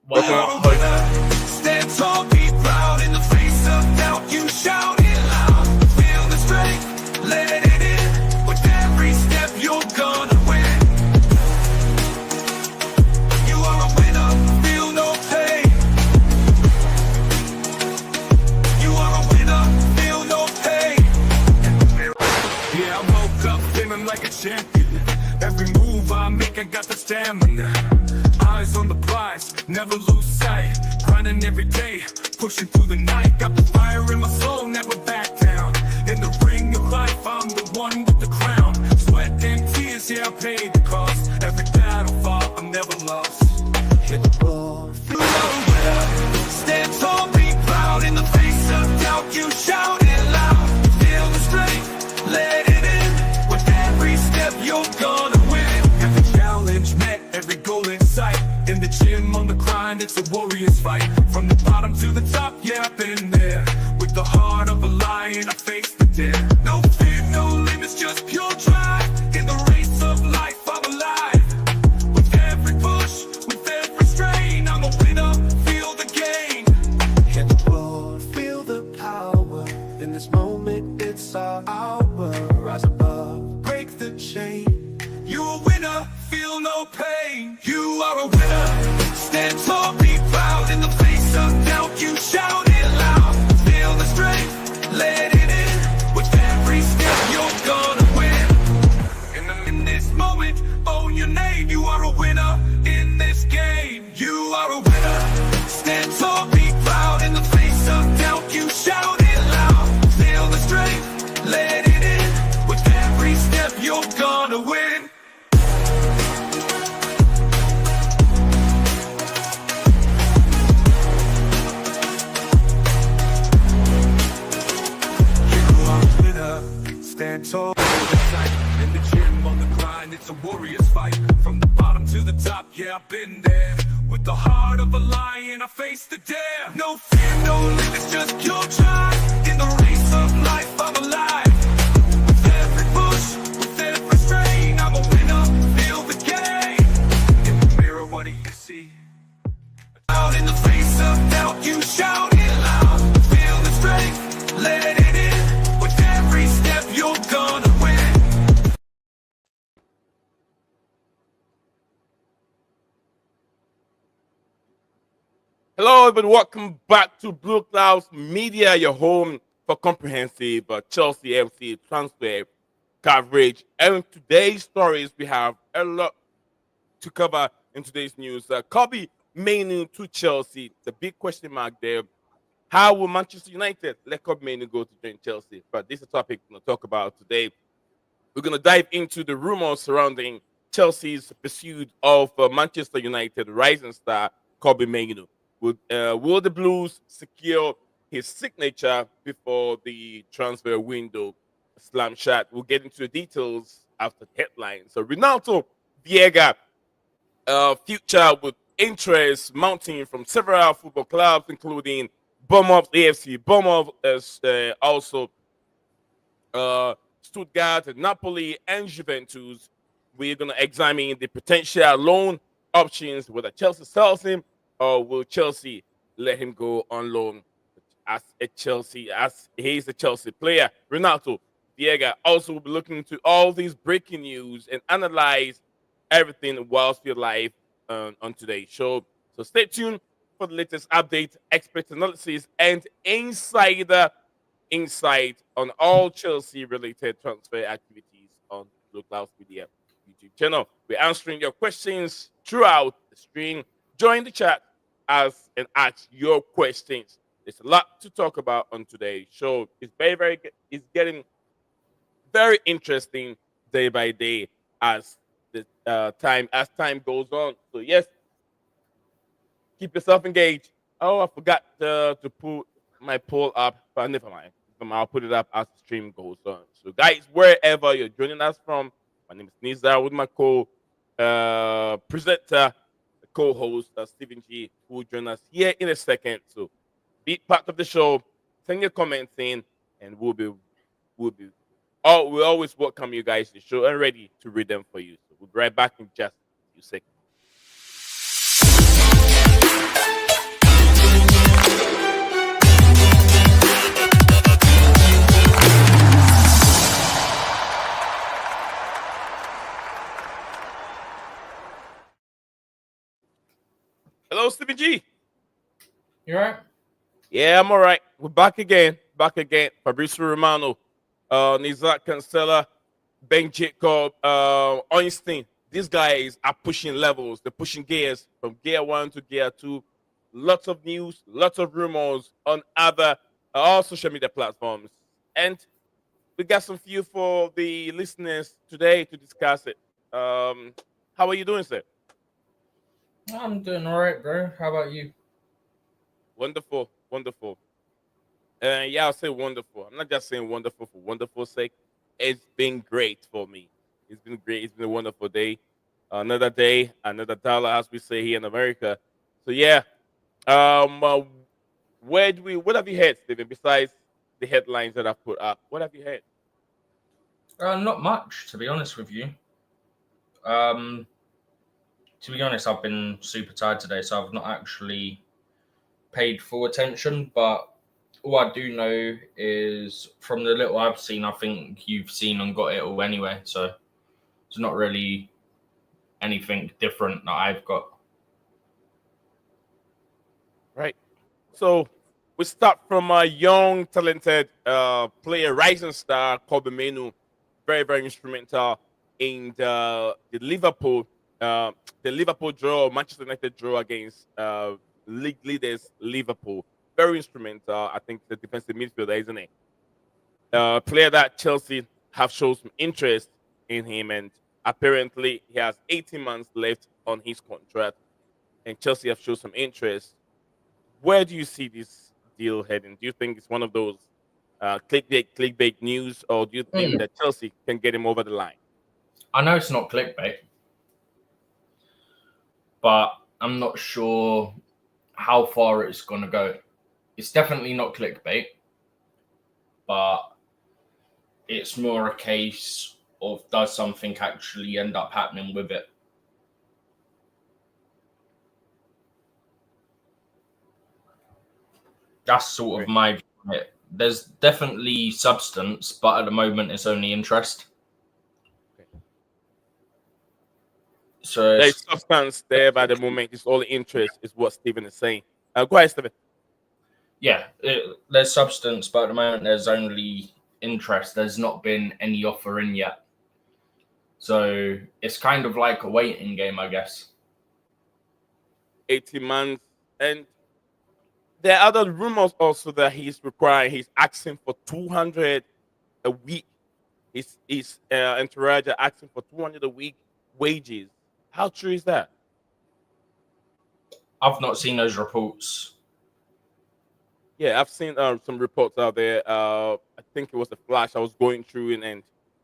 Welcome out. Stand tall, be proud in the face of doubt. You shout it loud. Feel the strength, let it in. With every step, you're gonna win. You are a winner, feel no pain. You are a winner, feel no pain. Yeah, I woke up feeling like a champion. Every move I make, I got the stamina. Eyes on the prize, never lose sight. Grinding every day, pushing through the night. Got the fire in my soul, never back down. In the ring of life, I'm the one with the crown. Sweat and tears, yeah, I paid the cost. Every battle fought, I'm never lost. Hit the ball, feel the winner. Stand tall, be proud in the face of doubt. You shout it loud. Feel the strength, let it in. With every step, you're gonna win. Every challenge met, every goal in sight. In the gym, on the grind, it's a warrior's fight. From the bottom to the top, yeah, I've been there. With the heart of a lion, I face the dare. No fear, no limits, just pure drive. In the race of life, I'm alive. With every push, with every strain, I'm a winner, feel the gain. Hit the floor, feel the power. In this moment, it's our hour. Rise above, break the chain. You a winner, feel no pain. You are a winner. Stand tall, be proud in the face of doubt. You shout it loud. Feel the strength, let it in. With every step, you're gonna win. In this moment, own your name. You are a winner in this game. You are a winner. Stand tall, be proud in the face of doubt. You shout it loud. Feel the strength, let it in. With every step, you're gonna win. Stand tall, in the gym, on the grind, it's a warrior's fight. From the bottom to the top, yeah, I've been there. With the heart of a lion, I face the dare. No fear, no limits, just pure drive. In the race of life, I'm alive. With every push, with every strain, I'm a winner, feel the game. In the mirror, what do you see? Out in the face of doubt, you shout it loud. Feel the strength, let it in. With every step, you're gonna win. Hello, everybody. Welcome back to Blueclouds Media, your home for comprehensive Chelsea FC transfer coverage. And in today's stories, we have a lot to cover in today's news. Kobe Mainoo to Chelsea. The big question mark there. How will Manchester United let Kobe Mainoo go to join Chelsea? But this is a topic we're going to talk about today. We're going to dive into the rumors surrounding Chelsea's pursuit of Manchester United rising star Kobe Mainoo. Will the Blues secure his signature before the transfer window slam shut? We'll get into the details after the headlines. So Ronaldo Veiga, future with interest mounting from several football clubs, including Bournemouth AFC, Bournemouth, also Stuttgart, Napoli, and Juventus. We're going to examine the potential loan options, whether Chelsea sells him or will Chelsea let him go on loan as he's a Chelsea player. Ronaldo Veiga also will be looking into all these breaking news and analyze everything whilst we're live on today's show. So stay tuned for the latest updates, expert analysis, and insider insight on all Chelsea-related transfer activities on Blueclouds Media YouTube channel. We're answering your questions throughout the stream. Join the chat and ask your questions. There's a lot to talk about on today's show. It's it's getting very interesting day by day as the time goes on. So yes, keep yourself engaged. Oh, I forgot to put my poll up, but never mind. I'll put it up as the stream goes on. So guys, wherever you're joining us from, my name is Nizar with my presenter, co-host Stephen G, who will join us here in a second. So be part of the show, send your comments in, and we'll always welcome you guys to the show and ready to read them for you. So we'll be right back in just a few seconds. Hello, Stevie G. You alright? Yeah, I'm all right. We're back again. Back again. Fabrizio Romano, Nizak Cancella, Ben Jacob, Einstein. These guys are pushing levels. They're pushing gears from gear one to gear two. Lots of news, lots of rumors on other all social media platforms. And we got some few for the listeners today to discuss it. How are you doing, sir? I'm doing alright, bro. How about you? Wonderful, wonderful. Yeah, I'll say wonderful. I'm not just saying wonderful for wonderful sake. It's been great for me. It's been great. It's been a wonderful day. Another day, another dollar, as we say here in America. So yeah. Um, uh, where do we? What have you heard, Stephen? Besides the headlines that I've put up, what have you heard? Not much, to be honest with you. Um, to be honest, I've been super tired today, so I've not actually paid full attention. But all I do know is from the little I've seen, I think you've seen and got it all anyway. So it's not really anything different that I've got. Right. So we start from a young, talented player, rising star, Kobe Mainoo, very, very instrumental in uh, the Liverpool draw, Manchester United draw against league leaders Liverpool. Very instrumental. I think the defensive midfielder, isn't it? Player that Chelsea have shown some interest in him, and apparently he has 18 months left on his contract, and Chelsea have shown some interest. Where do you see this deal heading? Do you think it's one of those clickbait news, or do you think that Chelsea can get him over the line? I know it's not clickbait, but I'm not sure how far it's going to go. It's definitely not clickbait, but it's more a case of does something actually end up happening with it. That's sort of Right. my view on it. There's definitely substance, but at the moment it's only interest. Okay. So There it's, is substance there, but at the moment it's all interest, is what Stephen is saying. Go ahead, Stephen. there's substance, but at the moment there's only interest. There's not been any offer in yet. So it's kind of like a waiting game, I guess. 18 months. And there are other rumors also that he's asking for 200 a week. His entourage are asking for 200 a week wages. How true is that? I've not seen those reports. Yeah, I've seen some reports out there. I think it was a flash I was going through, and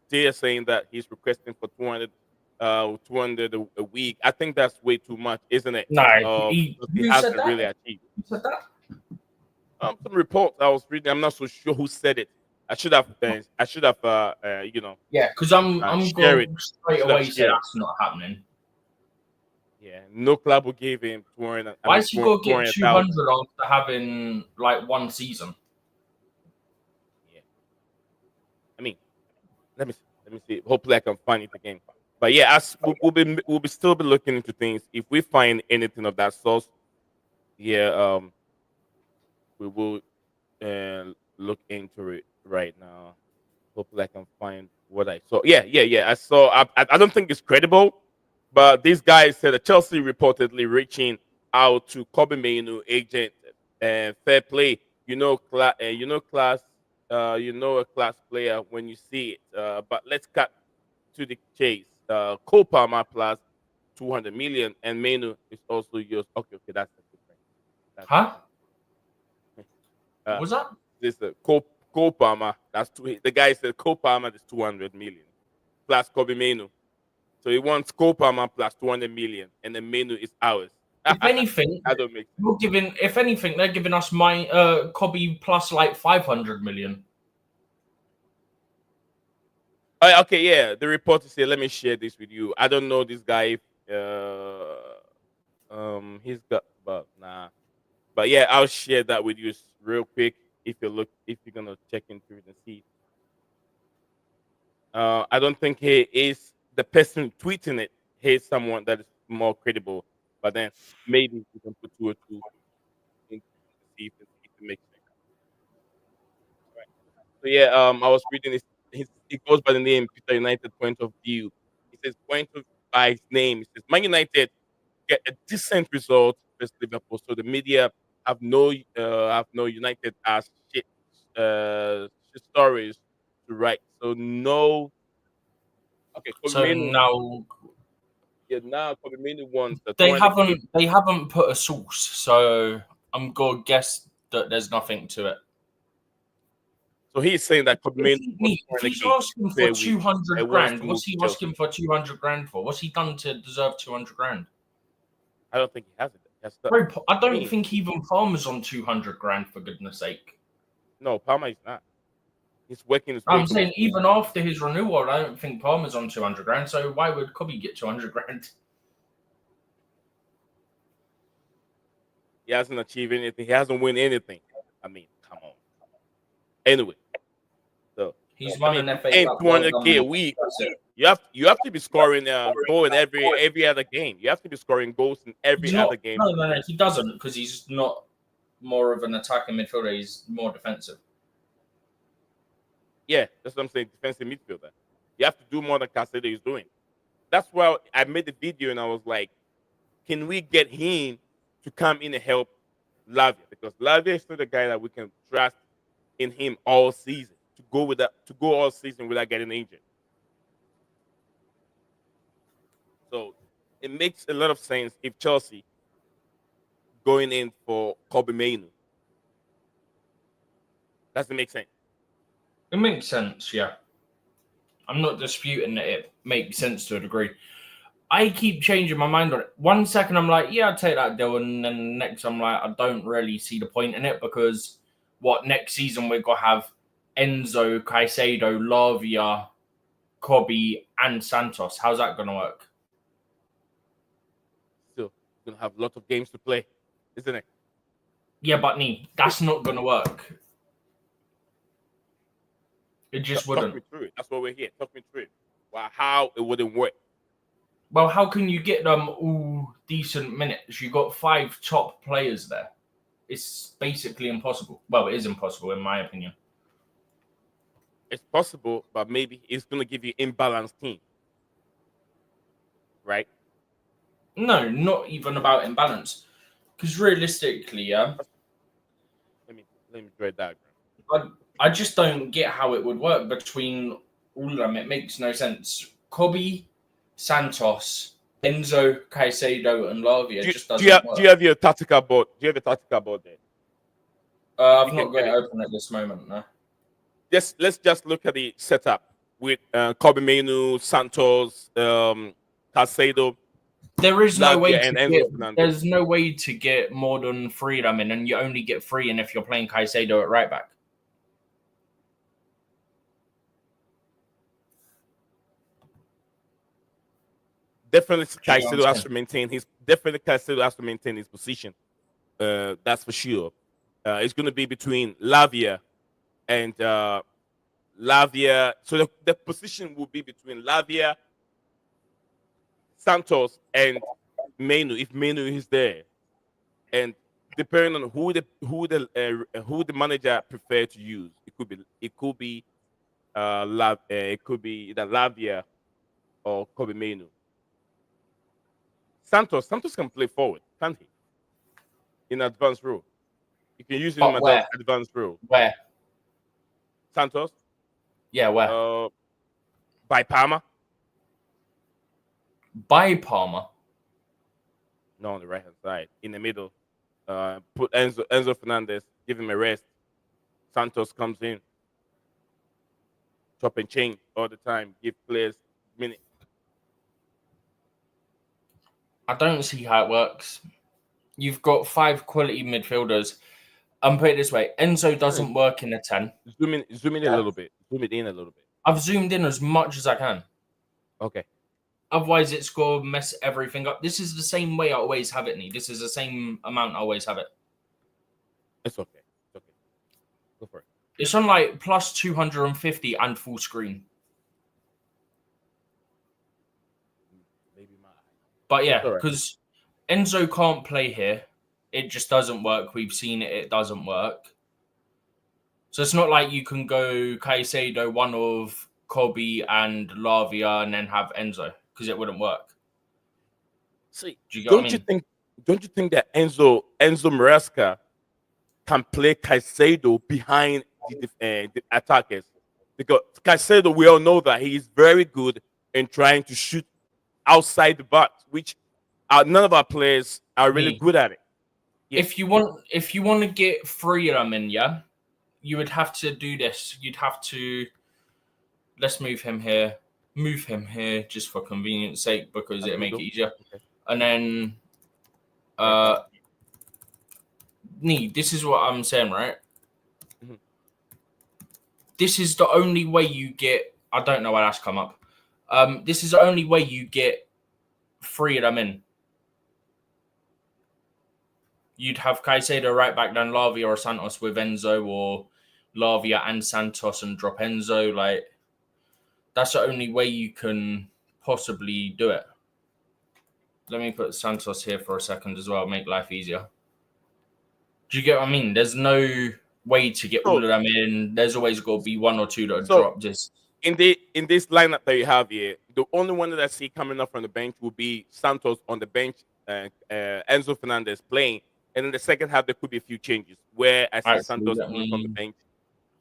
they're saying that he's requesting for 200, 200 a week. I think that's way too much, isn't it? No, Because he who said hasn't that? really achieved. Who said that? Some reports I was reading. I'm not so sure who said it. I should have. I should have. Yeah, because I'm share it. going straight Should have away say shared it. that's not happening. Yeah, no club will give him 200. I Why mean, has he got to get 200,000. 200 after having like one season? Yeah. I mean, let me see. Let me see. Hopefully, I can find it again. But yeah, as we'll be still be looking into things. If we find anything of that source, yeah, we will look into it right now. Hopefully, I can find what I saw. Yeah. I saw. I don't think it's credible, but these guys said that Chelsea reportedly reaching out to Kobe Mainoo agent and fair play. Class. A class player when you see it. But let's cut to the chase. Cole Palmer plus 200 million, and Mainoo is also yours. Okay, that's different. That's Huh? different. What Uh, was that? this Cole Palmer. That's two. The guy said Cole Palmer is 200 million plus Kobe Mainoo. So he wants Cole Palmer plus 200 million, and the Mainoo is ours. If anything, That don't make sense. you're giving. If anything, they're giving us my Kobe plus like 500 million. Okay, yeah. The reporter said, "Let me share this with you. I don't know this guy. He's got, but nah. But yeah, I'll share that with you real quick if you're gonna check into it and see. I don't think he is the person tweeting it. He's someone that is more credible. But then maybe we can put two or two in to see if it makes sense. Right. So yeah, I was reading it goes by the name Peter United point of view. It says point of by his name. It says Man United get a decent result versus Liverpool. So the media have no United as shit stories to write. So no. Okay, Kobe So Mainoo. now Yeah, now Kobe Mainoo wants the they 200K. haven't put a source, so I'm gonna guess that there's nothing to it. So he's saying that Kobe Mainoo wants If he's 200K asking for per week 200 and wants grand, to move what's to he Chelsea. asking for 200 grand for? What's he done to deserve 200 grand? I don't think he has it. Bro, I don't think even Farmer's on 200 grand, for goodness sake. No, Palmer is not. He's working his way I'm towards saying even after his renewal, I don't think Palmer's on 200 grand. So why would Kobe get 200 grand? He hasn't achieved anything. He hasn't won anything. I mean, come on. Anyway, so He's won an FA and Cup. 200K a week. You have to be scoring goal in every other game. You have to be scoring goals in every other game. No, he doesn't, because he's not more of an attacking midfielder. He's more defensive. Yeah, that's what I'm saying. Defensive midfielder. You have to do more than Casado is doing. That's why I made the video and I was like, can we get him to come in and help Lavia? Because Lavia is still the guy that we can trust in him all season to go all season without getting injured. So it makes a lot of sense if Chelsea going in for Kobe Mainoo. Does it make sense? It makes sense, yeah. I'm not disputing that it makes sense to a degree. I keep changing my mind on it. 1 second I'm like, yeah, I'll take that deal, and then the next I'm like, I don't really see the point in it, because next season we're gonna have Enzo, Caicedo, Lavia, Kobe, and Santos. How's that gonna work? Still gonna have lots of games to play, isn't it? Yeah, but that's not gonna work. It just wouldn't. Talk me through it. That's why we're here. Talk me through it. Well, how it wouldn't work. Well, how can you get them all decent minutes? You got 5 top players there. It's basically impossible. Well, it is impossible in my opinion. It's possible, but maybe it's gonna give you imbalanced team, right? No, not even about imbalance. Because realistically, yeah. Let me draw a diagram. I just don't get how it would work between all of them. It makes no sense. Kobe, Santos, Enzo, Caicedo, and Lavia just doesn't work. Do you have your tactical board? Do you have a tactical board there? I've not got it open at this moment, no. Let's just look at the setup with Kobe Mainoo, Santos, Caicedo. There is no way there's no way to get more than 3 of them in, and you only get 3 in if you're playing Caicedo at right back. Definitely Caicedo has to maintain his position. That's for sure. It's going to be between Lavia and Lavia. So the position will be between Lavia, Santos, and Mainoo, if Mainoo is there, and depending on who the manager prefer to use, it could be either Lavia or Kobe Mainoo. Santos can play forward, can't he? In advanced role. You can use him in advanced role. Where? Santos? Yeah, where? By Palmer? By Palmer? No, on the right hand side. In the middle. Put Enzo Fernandez, give him a rest. Santos comes in. Chop and chain all the time. Give players minutes. I don't see how it works. You've got 5 quality midfielders. Put it this way: Enzo doesn't work in a 10. Zoom in a little bit. Zoom it in a little bit. I've zoomed in as much as I can. Okay. Otherwise, it's going to mess everything up. This is the same way I always have it, Nee. This is the same amount I always have it. It's okay. It's okay. Go for it. It's on like plus 250 and full screen. But yeah, because Enzo can't play here. It just doesn't work. We've seen it. It doesn't work. So it's not like you can go Caicedo, one of Kobe and Lavia, and then have Enzo, because it wouldn't work. See, Do you get what I mean? Don't you think that Enzo Maresca can play Caicedo behind the attackers? Because Caicedo, we all know that he is very good in trying to shoot outside the box, which none of our players are really good at it. Yeah. If you want to get three of them in, yeah, you would have to do this. You'd have to move him here, just for convenience sake, because it'll make it easier. Okay. And then, this is what I'm saying, right? Mhm. This is the only way you get. I don't know why that's come up. This is the only way you get three of them in. You'd have Caicedo right back, then Lavia or Santos with Enzo, or Lavia and Santos and drop Enzo. Like, that's the only way you can possibly do it. Let me put Santos here for a second as well, make life easier. Do you get what I mean? There's no way to get all of them in. There's always got to be one or two that drop this. In this lineup that you have here, the only one that I see coming up from the bench will be Santos on the bench, Enzo Fernandez playing. And in the second half, there could be a few changes where I see Santos coming from the bench.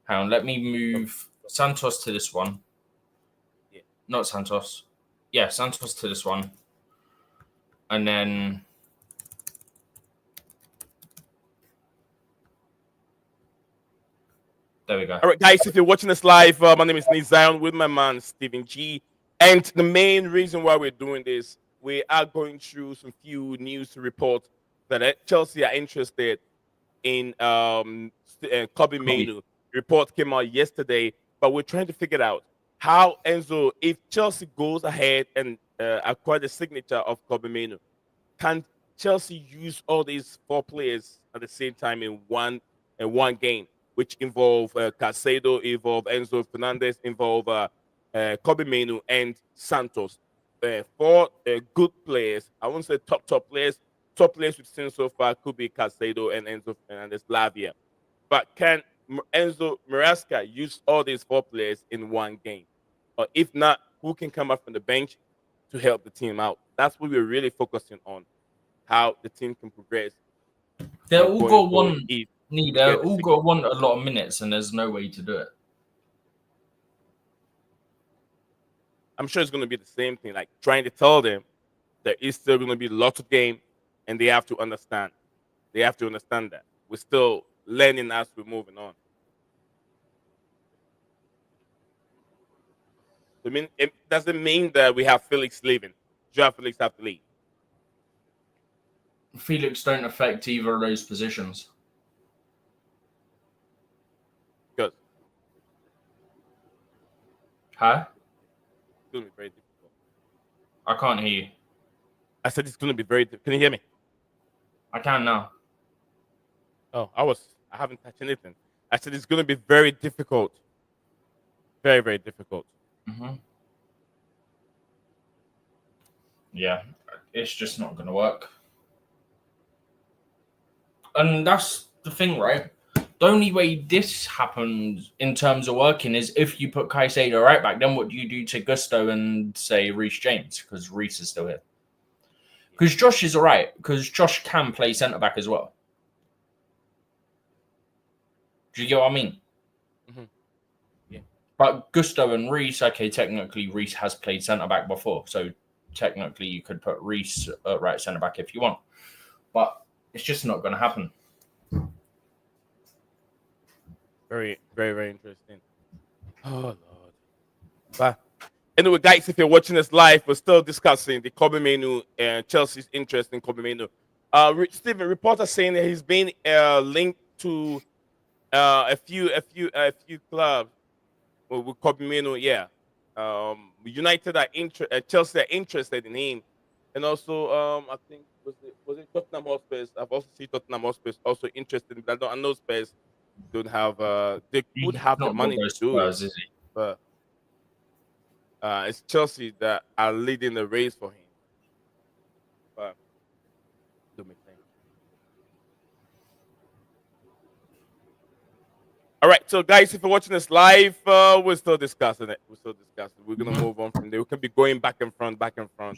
Hang on, let me move Santos to this one. Yeah. Not Santos. Yeah, Santos to this one. And then... There we go. All right, guys, if you're watching this live, my name is Nate Zion with my man, Stephen G. And the main reason why we're doing this, we are going through some few news reports that Chelsea are interested in Kobe Mainoo. Report came out yesterday, but we're trying to figure out how Enzo, if Chelsea goes ahead and acquire the signature of Kobe Mainoo, can Chelsea use all these four players at the same time in one game, which involve Caicedo, involve Enzo Fernandez, involve Kobe Mainoo and Santos? Four good players. I won't say top players. Top players we've seen so far could be Caicedo and Enzo Fernandez, Lavia. But can Enzo Maresca use all these four players in one game? Or if not, who can come up from the bench to help the team out? That's what we're really focusing on, how the team can progress. They're all got one. They're all got to want a lot of minutes, and there's no way to do it. I'm sure it's going to be the same thing, like trying to tell them there is still going to be lots of game, and they have to understand. They have to understand that. We're still learning as we're moving on. I mean, it doesn't mean that we have Felix leaving. Joao Felix have to leave. Felix don't affect either of those positions. Good. Huh? It's going to be very difficult. I can't hear you. I said it's going to be very difficult. Can you hear me? I can now. Oh, I haven't touched anything. I said it's going to be very difficult. Very, very difficult. Mm-hmm. Yeah, it's just not going to work. And that's the thing, right? The only way this happens in terms of working is if you put Caicedo right back, then what do you do to Gusto and, say, Reece James? Because Reece is still here. Because Josh is all right, because Josh can play centre-back as well. Do you get what I mean? Mm-hmm. Yeah. But Gusto and Reece, okay, technically Reece has played centre-back before, so technically you could put Reece at right centre-back if you want. But it's just not going to happen. Very, very, very interesting. Oh, Lord. But anyway, guys, if you're watching this live, we're still discussing the Kobe Mainoo and Chelsea's interest in Kobe Mainoo. Stephen, reporters saying that he's been linked to a few clubs with Kobe Mainoo. Yeah, United are Chelsea are interested in him, and also I think was it Tottenham Hotspur. I've also seen Tottenham Hotspur also interested. But I know Spurs don't have they would have the money to do it, but it's Chelsea that are leading the race for him. But All right, so guys, if you're watching this live, we're still discussing it. We're gonna Mhm. move on from there. We can be going back and front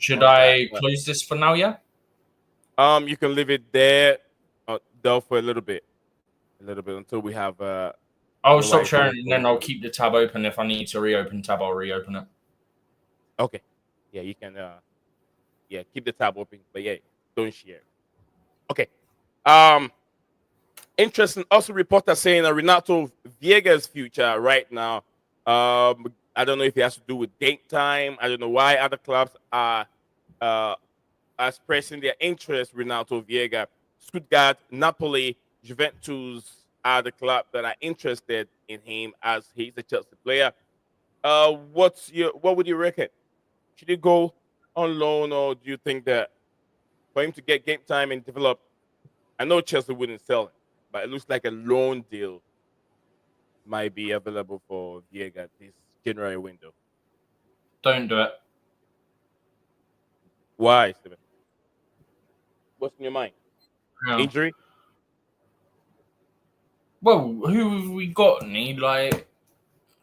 Should on that. I close this for now? Yeah. You can leave it there, there for a little bit until we have I'll the stop right sharing thing and for then you. I'll keep the tab open. If I need to reopen tab, I'll reopen it. Okay, yeah, you can. Yeah, keep the tab open, but yeah, don't share. Okay. Um, interesting. Also, reporter saying Renato Viega's future right now. I don't know if it has to do with game time. I don't know why other clubs uh expressing their interest. Renato Viega, Stuttgart, Napoli, Juventus are the club that are interested in him as he's a Chelsea player. What would you reckon? Should he go on loan, or do you think that for him to get game time and develop? I know Chelsea wouldn't sell him, but it looks like a loan deal might be available for Viega this January window. Don't do it. Why, Steven? What's in your mind? Yeah. Injury? Well, who have we got? Need like.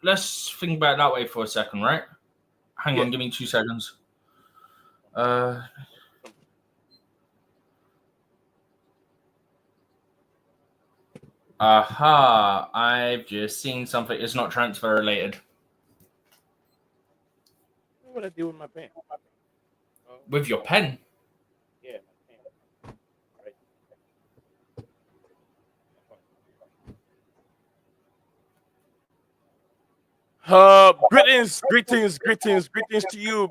Let's think about it that way for a second, right? Hang Yeah. on, give me 2 seconds. Uh, aha! I've just seen something. It's not transfer related. What would I do with my pen? With your pen. Yeah, my pen. Right. Greetings to you,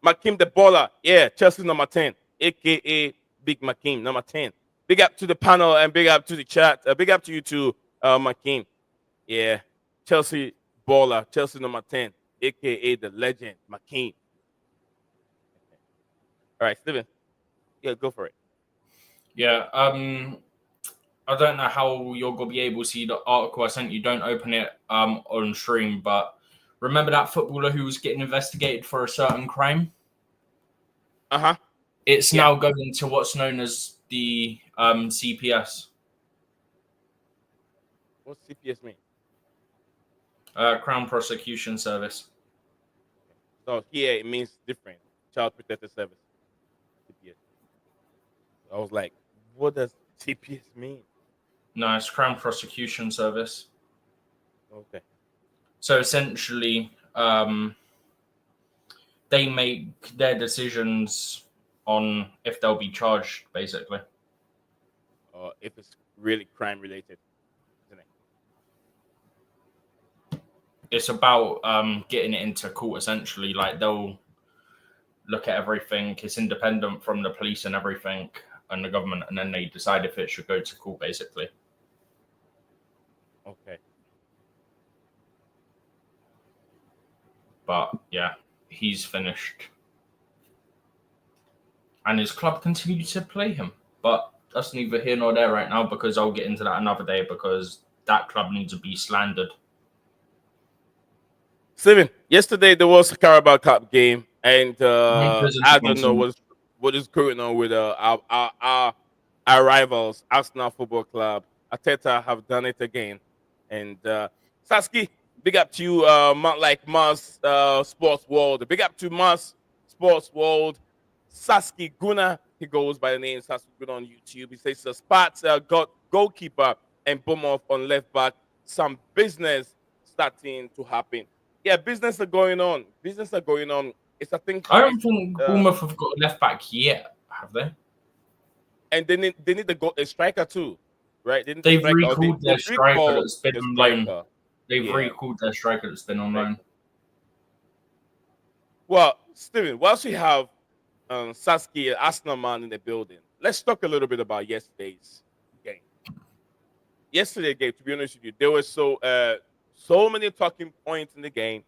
Makim the baller. Yeah, Chelsea number 10, aka Big Makim, number 10. Big up to the panel and big up to the chat. Big up to you too, Makim. Yeah, Chelsea baller, Chelsea number 10, aka the legend, Makim. All right, Steven. Yeah, go for it. Yeah. I don't know how you're gonna be able to see the article I sent you. Don't open it on stream, but remember that footballer who was getting investigated for a certain crime? Uh-huh. It's Yeah. now going to what's known as the CPS, What's CPS mean? Crown Prosecution Service. So here it means different. Child Protective Service. CPS. I was like, what does CPS mean? No, it's Crown Prosecution Service. Okay. So essentially, they make their decisions on if they'll be charged, basically. If it's really crime related, isn't it? It's about getting it into court, essentially. Like, they'll look at everything. It's independent from the police and everything and the government, and then they decide if it should go to court, basically. Okay. But yeah, he's finished. And his club continue to play him. But that's neither here nor there right now, because I'll get into that another day, because that club needs to be slandered. Steven, yesterday there was a Carabao Cup game, and I don't know what is going on with our rivals, Arsenal Football Club. Ateta have done it again, and Saski, big up to you, Mars Sports World. Big up to Mars Sports World. Saski Guna, he goes by the name Saski Guna on YouTube. He says the Spats got goalkeeper and Bournemouth on left back. Some business starting to happen. Yeah, business are going on. It's a thing. I don't think Bournemouth have got a left back yet, have they? And they need a striker too, right? They've recalled their striker that's been on loan. They've Yeah. recalled their striker that's been on loan. Well, Steven, whilst we have Saskia Arsenal man in the building, let's talk a little bit about yesterday's game. Yesterday's game, to be honest with you, there were so many talking points in the game.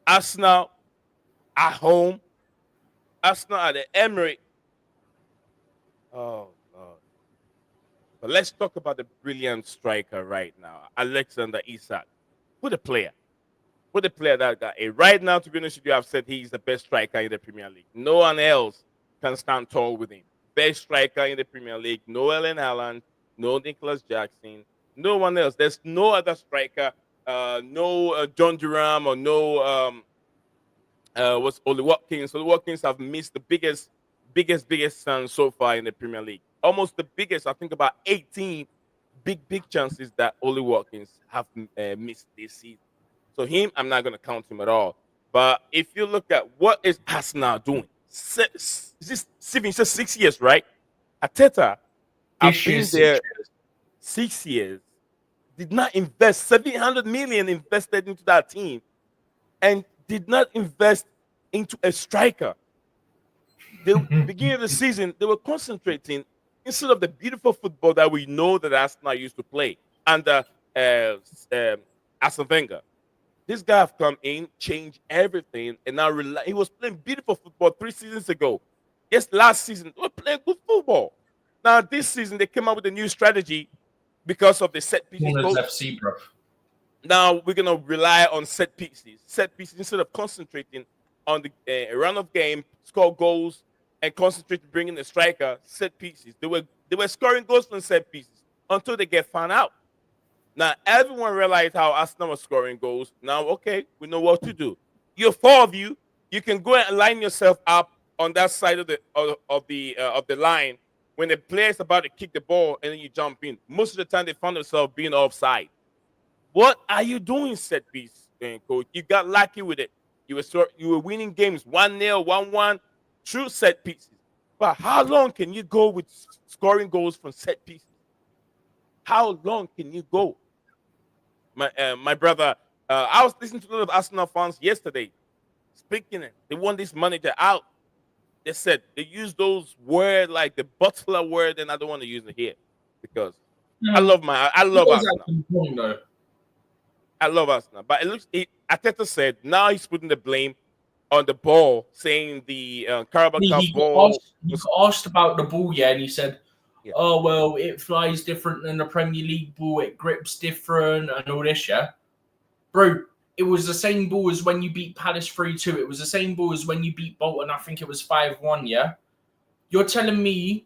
Arsenal at home, Arsenal at the Emirates. Oh God! But let's talk about the brilliant striker right now, Alexander Isak. What a player! What a player that guy. Right now, to be honest with you, I've said he's the best striker in the Premier League. No one else can stand tall with him. Best striker in the Premier League. No Erling Haaland, no Nicholas Jackson, No one else. There's no other striker. No John Duram or no what's Oli Watkins. Oli Watkins have missed the biggest chance so far in the Premier League. Almost the biggest. I think about 18 big chances that Oli Watkins have missed this season. So him, I'm not going to count him at all. But if you look at what is Arsenal doing, is this Steven? It's just 6 years, right? Ateta, I've This been year's there 6 years. 6 years. Did not invest 700 million invested into that team, and did not invest into a striker. The beginning of the season, they were concentrating instead of the beautiful football that we know that Arsenal used to play under Arsene Wenger. This guy have come in, changed everything, and now he was playing beautiful football 3 seasons ago. Yes, last season they were playing good football. Now this season they came up with a new strategy because of the set pieces Corners coach. FC, bro. Now we're gonna rely on set pieces. Set pieces instead of concentrating on the run of game, score goals, and concentrate bringing the striker. Set pieces. They were scoring goals from set pieces until they get found out. Now everyone realized how Arsenal was scoring goals. Now, okay, we know what to do. You four of you, you can go and line yourself up on that side of the line when the player is about to kick the ball, and then you jump in. Most of the time, they found themselves being offside. What are you doing, set piece, coach? You got lucky with it. You were winning games 1-0, 1-1 through set pieces. But how long can you go with scoring goals from set pieces? How long can you go? My brother, I was listening to a lot of Arsenal fans yesterday. Speaking, they want this manager out. They said they use those words like the butler word, and I don't want to use it here because I love Arsenal. Though. I love Arsenal, but Arteta said now he's putting the blame on the ball, saying the Carabao Cup ball. He got asked about the ball, yeah, and he said, Yeah. "Oh well, it flies different than the Premier League ball. It grips different, and all this, yeah, bro." It was the same ball as when you beat Palace 3-2. It was the same ball as when you beat Bolton. I think it was 5-1. Yeah, you're telling me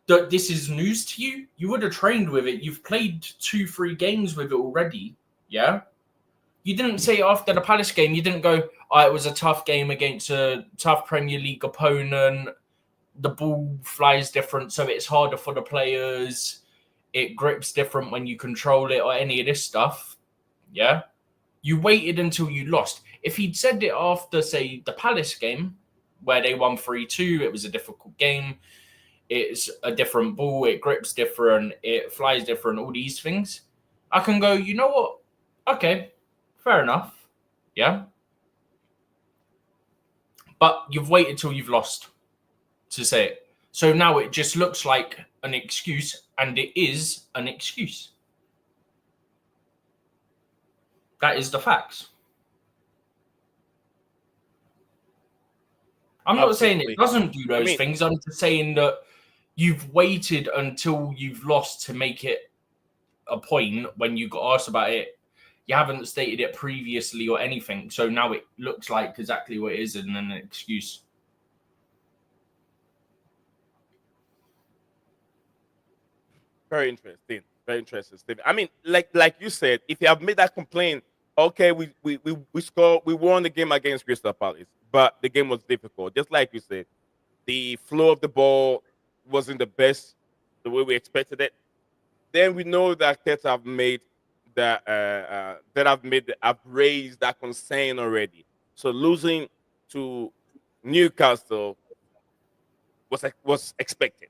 that this is news to you? You would have trained with it. You've played 2-3 games with it already. Yeah. You didn't say after the Palace game, you didn't go, oh, it was a tough game against a tough Premier League opponent. The ball flies different, so it's harder for the players. It grips different when you control it or any of this stuff. Yeah? You waited until you lost. If he'd said it after, say, the Palace game, where they won 3-2, it was a difficult game. It's a different ball. It grips different. It flies different. All these things. I can go, you know what? Okay. Fair enough. Yeah. But you've waited till you've lost to say it. So now it just looks like an excuse, and it is an excuse. That is the facts. I'm not saying it doesn't do those things. I'm just saying that you've waited until you've lost to make it a point when you got asked about it. You haven't stated it previously or anything. So now it looks like exactly what it is and an excuse. Very interesting. Very interesting, Steve. I mean, like you said, if you have made that complaint, okay, we scored, we won the game against Crystal Palace, but the game was difficult. Just like you said, the flow of the ball wasn't the best, the way we expected it. Then we know that Teta have made I've raised that concern already. So losing to Newcastle was expected.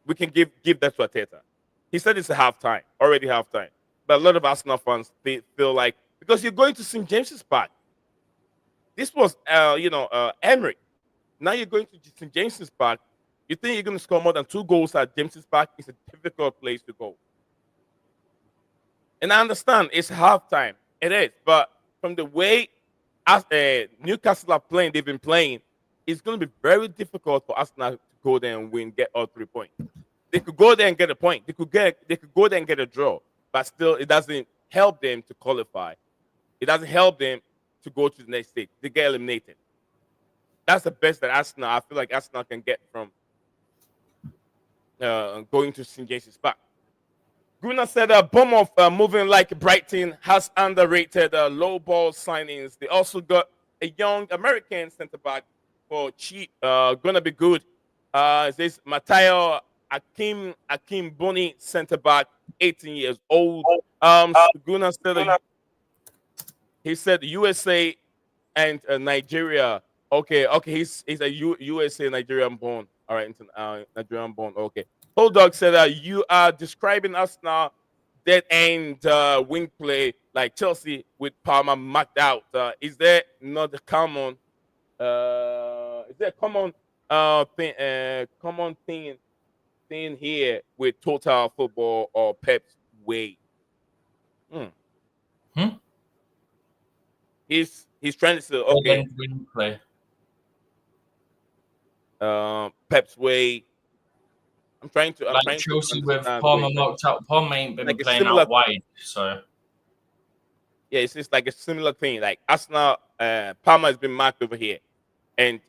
We can give that to Arteta. He said it's a halftime, already halftime. But a lot of Arsenal fans feel like because you're going to St James's Park. This was Emery. Now you're going to St James's Park. You think you're going to score more than 2 goals at James's Park? It's a difficult place to go. And I understand it's halftime. It is. But from the way Newcastle are playing, they've been playing, it's going to be very difficult for Arsenal to go there and win, get all 3 points. They could go there and get a point. They could go there and get a draw. But still, it doesn't help them to qualify. It doesn't help them to go to the next stage. They get eliminated. That's the best that I feel like Arsenal can get from going to St. James's Park. Gunnar said Bournemouth moving like Brighton has underrated low ball signings. They also got a young American centre back for cheap. Gonna be good. This Mateo Akim Boni centre back, 18 years old. Gunnar said he said USA and Nigeria. Okay, he's a USA Nigerian born. All right, Nigerian born. Okay. Bulldog said you are describing us now dead end wing play like Chelsea with Palmer marked out. Is there not a common? Is there a common thing here with Total Football or Pep's way? He's trying to say okay. Wing play. Pep's way. I'm trying to Chelsea with Palmer marked out. Palmer ain't been like playing out wide, so yeah, it's just like a similar thing. Like Arsenal, Palmer has been marked over here, and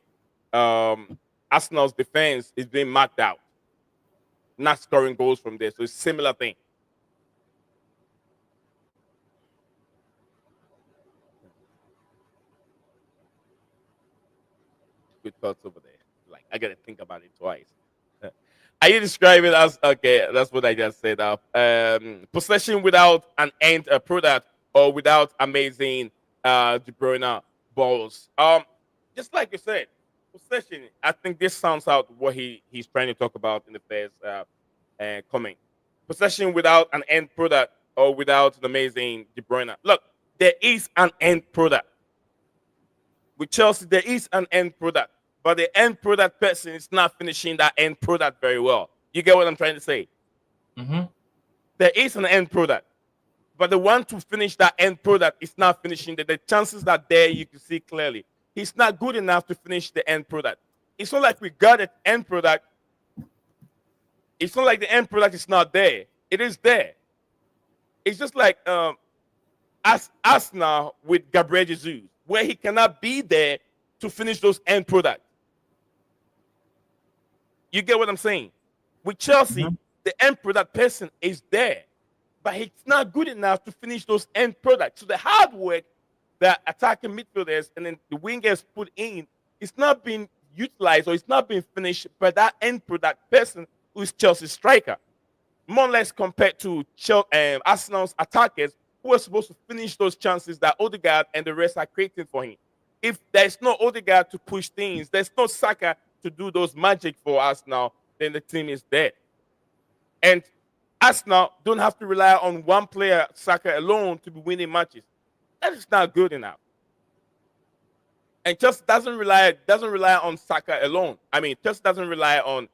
Arsenal's defense is being marked out, not scoring goals from there. So it's similar thing. Good thoughts over there. Like I gotta think about it twice. Are you describing it as okay? That's what I just said. Possession without an end product or without amazing De Bruyne balls. Just like you said, possession. I think this sounds out what he's trying to talk about in the first comment. Possession without an end product or without an amazing De Bruyne. Look, there is an end product with Chelsea. There is an end product. But the end product person is not finishing that end product very well. You get what I'm trying to say? Mm-hmm. There is an end product. But the one to finish that end product is not finishing. The chances are there, you can see clearly. He's not good enough to finish the end product. It's not like we got an end product. It's not like the end product is not there. It is there. It's just like us now with Gabriel Jesus, where he cannot be there to finish those end products. You get what I'm saying? With Chelsea, the end product person is there, but he's not good enough to finish those end products. So the hard work that attacking midfielders and then the wingers put in is not being utilized or it's not being finished by that end product person who is Chelsea's striker. More or less compared to Arsenal's attackers who are supposed to finish those chances that Odegaard and the rest are creating for him. If there's no Odegaard to push things, there's no Saka to do those magic for us now, then the team is dead. And Arsenal don't have to rely on one player, Saka alone, to be winning matches. That is not good enough. And Chelsea doesn't rely on Saka alone. I mean, Chelsea doesn't rely on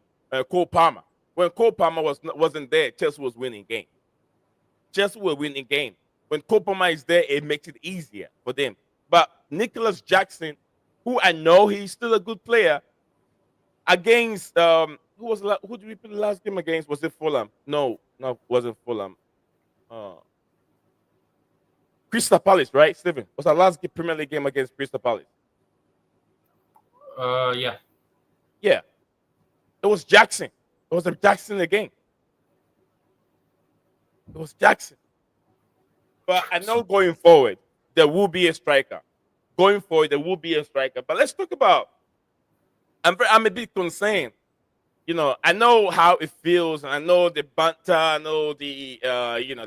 Cole Palmer. When Cole Palmer wasn't there, Chelsea was winning game. Chelsea were winning game. When Cole Palmer is there, it makes it easier for them. But Nicholas Jackson, who I know he's still a good player, against who did we play the last game against? Was it Fulham? No, it wasn't Fulham. Crystal Palace, right, Stephen? Was our last Premier League game against Crystal Palace? Yeah. Yeah. It was Jackson. It was a Jackson again. It was Jackson. But I know going forward, there will be a striker. Going forward, there will be a striker. But let's talk about. I'm a bit concerned. You know, I know how it feels, and I know the banter, I know the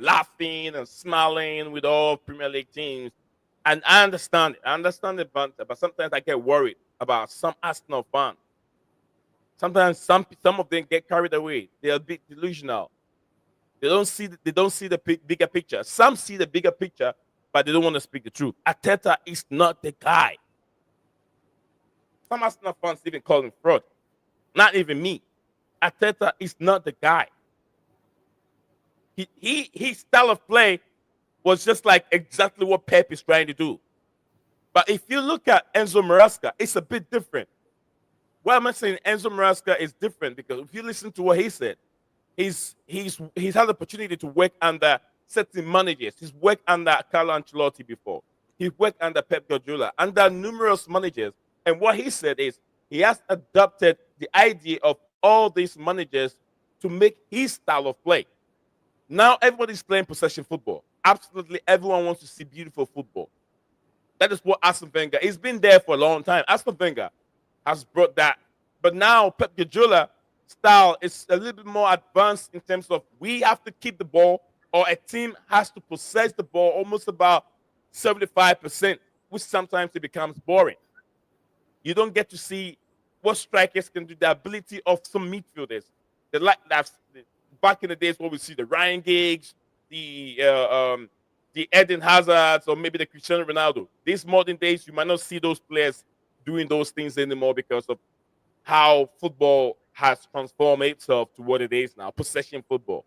laughing and smiling with all Premier League teams, and I understand it. I understand the banter, but sometimes I get worried about some Arsenal fans. Sometimes some of them get carried away. They're a bit delusional. They don't see the bigger picture. Some see the bigger picture, but they don't want to speak the truth. Arteta is not the guy. Some Arsenal fans even call him fraud. Not even me. Arteta is not the guy. His style of play was just like exactly what Pep is trying to do. But if you look at Enzo Maresca, it's a bit different. Why am I saying Enzo Maresca is different? Because if you listen to what he said, he's had the opportunity to work under certain managers. He's worked under Carlo Ancelotti before. He worked under Pep Guardiola, under numerous managers. And what he said is he has adopted the idea of all these managers to make his style of play. Now everybody's playing possession football. Absolutely everyone wants to see beautiful football. That is what Arsene Wenger. It's been there for a long time. Arsene Wenger has brought that, but now Pep Guardiola style is a little bit more advanced in terms of we have to keep the ball, or a team has to possess the ball almost about 75%, which sometimes it becomes boring. You don't get to see what strikers can do, the ability of some midfielders. The like that's back in the days where we see the Ryan Giggs, the Eden Hazards, or maybe the Cristiano Ronaldo. These modern days, you might not see those players doing those things anymore because of how football has transformed itself to what it is now, possession football.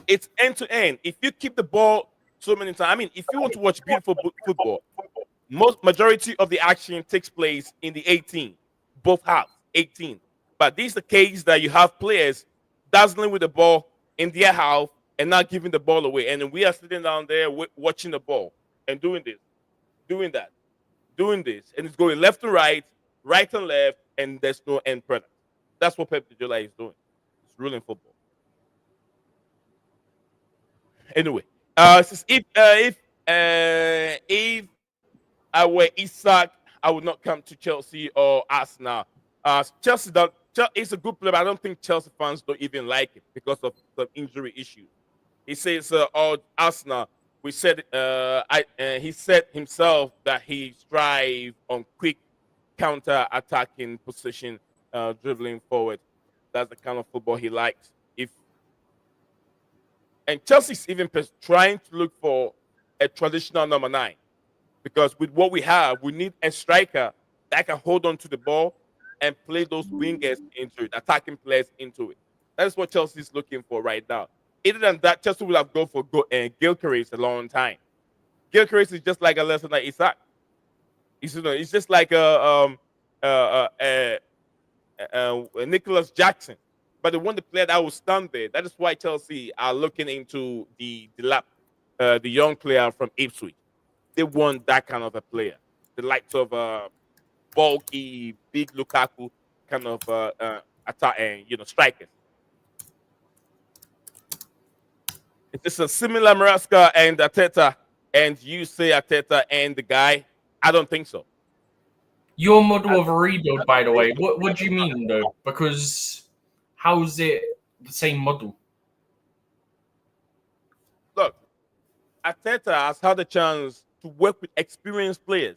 It's end to end. If you keep the ball so many times, I mean, if you want to watch beautiful football, most majority of the action takes place in the 18, both halves, 18. But this is the case that you have players dazzling with the ball in their half and not giving the ball away. And then we are sitting down there watching the ball and doing this, doing that, doing this. And it's going left to right, right and left, and there's no end product. That's what Pep Guardiola is doing. It's ruling football. Anyway, says if I were Isaac, I would not come to Chelsea or Arsenal. Chelsea is a good player, but I don't think Chelsea fans don't even like it because of some injury issues. He says, Arsenal, he said himself that he strive on quick counter-attacking position, dribbling forward. That's the kind of football he likes. And Chelsea's even trying to look for a traditional number 9. Because with what we have, we need a striker that can hold on to the ball and play those wingers into it, attacking players into it. That's what Chelsea is looking for right now. Other than that, Chelsea will have gone for Gyökeres a long time. Gyökeres is just like a lesson like Isaac. It's just like Nicholas Jackson. But they want the player that will stand there. That is why Chelsea are looking into the young player from Ipswich. They want that kind of a player, the likes of bulky, big Lukaku kind of attack and strikers. It's a similar Maresca and Arteta, and you say Arteta and the guy. I don't think so. Your model of a rebuild, by the way, what do you mean though? Because how is it the same model? Look, Arteta has had a chance to work with experienced players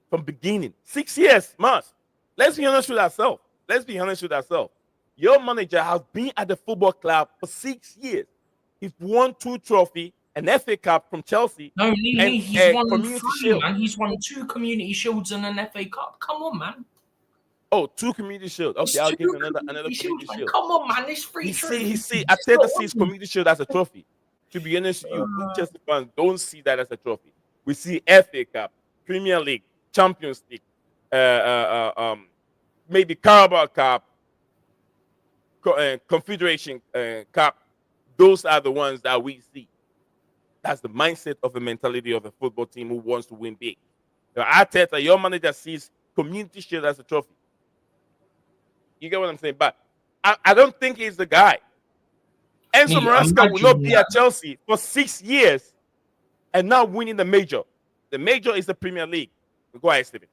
from beginning. 6 years, must. Let's be honest with ourselves. Your manager has been at the football club for 6 years. He's won 2 trophies, an FA Cup from Chelsea. No, he's won Community 3, Shield. man. He's won 2 Community Shields and an FA Cup. Come on, man. Oh, 2 Community Shield. Okay, I'll give another Community Shield. Come on, man. It's free. Arteta sees Community Shield as a trophy. To be honest with you, we Chelsea fans don't see that as a trophy. We see FA Cup, Premier League, Champions League, maybe Carabao Cup, Confederation Cup. Those are the ones that we see. That's the mindset of the mentality of a football team who wants to win big. So Arteta, your manager, sees Community Shield as a trophy. You get what I'm saying? But I don't think he's the guy. Enzo Maresca will not be at Chelsea for 6 years and now winning the major. The major is the Premier League. Go ahead, Stephen.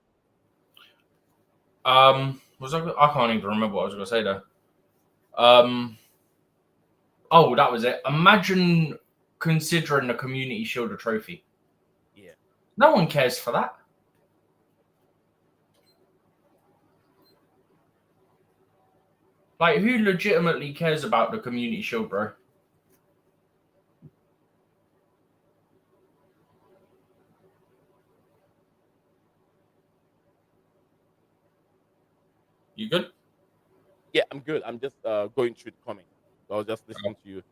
I can't even remember what I was going to say there. Oh, that was it. Imagine considering the Community Shield a trophy. Yeah. No one cares for that. Like, who legitimately cares about the Community Shield, bro? You good? Yeah, I'm good. I'm just going through the comments. I was just listening to you.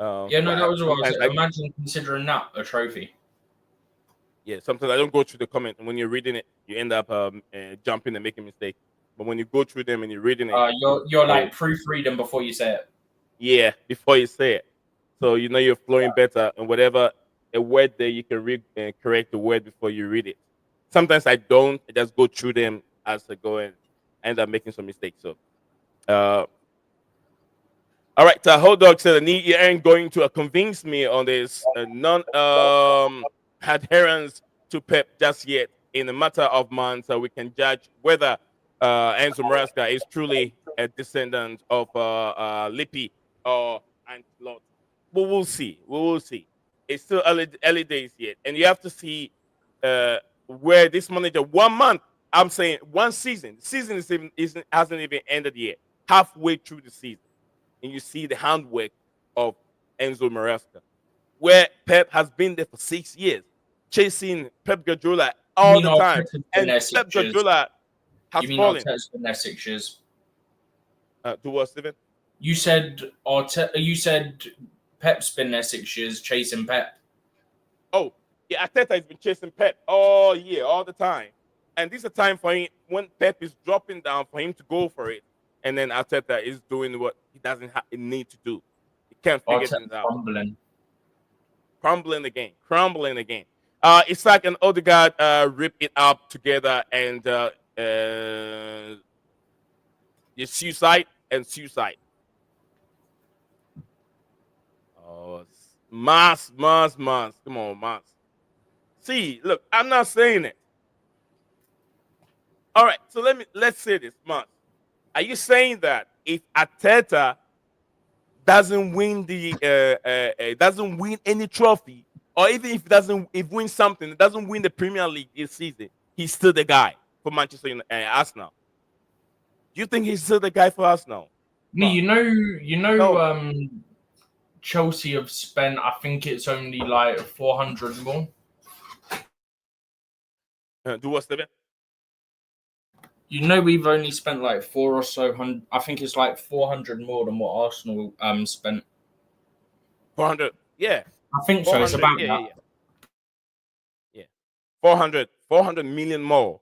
Yeah, no, that was what I was saying. Imagine considering that a trophy. Yeah, sometimes I don't go through the comment, and when you're reading it, you end up jumping and making mistakes. But when you go through them and you're reading it, you're like proofreading before you say it. Yeah, before you say it, so you know you're flowing better, and whatever a word there, you can read and correct the word before you read it. Sometimes I don't. I just go through them as I go and end up making some mistakes. So, All right, so Hot Dog said, you ain't going to convince me on this non adherence to Pep just yet. In a matter of months, we can judge whether Enzo Maresca is truly a descendant of Lippi or Ancelotti. But we'll see. We will see. It's still early days yet, and you have to see where this manager 1 month. I'm saying 1 season. The season hasn't even ended yet. Halfway through the season, and you see the handwork of Enzo Maresca, where Pep has been there for 6 years, chasing Pep Guardiola all the time, and Pep Guardiola has You mean fallen. Arteta's been there 6 years? To what, Stephen? You said Pep's been there 6 years chasing Pep. Oh, yeah, Arteta has been chasing Pep all year, all the time. And this is a time for him when Pep is dropping down for him to go for it. And then Arteta is doing what he doesn't need to do. He can't figure things out. Crumbling again. It's like an Odegaard rip it up together and suicide and suicide. Oh, Mas. Come on, Mas. See, look, I'm not saying it. All right, so let's say this, Mas. Are you saying that if Arteta doesn't win doesn't win any trophy, or even if wins something, doesn't win the Premier League this season, he's still the guy for Manchester United, Arsenal? Do you think he's still the guy for Arsenal? Me, you know, Chelsea have spent, I think it's only like 400 more. Do what, Steven? You know, we've only spent like 400 or so. I think it's like 400 more than what Arsenal spent. 400, yeah. I think so. It's about that. Yeah. 400 million more.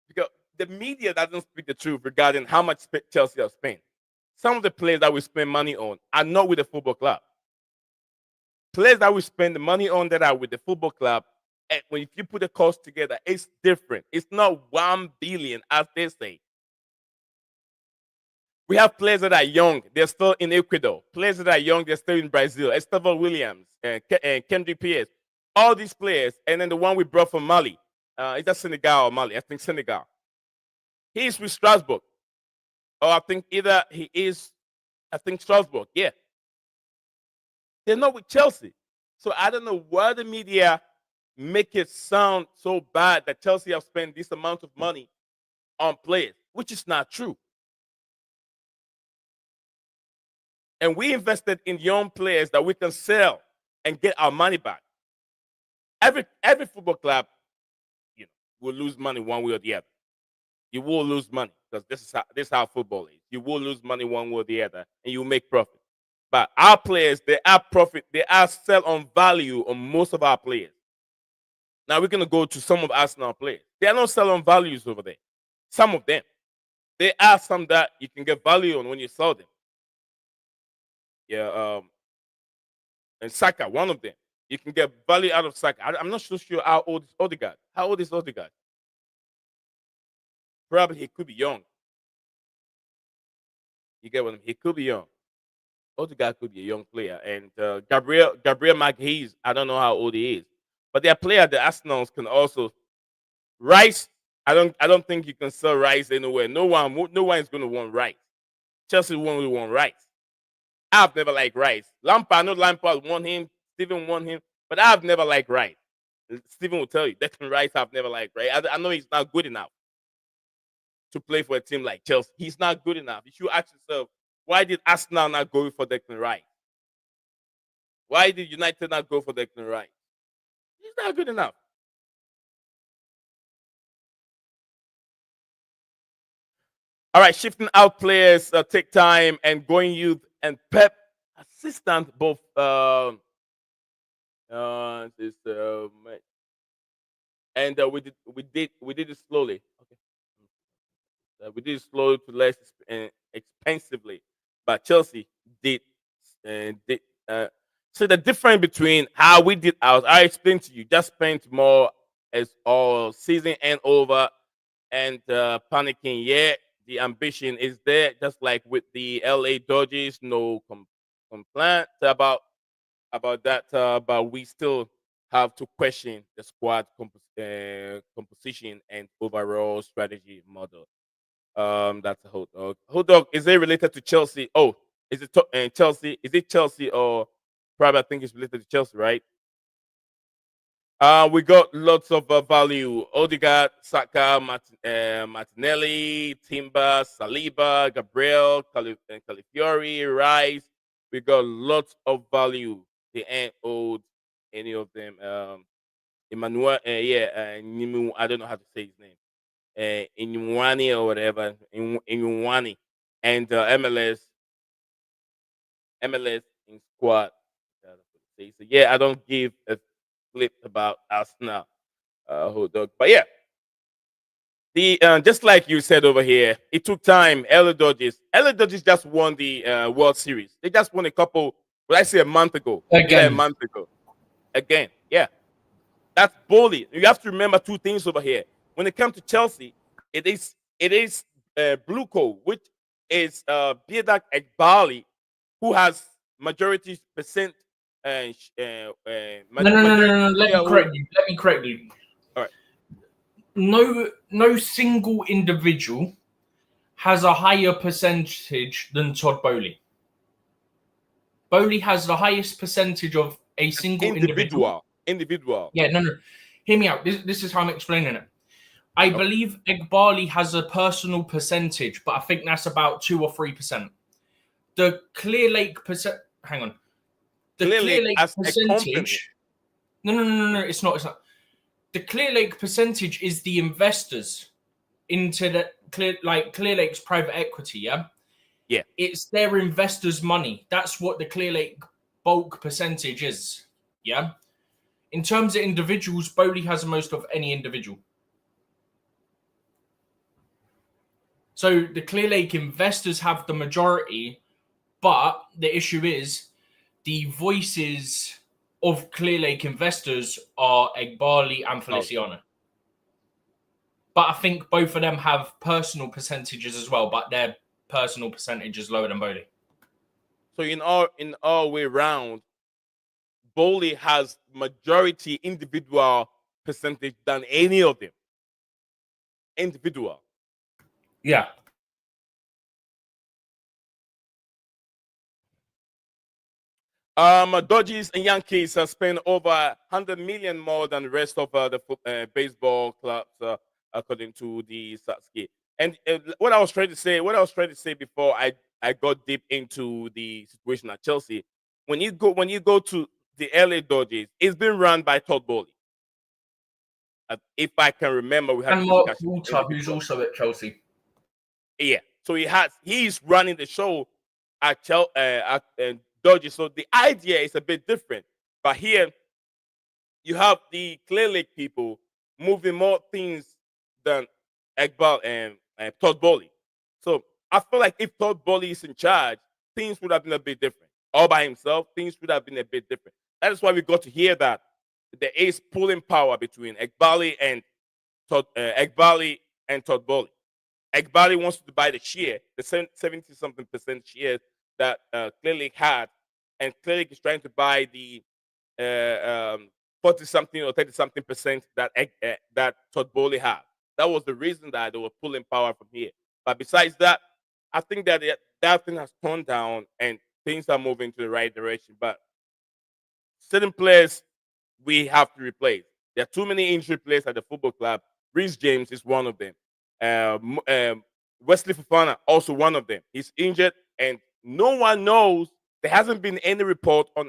Because the media doesn't speak the truth regarding how much Chelsea have spent. Some of the players that we spend money on are not with the football club. Players that we spend the money on that are with the football club, and if you put the cost together, it's different. It's not 1 billion, as they say. We have players that are young. They're still in Ecuador. Players that are young, they're still in Brazil. Estevão Williams, Kendrick Pierce. All these players. And then the one we brought from Mali. Is that Senegal or Mali? I think Senegal. He's with Strasbourg. Or I think Strasbourg. Yeah. They're not with Chelsea. So I don't know why the media make it sound so bad that Chelsea have spent this amount of money on players, which is not true. And we invested in young players that we can sell and get our money back. Every football club, will lose money one way or the other. You will lose money because this is how football is. You will lose money one way or the other, and you make profit. But our players, they are profit. They are sell on value on most of our players. Now we're gonna go to some of Arsenal players. They are not selling values over there. Some of them, there are some that you can get value on when you sell them. Yeah, and Saka, one of them, you can get value out of Saka. I'm not so sure how old is Odegaard. How old is Odegaard? Probably he could be young. You get what I mean? He could be young. Odegaard could be a young player, and Gabriel Magalhaes, I don't know how old he is, but they're player the Arsenals can also. Rice, I don't think you can sell Rice anywhere. No one is going to want Rice. Chelsea won't want Rice. I've never liked Rice. Lampard, I know Lampard won him. Steven won him, but I've never liked Rice. Steven will tell you, Declan Rice, I've never liked Rice. I know he's not good enough to play for a team like Chelsea. He's not good enough. You should ask yourself, why did Arsenal not go for Declan Rice? Why did United not go for Declan Rice? He's not good enough. All right, shifting out players take time, and going youth and Pep assistant both. And we did it slowly. Okay, we did it slowly to less expensively, but Chelsea did. So the difference between how we did ours, I explained to you. Just spent more as all season and over, and panicking. Yeah, the ambition is there, just like with the LA Dodgers. No complaint about that, but we still have to question the squad composition and overall strategy model. That's a hot dog. Hot dog, is it related to Chelsea? Oh, is it Chelsea? Is it Chelsea or probably I think it's related to Chelsea, right? We got lots of value. Odegaard, Saka, Martinelli, Timber, Saliba, Gabriel, Califiori, Rice. We got lots of value. They ain't owed any of them. Emmanuel, I don't know how to say his name. Inyuani or whatever. Inyuani. And MLS in squad. So yeah, I don't give a flip about Arsenal, hot dog. But yeah, the just like you said over here, it took time. LA Dodgers just won the World Series. They just won a couple. Well, I say a month ago. Again. Yeah, a month ago. Again, yeah. That's bully. You have to remember two things over here. When it comes to Chelsea, it is Blueclouds, which is Biedak Ekbali, who has majority percent. No. Let me correct you. All right. No single individual has a higher percentage than Todd Bowley. Bowley has the highest percentage of a single individual. Yeah, no. Hear me out. This is how I'm explaining it. I believe Ekbali has a personal percentage, but I think that's about 2 or 3%. The Clear Lake hang on. The Clear Lake percentage. No. It's not. The Clear Lake percentage is the investors into the Clear Lake's private equity. Yeah. Yeah. It's their investors' money. That's what the Clear Lake bulk percentage is. Yeah. In terms of individuals, Bowley has the most of any individual. So the Clear Lake investors have the majority, but the issue is the voices of Clear Lake investors are Ekbali and Feliciano. But I think both of them have personal percentages as well, but their personal percentage is lower than Bowley. So in all way round, Bowley has majority individual percentage than any of them. Individual. Yeah. Dodgers and Yankees spend over 100 million more than the rest of the baseball clubs, according to the Satsuki. And what I was trying to say before I got deep into the situation at Chelsea, when you go to the LA Dodgers, it's been run by Todd Bowley. If I can remember, we had and Mark Walter, who's also at Chelsea. Yeah, so he's running the show at Dodgers. So the idea is a bit different, but here you have the Clear Lake people moving more things than Ekbal and Todd Bowley. So I feel like if Todd Bowley is in charge, things would have been a bit different. All by himself, things would have been a bit different. That is why we got to hear that there is pulling power between Ekbali and Todd Bowley. Ekbali wants to buy the share, the 70-something% share that Clear Lake had, and Clear Lake is trying to buy the 40-something or 30-something% that Todd Bowley had. That was the reason that they were pulling power from here. But besides that, I think that that thing has toned down and things are moving to the right direction. But certain players we have to replace. There are too many injury players at the football club. Reece James is one of them. Wesley Fofana, also one of them. He's injured, and no one knows. There hasn't been any report on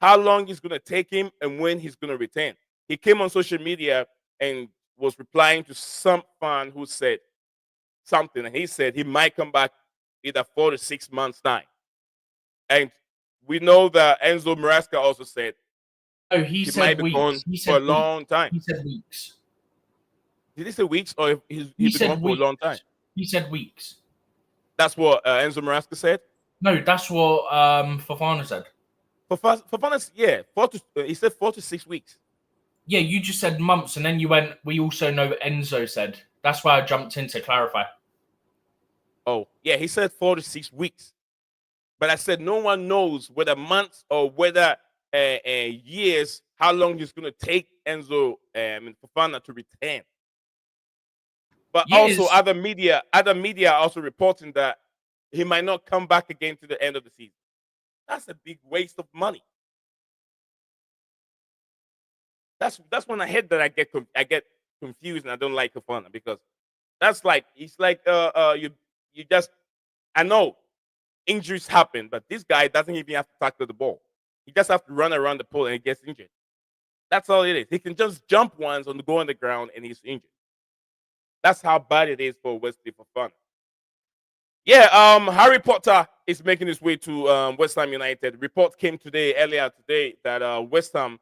how long it's going to take him, and when he's going to return. He came on social media and was replying to some fan who said something, and he said he might come back either 4 to 6 months' time. And we know that Enzo Maresca also said he said might be weeks. gone for a long time. He said weeks. Did he say weeks, or he's been gone for a long time? He said weeks. That's what Enzo Maresca said? No, that's what Fofana said. Fofana, yeah, he said 4 to 6 weeks. Yeah, you just said months, and then you went, we also know Enzo said. That's why I jumped in to clarify. Oh, yeah, he said 4 to 6 weeks. But I said no one knows whether months or whether years, how long it's going to take Enzo Fofana to return. But also, Years. other media are also reporting that he might not come back again to the end of the season. That's a big waste of money. That's when I heard that I get confused and I don't like Fofana because that's like it's like you just I know injuries happen, but this guy doesn't even have to tackle the ball. He just have to run around the pole and he gets injured. That's all it is. He can just jump once on the go on the ground and he's injured. That's how bad it is for Wesley Fofana. Yeah, Harry Potter is making his way to West Ham United. Report came earlier today, that West Ham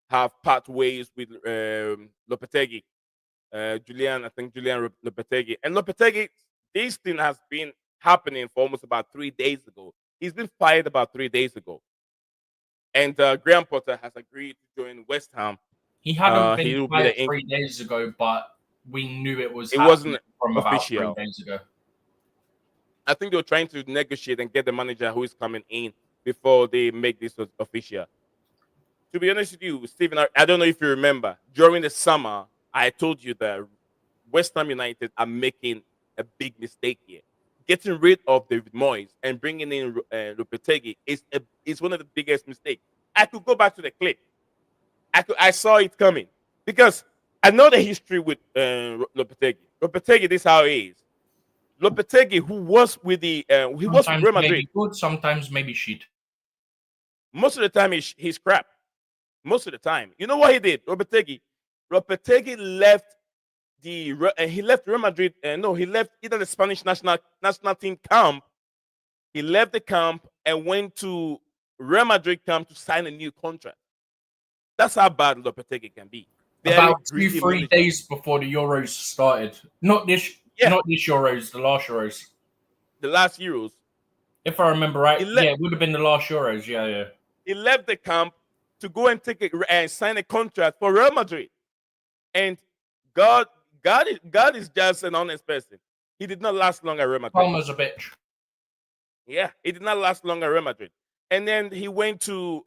have part ways with Lopetegui. Julian Lopetegui. And Lopetegui, this thing has been happening for almost about 3 days ago. He's been fired about 3 days ago. And Graham Potter has agreed to join West Ham. He hadn't he been will be fired the 3 days ago, but we knew it was It happening wasn't from about official. 3 days ago. I think they were trying to negotiate and get the manager who is coming in before they make this official. To be honest with you, Stephen, I don't know if you remember, during the summer, I told you that West Ham United are making a big mistake here. Getting rid of David Moyes and bringing in Lopetegui is one of the biggest mistakes. I could go back to the clip. I saw it coming because I know the history with Lopetegui. Lopetegui, this is how he is. Lopetegui, who was with Real Sometimes Madrid. maybe good, sometimes maybe shit. Most of the time, he's crap. Most of the time, you know what he did? Lopetegui left he left Real Madrid. No, he left either the Spanish national team camp. He left the camp and went to Real Madrid camp to sign a new contract. That's how bad Lopetegui can be. About 2-3 days before the Euros started. Not this Euros, the last Euros. The last Euros. If I remember right, it would have been the last Euros. Yeah. He left the camp to go and sign a contract for Real Madrid. And God is just an honest person. He did not last long at Real Madrid. Palmer's a bitch. Yeah, he did not last long at Real Madrid. And then he went to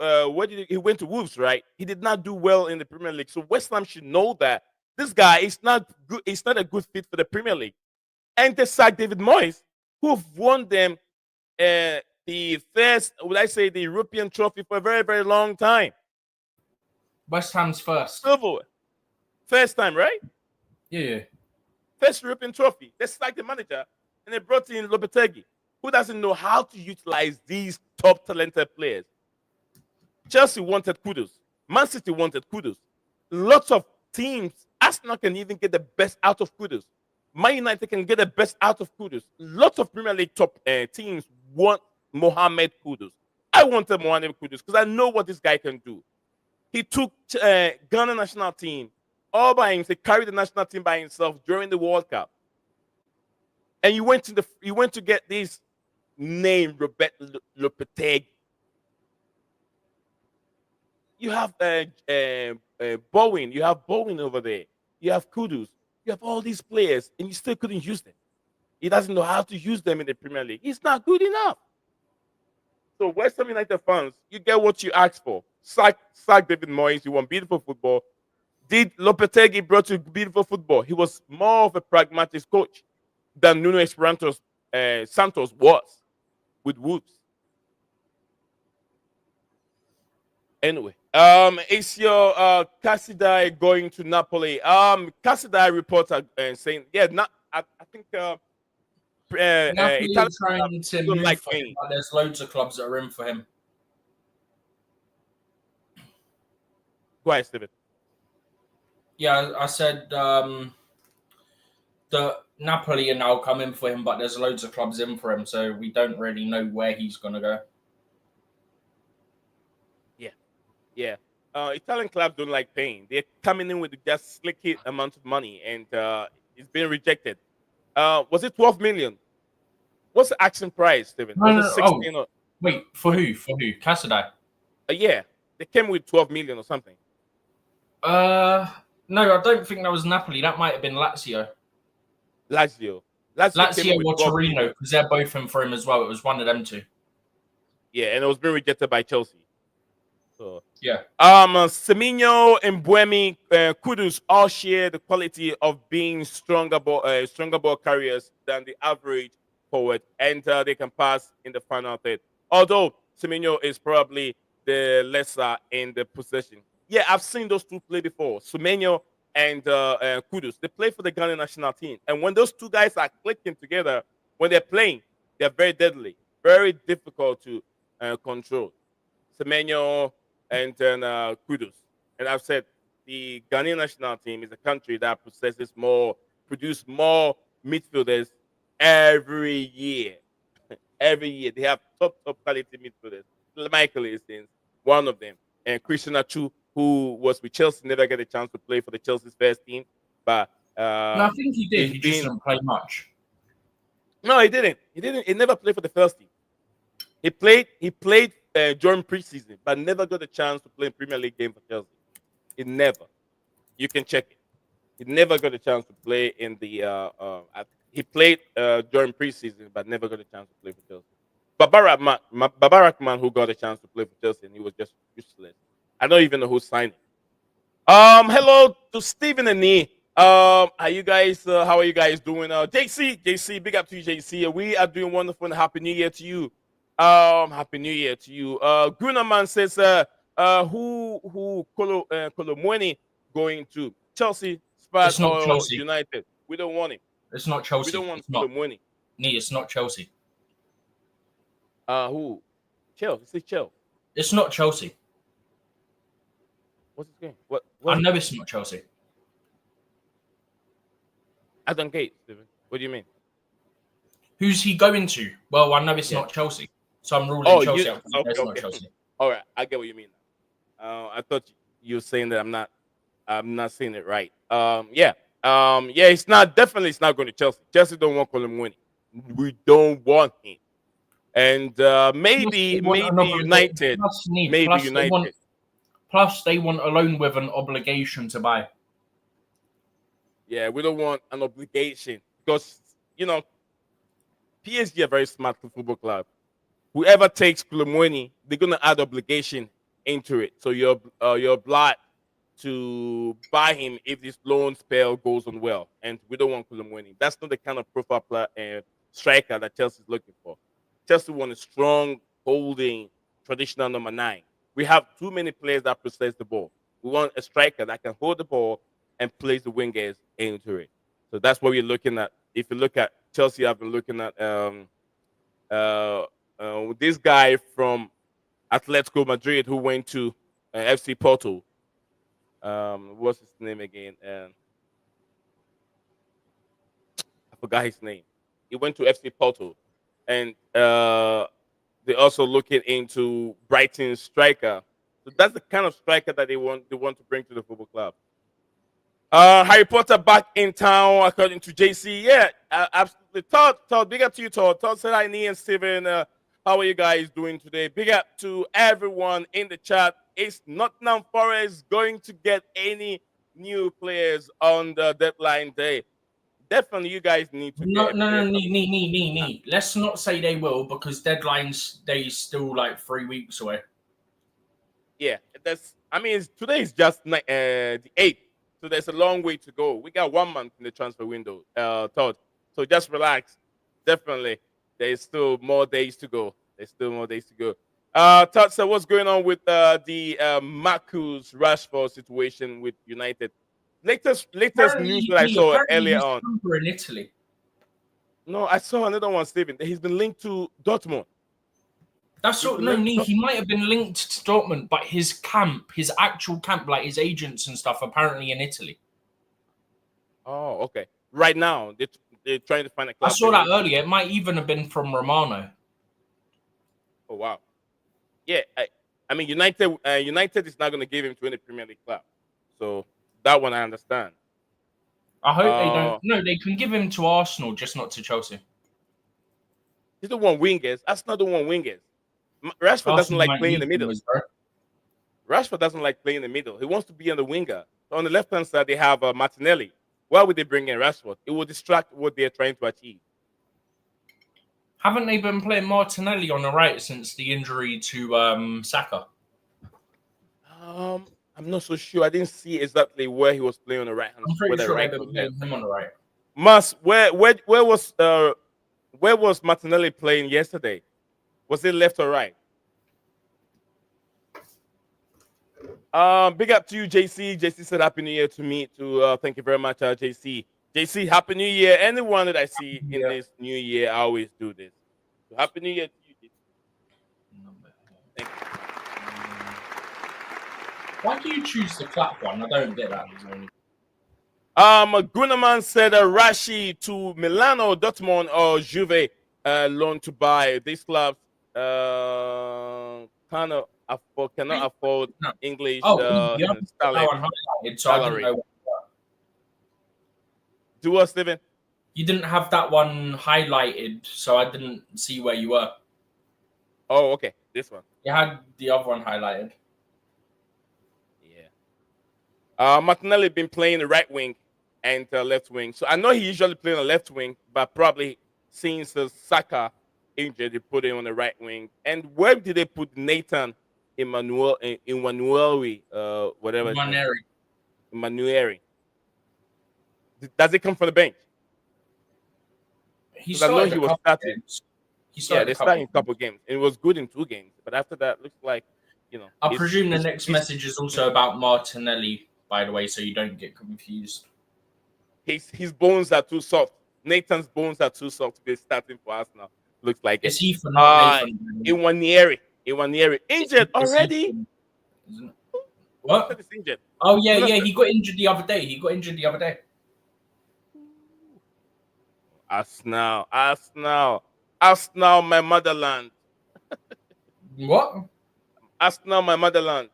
he went to Wolves, right? He did not do well in the Premier League. So West Ham should know that this guy is not good. He's not a good fit for the Premier League. And they sacked David Moyes, who've won them the first, the European trophy for a very, very long time. West Ham's first. First time, right? Yeah. First European trophy. They sacked the manager and they brought in Lopetegui, who doesn't know how to utilize these top talented players. Chelsea wanted kudos. Man City wanted kudos. Lots of teams, Arsenal can even get the best out of kudos. Man United can get the best out of kudos. Lots of Premier League top teams want Mohamed Kudus. I wanted Mohamed Kudus because I know what this guy can do. He took Ghana national team all by himself. He carried the national team by himself during the World Cup. And you went to get this name, Robert Lopetegui. You have Bowen. You have Bowen over there. You have Kudus. You have all these players, and you still couldn't use them. He doesn't know how to use them in the Premier League. He's not good enough. So West Ham United fans, you get what you asked for. Sack David Moyes. You want beautiful football. Did Lopetegui brought you beautiful football? He was more of a pragmatic coach than Nuno Espirito Santos was with Wolves. Anyway, is your Cassidai going to Napoli? Cassidai reports are saying, I think Napoli trying to move like for him, but there's loads of clubs that are in for him. Go ahead, Steven. Yeah, I said the Napoli are now coming for him, but there's loads of clubs in for him, so we don't really know where he's going to go. Yeah. Italian clubs don't like paying. They're coming in with just slick amount of money, and it's been rejected. Was it 12 million? What's the asking price, Steven? Was it 16 or... Wait, for who? Cassidai? Yeah, they came with 12 million or something. No, I don't think that was Napoli. That might have been Lazio. Lazio with or 12 Torino, million. because they're both in for him as well. It was one of them two. Yeah, and it was being rejected by Chelsea. So Yeah. Semenyo and Buemi, Kudus all share the quality of being stronger ball carriers than the average forward, and they can pass in the final third. Although Semenyo is probably the lesser in the possession. Yeah, I've seen those two play before. Semenyo and Kudus. They play for the Ghana national team, and when those two guys are clicking together, when they're playing, they're very deadly, very difficult to control. Semenyo and then Kudus. And I've said the Ghanaian national team is a country that produce more midfielders every year. Every year they have top quality midfielders. Michael is one of them, and Christian Achu, who was with Chelsea, never get a chance to play for the Chelsea's first team, but No, I think he did. he's He just been didn't play much. no, he didn't. He didn't. He never played for the first team. He played. He played during preseason, but never got a chance to play in Premier League game for Chelsea. He never. You can check it. He never got a chance to play in the. He played during preseason, but never got a chance to play for Chelsea. Babarak man, who got a chance to play for Chelsea, and he was just useless. I don't even know who signed him. Hello to Stephen and Nee. Are you guys? How are you guys doing? JC, big up to you, JC. We are doing wonderful, and happy New Year to you. Happy New Year to you. Grunerman says, who Colomwani going to Chelsea, Spurs, It's not or Chelsea. United? We don't want him. It's not Chelsea. We don't want It's not. Colomwani. Nee, it's not Chelsea. Who? Chelsea. It's Chelsea. It's not Chelsea. What's his game? What? I know it's not Chelsea. I don't get it, Steven. What do you mean? Who's he going to? Well, I know it's not Chelsea, so I'm ruling Chelsea out. It's not Chelsea. All right, I get what you mean. I thought you were saying that I'm not saying it right. Yeah. It's not going to Chelsea. Chelsea don't want Colomwani. We don't want him. And maybe United. United. Plus, they want a loan with an obligation to buy. Yeah, we don't want an obligation because PSG are very smart football club. Whoever takes Colomwani, they're gonna add obligation into it. So you're obliged to buy him if this loan spell goes on well. And we don't want Colomwani. That's not the kind of profile player, striker that Chelsea is looking for. Chelsea want a strong, holding, traditional number 9. We have too many players that possess the ball. We want a striker that can hold the ball and place the wingers into it. So that's what we're looking at. If you look at Chelsea, I've been looking at this guy from Atletico Madrid who went to FC Porto. What's his name again? I forgot his name. He went to FC Porto, and they're also looking into Brighton's striker. So that's the kind of striker that they want to bring to the football club. Harry Potter back in town, according to JC. Yeah, absolutely. Todd, big up to you, Todd. Todd said, "Hi, Nee and Steven. How are you guys doing today?" Big up to everyone in the chat. Is Nottingham Forest going to get any new players on the deadline day? Definitely, you guys need to. No. Let's not say they will, because deadline day is still like 3 weeks away. Yeah, today is just the 8th. So there's a long way to go. We got 1 month in the transfer window, Todd. So just relax. Definitely, there's still more days to go. Todd said, what's going on with the Marcus Rashford situation with United? Latest news that I saw earlier on. In Italy. No, I saw another one, Steven. He's been linked to Dortmund. That's what. No, he might have been linked to Dortmund, but his actual camp, like his agents and stuff, apparently in Italy. Oh, okay. Right now, they're trying to find a club. I saw that earlier. It might even have been from Romano. Oh wow. Yeah, United is not going to give him to any Premier League club. So that one I understand. I hope they don't. No, they can give him to Arsenal, just not to Chelsea. He don't want wingers. Arsenal don't want wingers. Rashford doesn't like playing in the middle. Rashford doesn't like playing in the middle. He wants to be on the winger. So on the left-hand side, they have Martinelli. Why would they bring in Rashford? It will distract what they're trying to achieve. Haven't they been playing Martinelli on the right since the injury to Saka? I'm not so sure. I didn't see exactly where he was playing on the right hand, I'm pretty whether sure right they've or been left. playing him on the right. Mas, where was Martinelli playing yesterday? Was it left or right? Big up to you, JC. JC said Happy New Year to me. Thank you very much, JC. JC, Happy New Year. Anyone that I see in this new year, I always do this. So Happy New Year to you, JC. Thank you. Why do you choose the clap one? I don't get that. Gunaman said Rashi to Milano, Dortmund, or Juve loan to buy. These clubs cannot afford English Oh, you haven't got that salary. one highlighted, so I didn't know. Do what, Steven? You didn't have that one highlighted, so I didn't see where you were. Oh, okay. This one. You had the other one highlighted. Yeah. Martinelli been playing the right wing and left wing. So I know he usually play on the left wing, but probably since Saka injured, they put him on the right wing. And where did they put Nathan Emmanuel, whatever? Emmanuel. Does it come from the bench? He started he was starting. They started in a couple games. And it was good in 2 games. But after that, looks like, I presume the next message is also about Martinelli, by the way, so you don't get confused. His bones are too soft. Nathan's bones are too soft to be starting for us now. Looks like Is he for Nathan? Iwanieri. Injured already? What? Injured. Oh, yeah. He got injured the other day. Arsenal, my motherland. What? Arsenal, my motherland.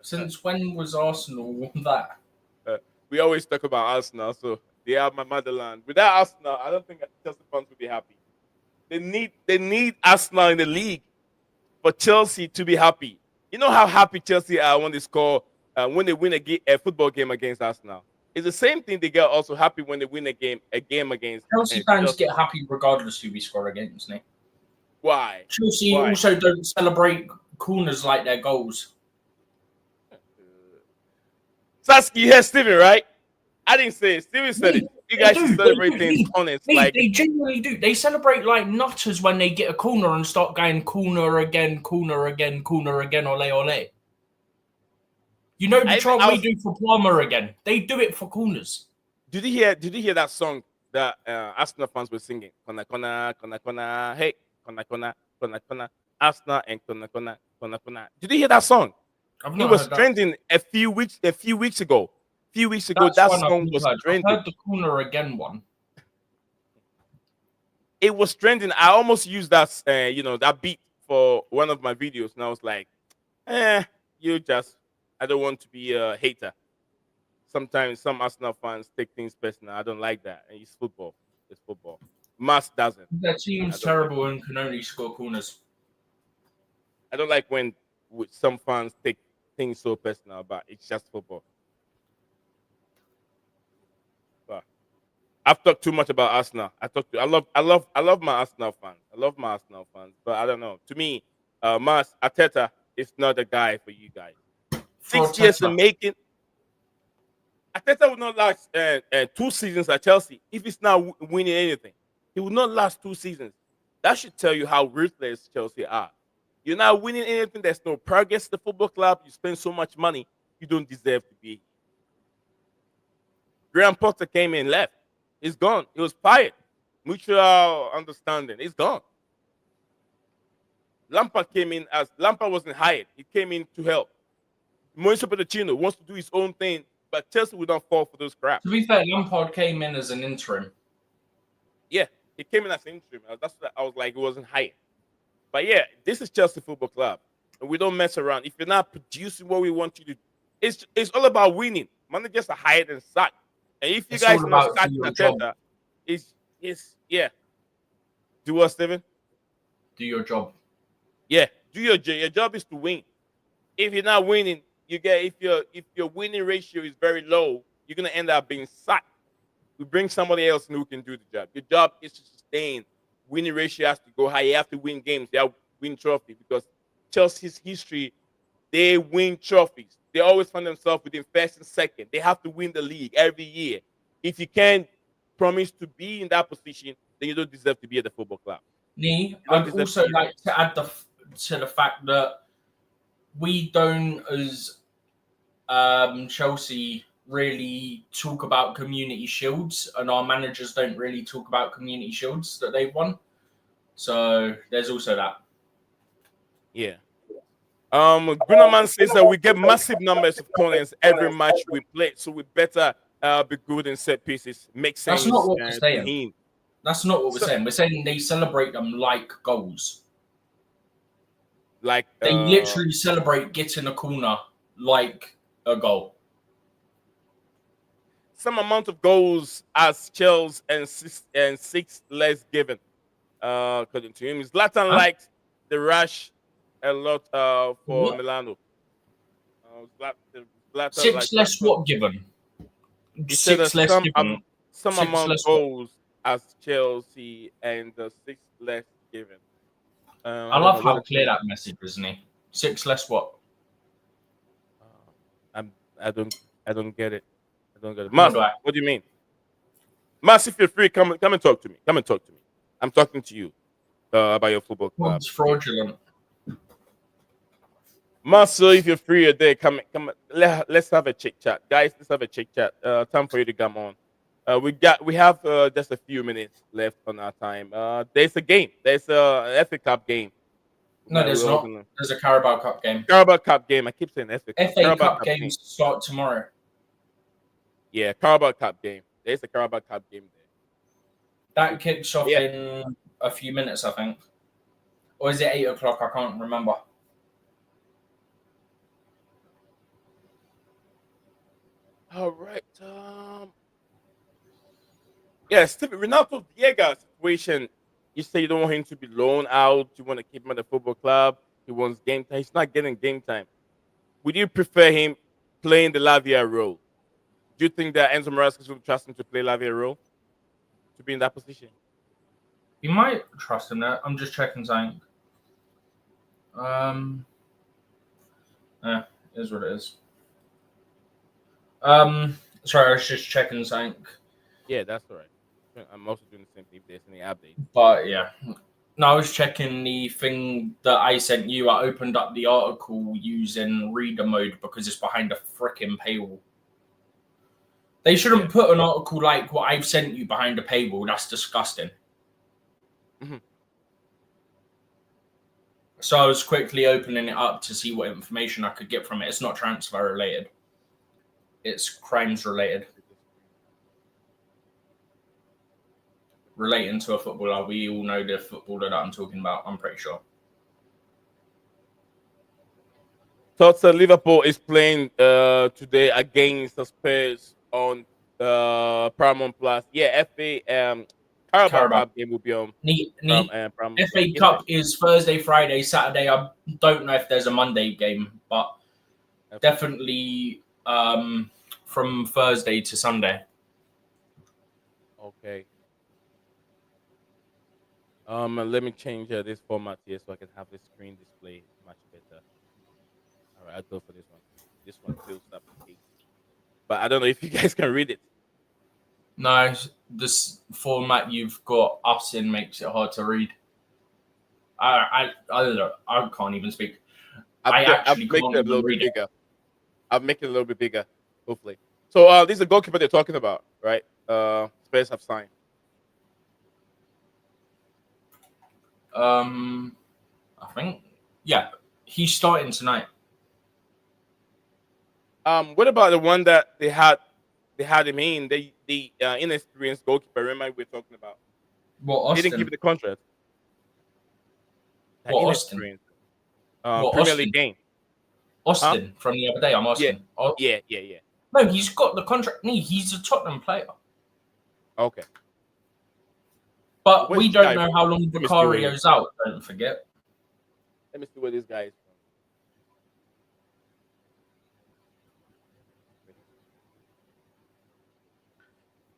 Since when was Arsenal that? We always talk about Arsenal, so they are my motherland. Without Arsenal, I don't think Chelsea fans will be happy. They need Arsenal in the league for Chelsea to be happy. You know how happy Chelsea are when they score, when they win a football game against Arsenal. It's the same thing they get also happy when they win a game against Chelsea fans get happy regardless who we score against, Nick. Why? Chelsea also don't celebrate corners like their goals. Sasky, you heard Steven, right? I didn't say it. Steven said it. You guys should celebrate things honest. They genuinely do. They celebrate like nutters when they get a corner and start going corner again, ole ole. You know the chant we do for Plumber again. They do it for corners. Did you hear that song that Arsenal fans were singing? Kona kona kona kona, hey kona kona kona kona, Arsenal and kona kona kona kona. Did you hear that song? It was trending a few weeks ago. That song was trending. I heard the corner again one. It was trending. I almost used that that beat for one of my videos, and I was like, I don't want to be a hater. Sometimes some Arsenal fans take things personal. I don't like that. And it's football. It's football. Mas doesn't. That team's terrible and can only score corners. I don't like when some fans take things so personal, but it's just football. But I've talked too much about Arsenal. I love my Arsenal fans. But I don't know. To me, Mas Arteta is not the guy for you guys. 6 years in making. Arteta will not last 2 seasons at Chelsea if he's not winning anything. He will not last 2 seasons. That should tell you how ruthless Chelsea are. You're not winning anything. There's no progress. The football club. You spend so much money. You don't deserve to be here. Graham Potter came in, left. He's gone. He was fired. Mutual understanding. He's gone. Lampard came in as Lampard wasn't hired. He came in to help. Mauricio Pochettino wants to do his own thing, but Chelsea would not fall for those crap. To be fair, Lampard came in as an interim. Yeah, he came in as an interim. That's what I was like, he wasn't hired. But yeah, this is Chelsea Football Club, and we don't mess around. If you're not producing what we want you to do, it's all about winning. Managers are hired and sacked. And if you guys are not sacking Arteta, it's do what, Steven? Do your job. Yeah, do your job. Your job is to win. If you're not winning, if your winning ratio is very low, you're gonna end up being sacked. We bring somebody else who can do the job. Your job is to sustain. Winning ratio has to go high. You have to win games. You have to win trophies because Chelsea's history, they win trophies. They always find themselves within first and second. They have to win the league every year. If you can't promise to be in that position, then you don't deserve to be at the football club. Nee, You don't I'd deserve to also be there. like to add to the fact that we don't, as Chelsea, really talk about community shields, and our managers don't really talk about community shields that they've won. So there's also that. Yeah. Grunerman says that we get massive numbers of corners every match we play, so we better be good in set pieces. Makes sense That's not what we're to saying. him. That's not what we're So, saying. We're saying they celebrate them like goals. like They literally celebrate getting a corner like a goal. some amount of goals as Chelsea and six less given. According to him, Zlatan Huh? likes the rush a lot for What? Milano. Zlatan Six likes that. less what given? He said that Six less given. some Six amount less what? goals as Chelsea and the six less given. I I don't know love what how it clear means. that message is, isn't he? Six less what? Uh, I don't get it. I don't get it. Nor Mas, do I. what do you mean? Mas, if you're free, come and talk to me. Come and talk to me. I'm talking to you about your football club. What's fraudulent? Marcel, if you're free today, come. Let's have a chit chat, guys. Let's have a chit chat. Time for you to come on. We have just a few minutes left on our time. There's a game. There's a FA Cup game. No, there's We're all not. gonna There's a Carabao Cup game. Carabao Cup game. I keep saying FA Cup. FA Carabao Cup Cup game. games start tomorrow. Yeah, Carabao Cup game. There's a Carabao Cup game there. That kicks off Yeah. in a few minutes, I think. Or is it 8 o'clock? I can't remember. All right. Yeah, Stephen Ronaldo Veiga situation. You say you don't want him to be loaned out. You want to keep him at the football club. He wants game time. He's not getting game time. Would you prefer him playing the Lavia role? Do you think that Enzo Maresca will trust him to play Lavia role to be in that position? You might trust him there. I'm just checking something. Yeah, it is what it is. Sorry, I was just checking something. Yeah, that's all right. I'm also doing the same thing if there's any updates. But yeah. No, I was checking the thing that I sent you. I opened up the article using reader mode because it's behind a freaking paywall. They shouldn't put an article like what I've sent you behind a paywall. That's disgusting. Mhm. So I was quickly opening it up to see what information I could get from it. It's not transfer related. It's crimes related. Relating to a footballer. We all know the footballer that I'm talking about, I'm pretty sure. Thoughts that Liverpool is playing today against the Spurs on Paramount Plus. Yeah, FA Carabao Cup game will be on Paramount FA Plus. Cup is Thursday, Friday, Saturday. I don't know if there's a Monday game, but definitely from Thursday to Sunday. Okay. Let me change this format here so I can have the screen display much better. All right, I'll go for this one. This one fills up the page, but I don't know if you guys can read it. No, this format you've got us in makes it hard to read. I don't know. I can't even speak. I've made it a little bit bigger. I've made it a little bit bigger, hopefully. So this is a goalkeeper they're talking about, right? Spurs have signed. I think, yeah, he's starting tonight. What about the one that they had him in the inexperienced goalkeeper? Remember we were talking about? What, Austin? They didn't give it the contract. What, Austin? What, Premier Austin? League game. Austin from the other day. I'm asking. Yeah. No, he's got the contract. No, he's a Tottenham player. Okay. But Where's we this don't guy know from? how long Let me see where he is. Vicario's out. Don't forget. Let me see where this guy is from.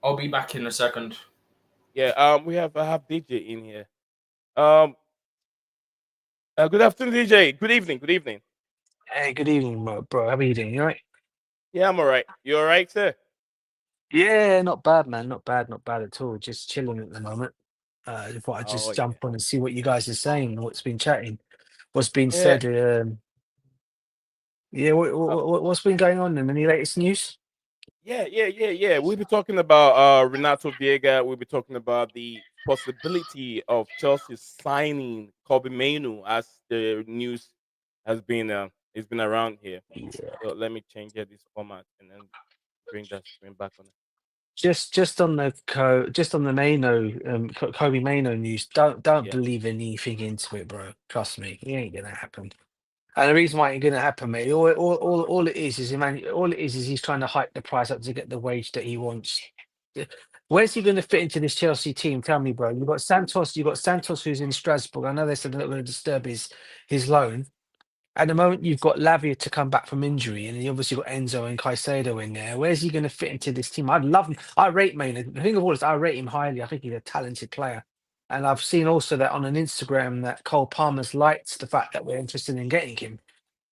I'll be back in a second. Yeah. I have DJ in here. Um. Good afternoon, DJ. Good evening. Good evening. Hey, good evening, bro. How are you doing? You all right? Yeah, I'm all right. You all right, sir? Yeah, not bad, man. Not bad at all. Just chilling at the moment. I thought I'd Oh just yeah. jump on and see what you guys are saying, what's been chatting, what's been Yeah. said. Yeah, what's been going on in any latest news? Yeah. We'll be talking about Renato Veiga. We'll be talking about the possibility of Chelsea signing Kobe Mainoo, as the news has been it's been around here. Yeah. So let me change this format and then bring that screen back on. Just on the just on the Kobe Mano news. Don't Yeah. believe anything into it, bro. Trust me, it ain't gonna happen. And the reason why it ain't gonna happen, mate, all it is, man, all it is he's trying to hike the price up to get the wage that he wants. Where's he gonna fit into this Chelsea team? Tell me, bro. You got Santos who's in Strasbourg. I know they said they're not gonna disturb his loan. At the moment, you've got Lavia to come back from injury, and you obviously got Enzo and Caicedo in there. Where's he going to fit into this team? I'd love him. I rate Maynard. The thing of all is, I rate him highly. I think he's a talented player. And I've seen also that on an Instagram that Cole Palmer's liked the fact that we're interested in getting him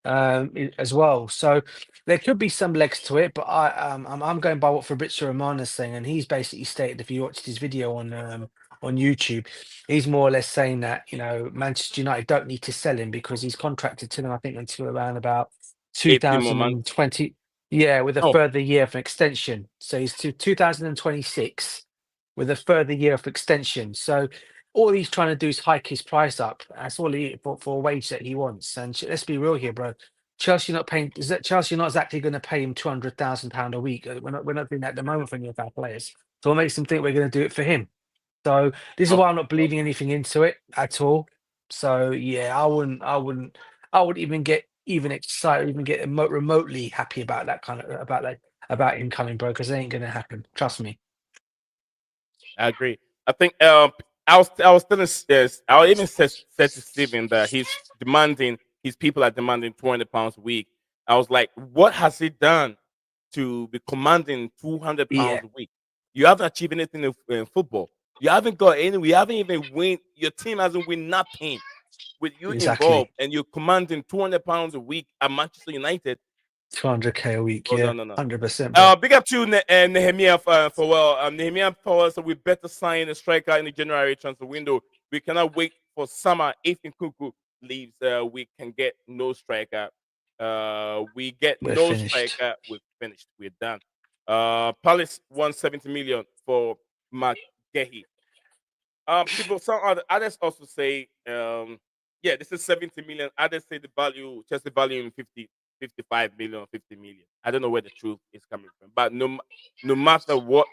as well. So there could be some legs to it, but I'm going by what Fabrizio Romano's saying, and he's basically stated, if you watched his video on YouTube, he's more or less saying that Manchester United don't need to sell him because he's contracted to them, I think, until around about 18 more months. 2020. Yeah, with a Oh, further year of extension. So he's to 2026 with a further year of extension. So all he's trying to do is hike his price up. That's all he for a wage that he wants. And let's be real here, bro. Chelsea not paying. Is that Chelsea not exactly going to pay him £200,000 a week? We're not doing that at the moment for any of our players. So what makes them think we're going to do it for him? So this is oh, why I'm not believing anything into it at all. So yeah, I wouldn't even get even excited, even get remotely happy about that about him coming, bro, because it ain't going to happen. Trust me. I agree. I think I was telling I even said to Steven that his people are demanding £200 a week. I was like, what has he done to be commanding £200 Yeah, a week? You haven't achieved anything in football. You haven't got any. We haven't even win. Your team hasn't win nothing with you involved, exactly. and you're commanding £200 a week at Manchester United. 200K a week. Oh no, Yeah, no, no. 100%, bro. Big up to Nehemiah for Nehemiah Powell. So we better sign a striker in the January transfer window. We cannot wait for summer. If Nkunku leaves, we can get no striker. We get We're no finished. striker. We're finished. We're done. Palace 170 million for McGehee. People, some others also say, yeah, this is 70 million. Others say the value, just the value in 55 million, 50 million. I don't know where the truth is coming from, but no matter what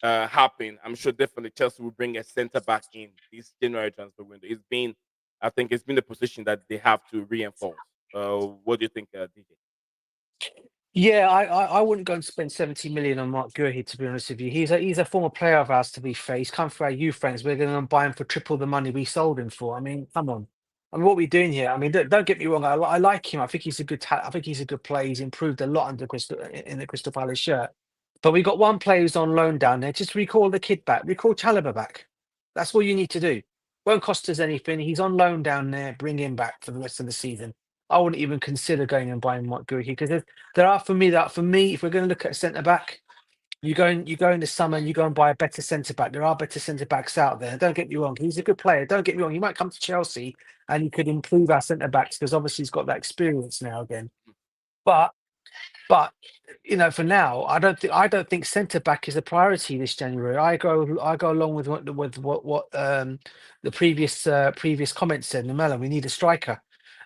happen, I'm sure definitely Chelsea will bring a center back in this January transfer window. I think it's been a position that they have to reinforce. What do you think, DJ? Yeah, I wouldn't go and spend 70 million on Mark Guehi, to be honest with you. He's a former player of ours, to be fair. He's come for our youth friends. We're going to buy him for triple the money we sold him for. I mean, come on. I mean, what are we doing here? I mean, don't get me wrong. I like him. I think he's a good I think he's a good player. He's improved a lot under in the Crystal Palace shirt. But we got one player who's on loan down there. Just recall the kid back. Recall Chalobah back. That's all you need to do. Won't cost us anything. He's on loan down there. Bring him back for the rest of the season. I wouldn't even consider going and buying Mark Guehi because there are for me, if we're going to look at centre back, you go in the summer and you go and buy a better centre back. There are better centre backs out there. Don't get me wrong, he's a good player. Don't get me wrong, he might come to Chelsea and he could improve our centre backs because obviously he's got that experience now again. But but for now, I don't think centre back is a priority this January. I go along with what the previous comments said. Namela, we need a striker.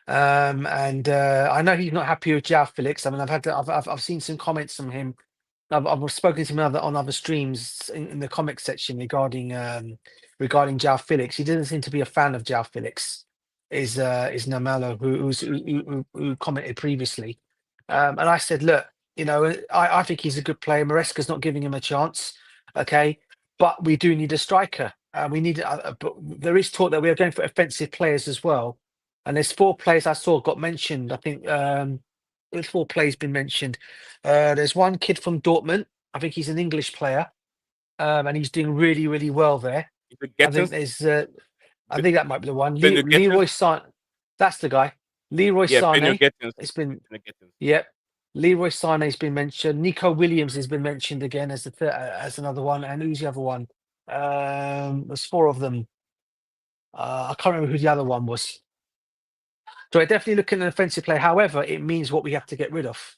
And I know he's not happy with João Felix. I mean, I've seen some comments from him. I've spoken to him on other streams in the comment section regarding João Felix. He doesn't seem to be a fan of João Felix. Is Namelo who commented previously, and I said, look, I think he's a good player. Maresca's not giving him a chance, okay, but we do need a striker. We need, but there is talk that we are going for offensive players as well. And there's 4 players I saw got mentioned. I think there's 4 players been mentioned. There's one kid from Dortmund. I think he's an English player. and he's doing really, really well there. Is it I think Gettins? there's, I think that might be the one. Benno Leroy Gettins? Sane, that's the guy. Leroy Yeah, Benno Sane. Gettins. It's been, Benno Gettins. yep. Leroy Sane has been mentioned. Nico Williams has been mentioned again as as another one. And who's the other one? There's 4 of them. I can't remember who the other one was. So we're definitely looking at an offensive player. However, it means what we have to get rid of.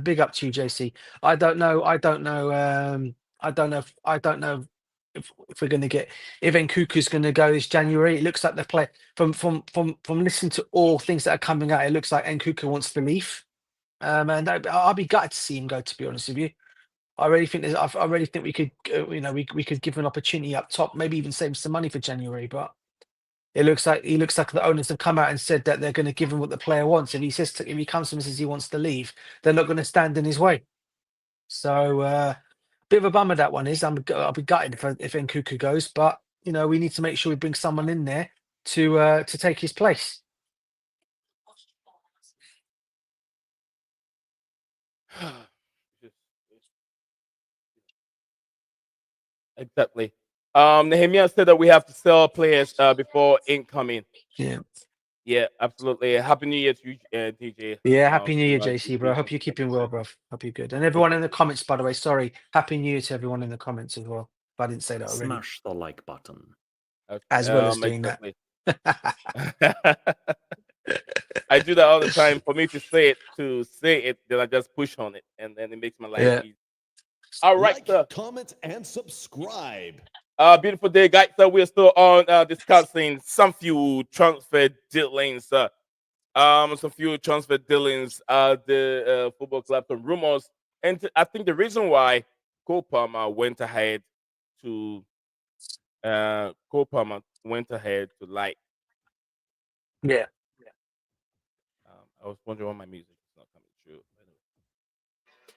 Big up to you, JC. I don't know. I don't know. I don't know. I don't know if we're going to get if Nkuku's going to go this January. It looks like the play from listening to all things that are coming out. It looks like Nkuku wants to leave. And I'll be gutted to see him go. To be honest with you, I really think I really think we could, we could give an opportunity up top, maybe even save some money for January. But it looks like the owners have come out and said that they're going to give him what the player wants. If he comes to him and says he wants to leave, they're not going to stand in his way. So bit of a bummer that one is. I'll be gutted if Nkuku goes, but we need to make sure we bring someone in there to take his place. Exactly. Nehemiah said that we have to sell players before incoming. Yeah. Yeah, absolutely. Happy New Year to you, DJ. Yeah, Happy New Year, from, JC, bro. I hope you're keeping well, bro. Hope you're good. And everyone in the comments, by the way, sorry. Happy New Year to everyone in the comments as well. If I didn't say that already. Smash the like button. As well as doing exactly. that. I do that all the time. For me to say it, then I just push on it, and then it makes my life easy. All right, like, sir. comment, and subscribe. Beautiful day, guys. So we're still on discussing some few transfer deadlines. Some few transfer dealings. The football club and rumors, and I think the reason why Cole Palmer went ahead to like. Yeah. I was wondering why my music is not coming through.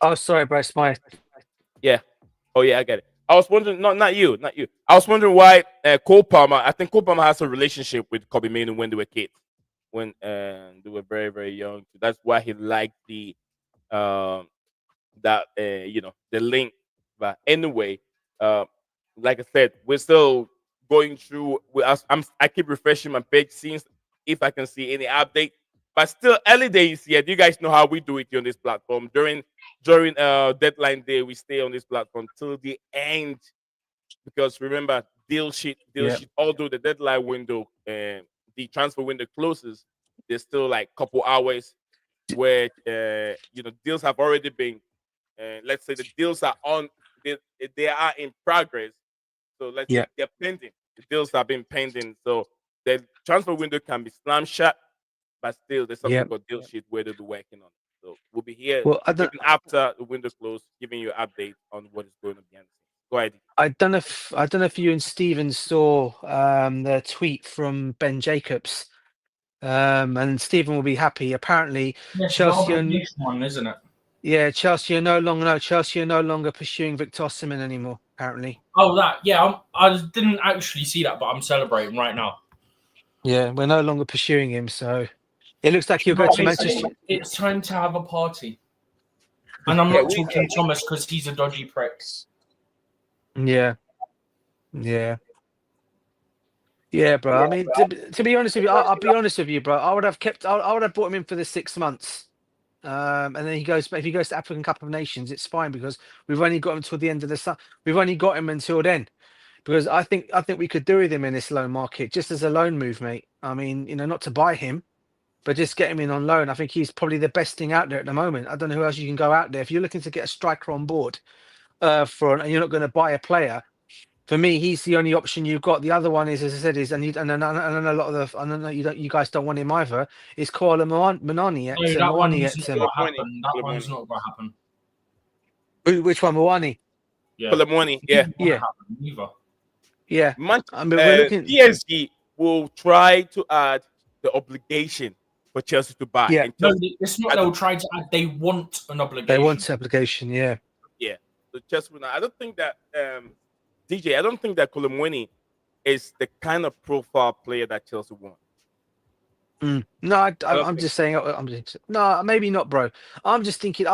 Oh, sorry, bro. It's my. Yeah. Oh, yeah, I get it. I was wondering, not you. I was wondering why Cole Palmer. I think Cole Palmer has a relationship with Kobe Mainoo when they were kids, when they were very, very young. So that's why he liked the the link. But anyway, like I said, we're still going through. I keep refreshing my page, seeing if I can see any update. But still, early days yet. You guys know how we do it here on this platform. During deadline day, we stay on this platform till the end, because remember, deal sheet. Although the deadline window and the transfer window closes, there's still like a couple hours where deals have already been. Let's say the deals are on. They are in progress. So let's say they're pending. The deals have been pending. So the transfer window can be slammed shut. But still, there's something called deal sheet where they'll be working on. So we'll be here even after the window closed, giving you an update on what is going on behind the scenes. Go ahead. I don't know if you and Steven saw the tweet from Ben Jacobs, and Steven will be happy. Apparently, Chelsea one, isn't it? Yeah, Chelsea are no longer pursuing Victor Osimhen anymore. Apparently. Oh, that I didn't actually see that, but I'm celebrating right now. Yeah, we're no longer pursuing him, so. It looks like you'll go to Manchester. It's time to have a party. And I'm not talking Thomas because he's a dodgy prick. Yeah, bro. I mean, to be honest with you, I'll be honest with you, bro. I would have brought him in for the 6 months. And then if he goes to African Cup of Nations, it's fine because we've only got him until the end of the summer. We've only got him until then. Because I think we could do with him in this loan market, just as a loan move, mate. I mean, not to buy him. But just get him in on loan. I think he's probably the best thing out there at the moment. I don't know who else you can go out there. If you're looking to get a striker on board and you're not going to buy a player, for me, he's the only option you've got. The other one is, as I said, and a lot of I don't know, you guys don't want him either. Is Koala Manani at that one's not going to happen. Which one, Moani? Yeah. Kolamwani, yeah. Yeah. I mean, we're looking. PSG will try to add the obligation for Chelsea to buy. Yeah. No, it's not they'll try to add. They want an obligation. They want an obligation, yeah. Yeah. So Chelsea will not. I don't think that DJ. I don't think that Kolamwani is the kind of profile player that Chelsea want. No, I'm just saying. No, maybe not, bro. I'm just thinking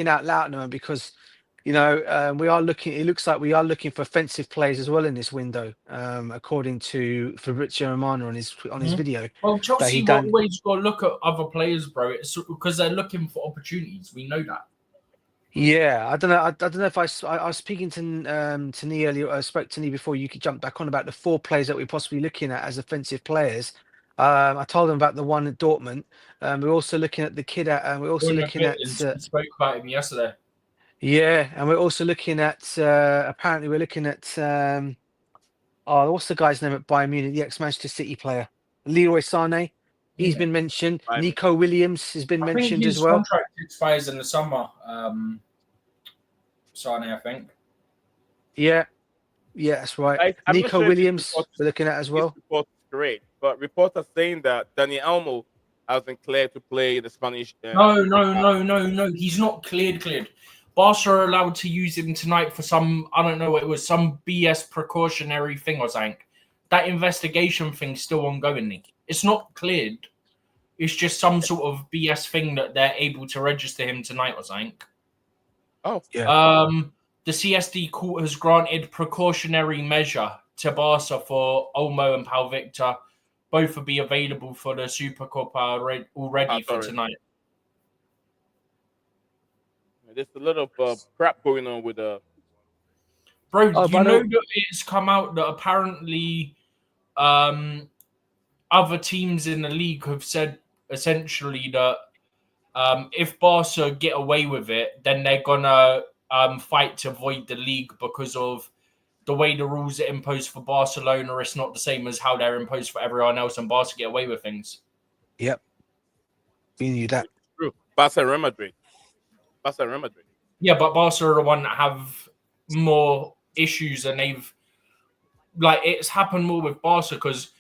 out loud now because You know, we are looking. It looks like we are looking for offensive players as well in this window, according to Fabrizio Romano on his Mhm. video Well, that he Chelsea will done. always got to look at other players, bro. It's because they're looking for opportunities. We know that. Yeah, I don't know. I don't know if I was speaking to Nee earlier. I spoke to Nee before you could jump back on about the 4 players that we're possibly looking at as offensive players. I told them about the one at Dortmund. We're also looking at the kid at. We're also Bruno looking at. Gittins, we spoke about him yesterday. Yeah, and we're also looking at. Apparently, we're looking at. Oh, what's the guy's name at Bayern Munich? The ex-Manchester City player, Leroy Sané. He's Yeah. been mentioned. I mean, Nico Williams has been I think mentioned as his well. contract expires in the summer. Sane, I think. Yeah, yeah, that's right. I'm not Nico sure if Williams we're looking at as this well. report is correct, but reports are saying that Dani Almo has been cleared to play the Spanish. No. He's not cleared. Barca are allowed to use him tonight for some, I don't know what it was, some BS precautionary thing or something. That investigation thing's still ongoing, Nick. It's not cleared. It's just some sort of BS thing that they're able to register him tonight or something. Oh, Yeah. The CSD court has granted precautionary measure to Barca for Olmo and Pau Victor. Both will be available for the Supercopa already for sorry. tonight. There's a lot of crap going on with Bro, Oh, you by the know way- that it's come out that apparently other teams in the league have said essentially that if Barca get away with it, then they're gonna fight to void the league because of the way the rules are imposed for Barcelona. It's not the same as how they're imposed for everyone else, and Barca get away with things. Yep. We knew that. true. Barca and Real Madrid. Yeah, but Barca are the one that have more issues, and they've it's happened more with Barca because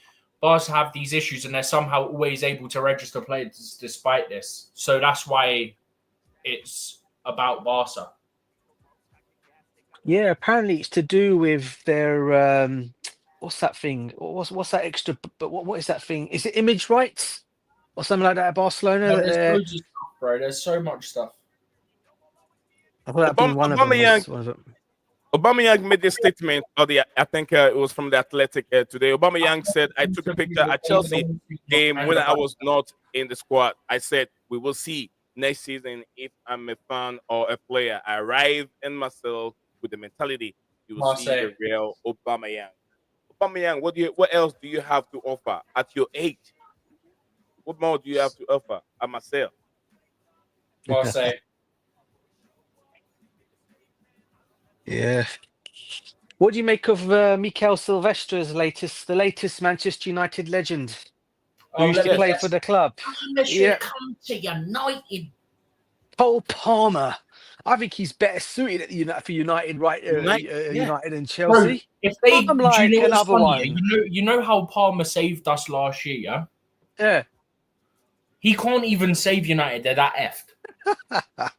Barca have these issues, and they're somehow always able to register players despite this. So that's why it's about Barca. Yeah, apparently it's to do with their what's that thing? What's that extra? But what is that thing? Is it image rights or something like that at Barcelona? No, that there's they're- loads of stuff, bro. There's so much stuff. I thought that'd been one of them. Aubameyang- One of them. Aubameyang made this statement. I think it was from the Athletic today. Aubameyang said, "I took a picture at Chelsea game when I was not in the squad. I said we will see next season if I'm a fan or a player. I arrived in Marseille with the mentality you will see the real Aubameyang. Aubameyang, what else do you have to offer at your age? What more do you have to offer at Marseille? Marseille. Yeah. What do you make of Mikel Silvestra's the latest Manchester United legend who used to play for the club? Yeah. Come to United. Cole Palmer. I think he's better suited for United, right? United and Chelsea. Bro, if they, I'm like do you know what's another funny? one. You know how Palmer saved us last year, yeah? Yeah. He can't even save United. They're that effed.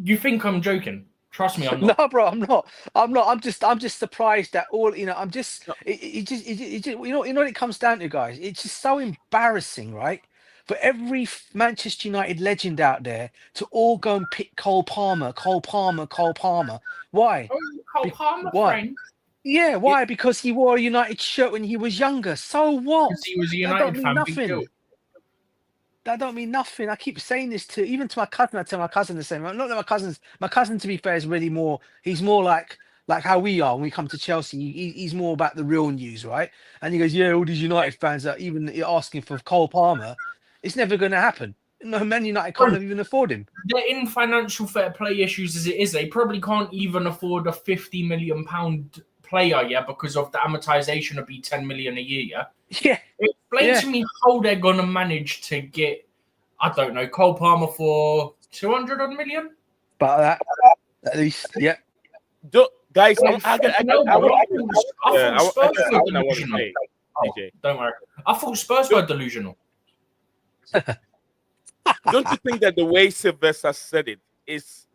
You think I'm joking? Trust me, I'm not. No, bro, I'm not. I'm just surprised that all I'm just. It just you know what it comes down to, guys. It's just so embarrassing, right? For every Manchester United legend out there to all go and pick Cole Palmer. Why? Oh, Cole Palmer, why? friend. Yeah, why? Because he wore a United shirt when he was younger. So what? Because he was a That United don't mean fan. nothing. That don't mean nothing. I keep saying this even to my cousin. I tell my cousin the same. Not that my cousin, to be fair, is really more. He's more like how we are when we come to Chelsea. He's more about the real news, right? And he goes, yeah, all these United fans are even asking for Cole Palmer. It's never going to happen. No, Man United can't even afford him. They're in financial fair play issues as it is. They probably can't even afford a £50 million player, yeah, because of the amortization would be 10 million a year, yeah. Yeah. Explain to me how they're gonna manage to get, I don't know, Cole Palmer for 200 million. But that at least, yeah. Guys, I thought Spurs were delusional. Don't worry. I thought Spurs were delusional. Don't you think that the way Sylvester said it is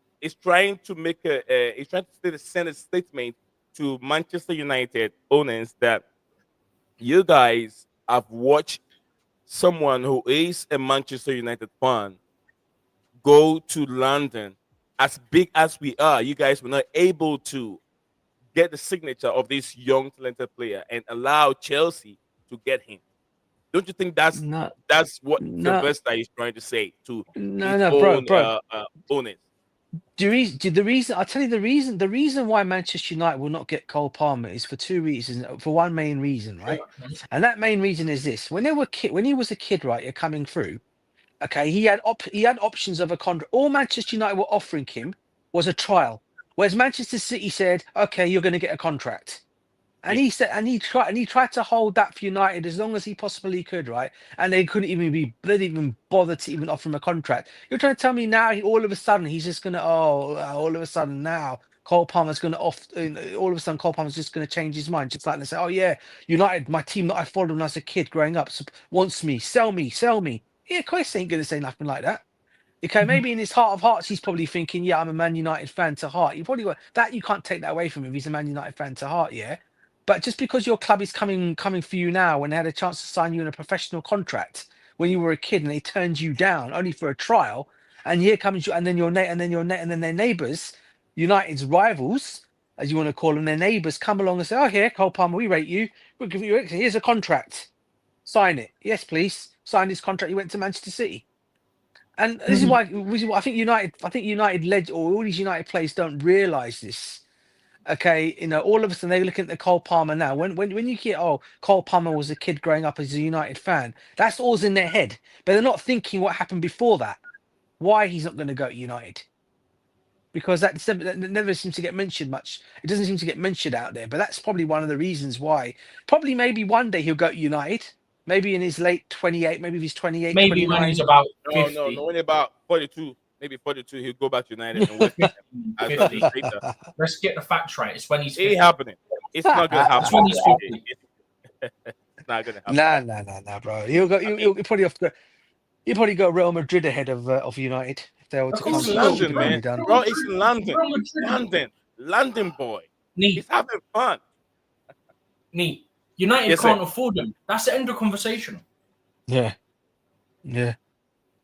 trying to send a statement to Manchester United owners that you guys have watched someone who is a Manchester United fan go to London as big as we are, you guys were not able to get the signature of this young talented player and allow Chelsea to get him. Don't you think No, that's what no, Sylvester is trying to say to his no, bro, own bro. owners? The reason I'll tell you the reason why Manchester United will not get Cole Palmer is for two reasons. For one main reason, right? And that main reason is this: when he was a kid, right, you're coming through. Okay, he had options of a contract. All Manchester United were offering him was a trial, whereas Manchester City said, "Okay, you're going to get a contract." And he said, and he tried to hold that for United as long as he possibly could, right? And they didn't even bother to even offer him a contract. You're trying to tell me now, all of a sudden, he's just gonna, all of a sudden now, Cole Palmer's gonna all of a sudden, Cole Palmer's just gonna change his mind, just like they say, oh yeah, United, my team that I followed when I was a kid growing up, wants me, sell me, sell me. Yeah, of course, he ain't gonna say nothing like that. Okay, maybe in his heart of hearts, he's probably thinking, "Yeah, I'm a Man United fan to heart." You probably got that. You can't take that away from him. He's a Man United fan to heart, yeah. But just because your club is coming for you now, when they had a chance to sign you in a professional contract when you were a kid, and they turned you down only for a trial, and here comes you, and then and then their neighbours, United's rivals, as you want to call them, their neighbours come along and say, "Oh, here, Cole Palmer, we rate you. We'll give you. Here's a contract. Sign it. Yes, please. Sign this contract. You went to Manchester City." And this is why I think United led, or all these United players don't realise this. Okay, all of a sudden they're looking at the Cole Palmer now. When you hear, oh, Cole Palmer was a kid growing up as a United fan, that's all's in their head. But they're not thinking what happened before that. Why he's not going to go to United. Because that never seems to get mentioned much. It doesn't seem to get mentioned out there. But that's probably one of the reasons why. Probably maybe one day he'll go to United. Maybe in his late 28, maybe if he's 28, Maybe 29. when he's about No, 50. only about 42, maybe 42. He'll go back to United and West Ham as a 50. dictator. Let's get the facts right. It's when he's It ain't 50. happening. It's not gonna happen. It's when he's 50. It's not gonna happen. Nah, bro. You'll probably have to. You probably got Real Madrid ahead of United if they were to Of come course It's to not. London, probably man. done. Bro, it's London. Real Madrid. London boy. Neat. He's having fun. United Yes, can't sir. afford them. That's the end of conversation. Yeah.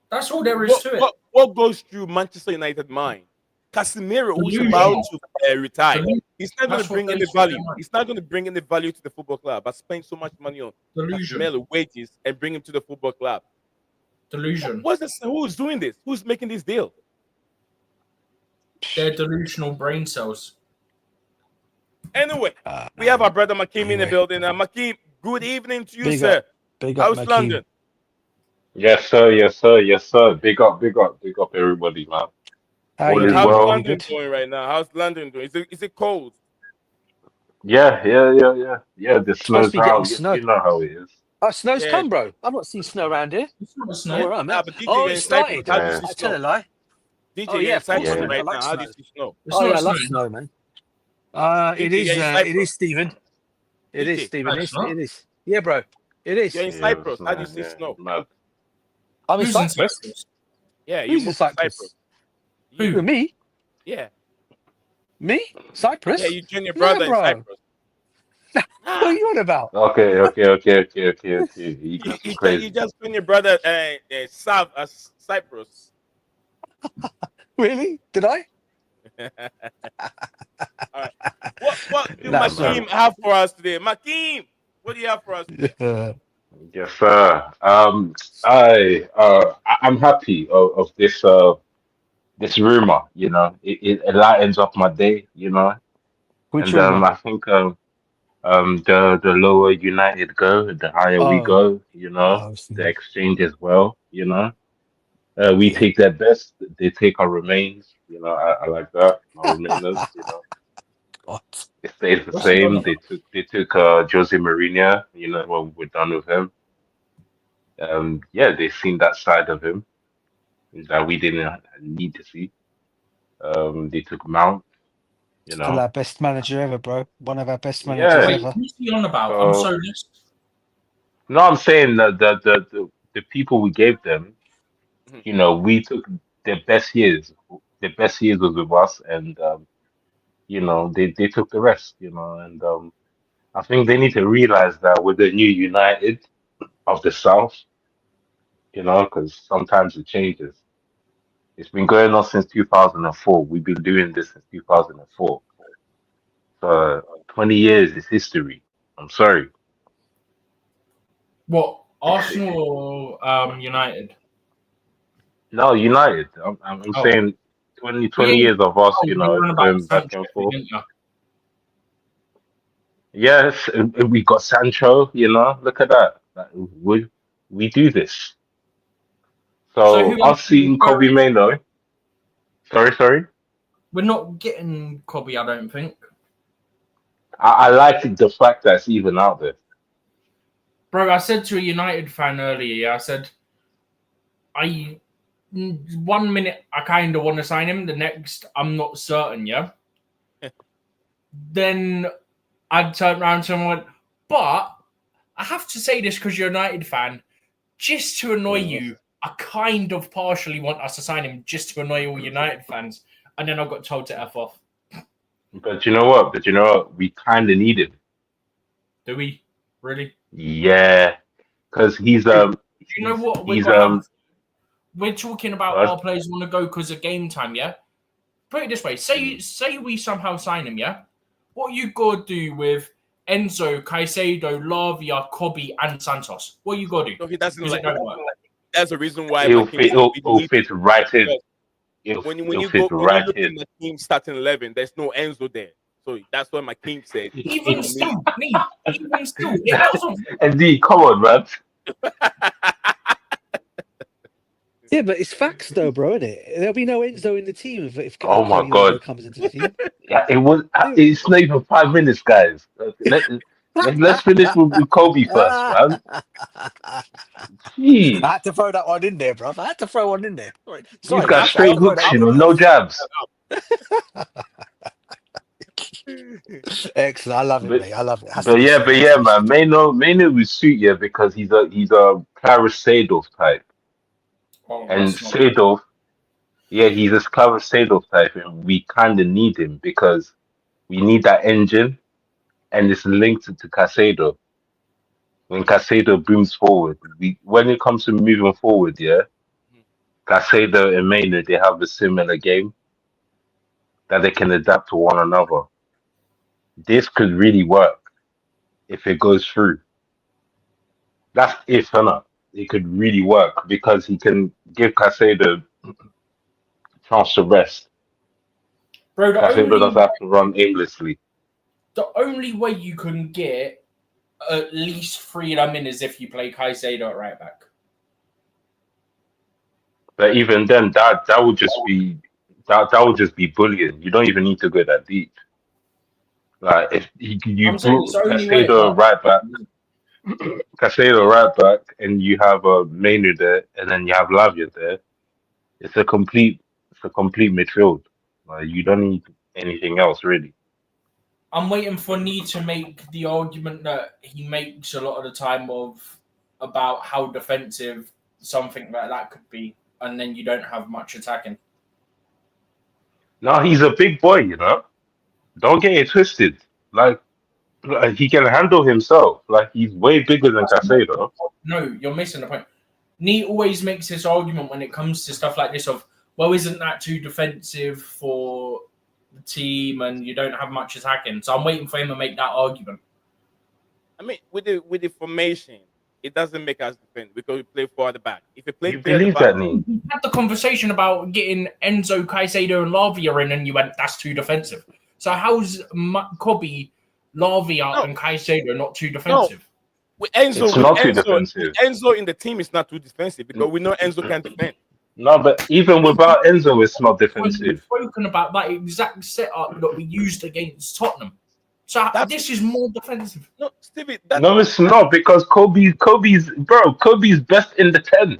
That's all there is to it. What goes through Manchester United mind? Casemiro, who's Delusion. about to retire, Delusion. he's not going That's to bring what any goes through value. their mind. He's not going to bring any value to the football club. I spent so much money on Delusion. Casemiro wages and bring him to the football club. Delusion. What's this? Who's doing this? Who's making this deal? They're delusional brain cells. Anyway, we have our brother Makeem in the Anyway. building. Makeem, good evening to you, Big sir. up. Big up, How's Makeem. London? Yes, sir. Yes, sir. Yes, sir. Big up, big up, big up, everybody, man. How All you is doing? How's well. You London good? doing right now? How's London doing? Is it cold? Yeah. The Supposed snow's to be getting out. snow. You know how it is. Oh, snow's Yeah. come, bro. I've not seen snow around here. It's not a Not snow. where I'm Nah, at. but DJ, Oh, you're it in Cyprus. started. How do you Yeah. see I tell a snow? lie. DJ, Oh you're yeah, in of course, Cyprus Yeah. man. I right like now. How do you snow. see snow? It's Oh not yeah, I snow. love snow, man. It DJ, is. you're in It Cyprus. is, Stephen. It is, DJ, Stephen. No, it's not. It is. Yeah, bro. It is. you're in Yes, Cyprus. How do you man. see Yeah. snow? Mad. I'm in Who's in Cyprus. Cyprus? Yeah, you Who's in moved to Cyprus? Cyprus. Who? You. Me? Yeah. Me? Yeah, Cyprus? you joined your No, brother in bro. Cyprus. What are you on about? Okay. You guys are You crazy. just joined your brother South Cyprus. Really? Did I? All right. What do Nah, Yeah, sorry. Makeem have for us today? Makeem, what do you have for us today? Yeah. Yes, sir. I'm happy of this rumor. You know, it lightens up my day. You know, Which and rumor? I think the lower United go, the higher we Oh, go. You know, the exchange as well. You know. We yeah. take their best, they take our remains. You know, I like that. Our remainers, you know, God. it stays the What's he on same. about? They took Jose Mourinho. You know, when we're done with him. Yeah, they've seen that side of him that we didn't need to see. They took Mount. You Still know, our best manager ever, bro. One of our best managers yeah. Wait, ever. who's he on about? I'm So so lost. no, I'm saying that the people we gave them, Mhm. you know, we took their best years. Their best years was with us, and you know, they took the rest, you know, and I think they need to realize that with the new United of the South, you know, because sometimes it changes. It's been going on since 2004. We've been doing this since 2004. So 20 years is history. I'm sorry. What, Arsenal or United? No, United. I'm Oh. saying 20 years of us, Oh, you were on about going back Sancho, and forth. didn't you? Yes, we got Sancho, look at that. We do this. So So who else us are you seeing Kobe referring? Mainoo. Sorry. We're not getting Kobe, I don't think. I like the fact that it's even out there. Bro, I said to a United fan earlier, I said, 1 minute I kind of want to sign him, the next I'm not certain, yeah? Then I'd turn around to him and went, but I have to say this because you're a United fan, just to annoy you, I kind of partially want us to sign him just to annoy all United fans. And then I got told to F off. But you know what? We kind of need him. Do we? Really? Yeah, because he's Do you know what we're he's going to have? We're talking about what? our players want to go because of game time, yeah? Put it this way. Say we somehow sign him, yeah? What you got to do with Enzo, Caicedo, Lavia, Kobe, and Santos? What you got to do? So he doesn't Because like. it don't work. That's the reason why my It'll king fit. said we It'll need fit right in. because when It'll you fit go when you right look in. in the team starting 11, there's no Enzo there. So that's why my king said. Even still, it doesn't. Indeed, come on, man. Yeah, but it's facts though, bro, isn't it? There'll be no Enzo in the team if Oh my Kobe God. Mainoo comes into the team. Yeah, it's not even 5 minutes, guys. Let's finish with Kobe first, man. Jeez. I had to throw that one in there, bro. I had to throw one in there. He's Sorry, got I had straight to throw hooks, that in no jabs. Excellent. I love it, But mate. I love it. Has but to be yeah, said. but Has yeah, to be man. said. Mainoo will suit you because he's a Clara type. Oh, And that's not. Seedorf, yeah, he's a Clara type, and we kind of need him because we need that engine, and it's linked to Caicedo. When Caicedo booms forward, when it comes to moving forward, yeah, Caicedo and Mainoo, they have a similar game that they can adapt to one another. This could really work if it goes through. That's if, innit? It could really work because he can give Caicedo a chance to rest. Bro, Caicedo doesn't have to run aimlessly. the only way you can get at least 3 of them in is if you play Caicedo at right back. But even then, that would just be bullying. You don't even need to go that deep. Like if you I'm saying put it's the only way. Caicedo right back, and you have a Mainoo there, and then you have Lavia there. It's a complete midfield. Like you don't need anything else really. I'm waiting for Nee to make the argument that he makes a lot of the time about how defensive something like that could be, and then you don't have much attacking. No, he's a big boy, Don't get it twisted. Like he can handle himself. Like he's way bigger than Caicedo. No, you're missing the point. Nee always makes this argument when it comes to stuff like this of, well, isn't that too defensive for the team and you don't have much attacking? So I'm waiting for him to make that argument. I mean, with the formation, it doesn't make us defend because we play 4 at the back. If you play You 3 at the believe back, that, Nee? We had the conversation about getting Enzo, Caicedo, and Lavia in, and you went, that's too defensive. So how's Kobe, Lavia, and Caicedo not too defensive? with Enzo, It's not too defensive. Enzo in the team is not too defensive because we know Enzo can defend. No, but even without Enzo, it's not defensive. We've spoken about that exact setup that we used against Tottenham. So this is more defensive. No, Stevie. No, it's not because Kobe's best in the 10.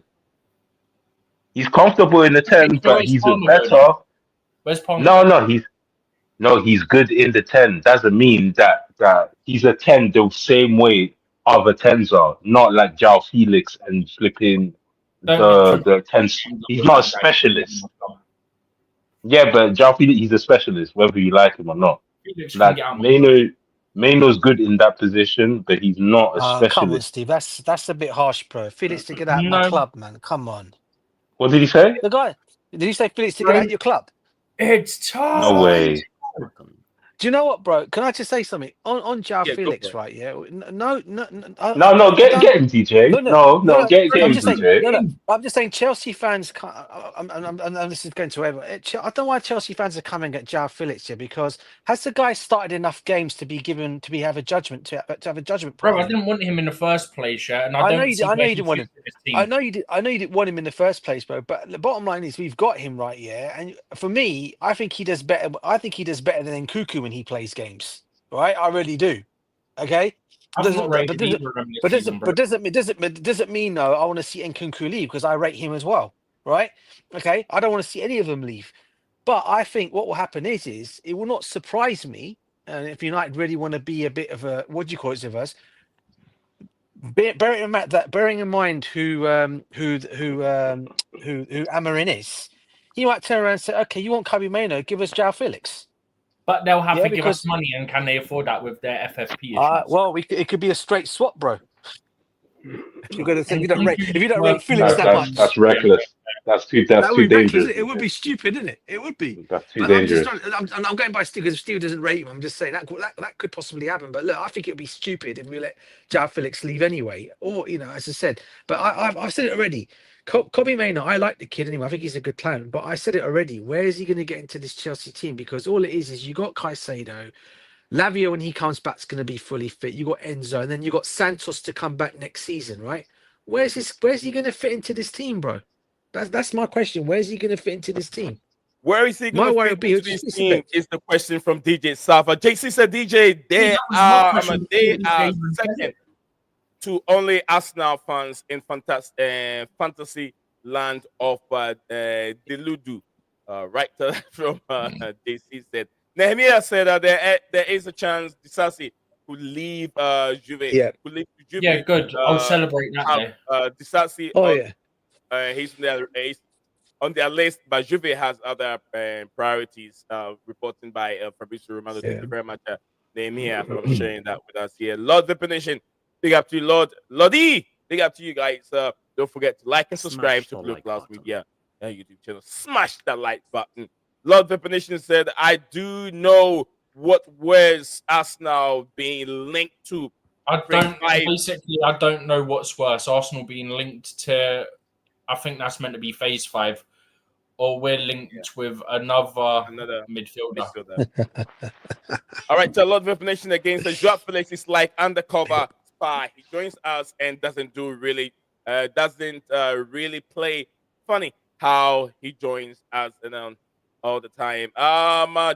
He's comfortable in the 10, but he's a better. Where's Palmer? He's good in the 10. Doesn't mean that he's a 10 the same way other 10s are. Not like João Felix and flipping the 10. He's not a specialist. Yeah, but João Felix, he's a specialist, whether you like him or not. Like Mainoo's good in that position, but he's not a specialist. Come on, Steve. That's a bit harsh, bro. Felix to get out of my club, man. Come on. What did he say? The Did you say Felix to get out your club? It's time. No way. Do you know what, bro? Can I just say something on Joao Yeah, go Felix, for it. right? Yeah, No, get him, DJ. No, get I'm him, just saying, DJ. I'm just saying, Chelsea fans can't. And this is going to ever. I don't know why Chelsea fans are coming at Joao Felix here, because has the guy started enough games to be have a judgment to have a judgment? Bro, I didn't want him in the first place, yeah, and I know don't you. see I know where you didn't he want him. fits in this team. I know you did. I know you didn't want him in the first place, bro. But the bottom line is we've got him right, yeah. And for me, I think he does better. I think he does better than Nkunku when he plays games. Right, I really do. Okay, I've not rated either of them this season, bro. doesn't mean though I want to see Nkunku leave, because I rate him as well. Right? Okay, I don't want to see any of them leave. But I think what will happen is it will not surprise me. And if United really want to be a bit of a, what do you call it, Zivers? Bearing in mind who Amarin is, he might turn around and say, "Okay, you want Mainoo? Give us Joao Felix." But they'll have to give us because money, and can they afford that with their FFP issues? well, it could be a straight swap, bro. If you're gonna say if you don't rate Felix No, that much, That's reckless. That's too that would be dangerous. reckless. It would be stupid, isn't it? It would be. That's too But dangerous. I'm going by Steve, because if Steve doesn't rate him, I'm just saying that could possibly happen. But look, I think it would be stupid if we let Joao Felix leave anyway. Or, as I said, but I've said it already. Kobbie Mainoo, I like the kid anyway. I think he's a good talent. But I said it already. Where is he going to get into this Chelsea team? Because all it is you got Caicedo. Lavia, when he comes back, is going to be fully fit. You got Enzo, and then you got Santos to come back next season, right? Where's he going to fit into this team, bro? That's my question. Where's he going to fit into this team? Where is he going to fit into this team is the question from DJ Safa. JC said, DJ, they are second to only Arsenal fans in fantasy land of Deludu. Right from JC said. Nehemiah said there is a chance Disasi could leave Juve. Yeah. Could leave Juve. Yeah, good. I'll celebrate that day. Disasi. He's on their list, but Juve has other priorities. Reporting by Fabrizio Romano. Thank you very much, Nehemiah, for sharing that with us here. Lord Definition, big up to you, Lordy. Big up to you guys. Don't forget to like and subscribe to Blueclouds Media YouTube channel. Smash that like button. Lord Definition said, I do know what was Arsenal being linked to. I don't know what's worse. Arsenal being linked to, I think that's meant to be phase 5, or we're linked with another midfielder. All right, so Lord Definition against the Joao Felix is like undercover spy. He joins us and doesn't really play funny how he joins us and all the time.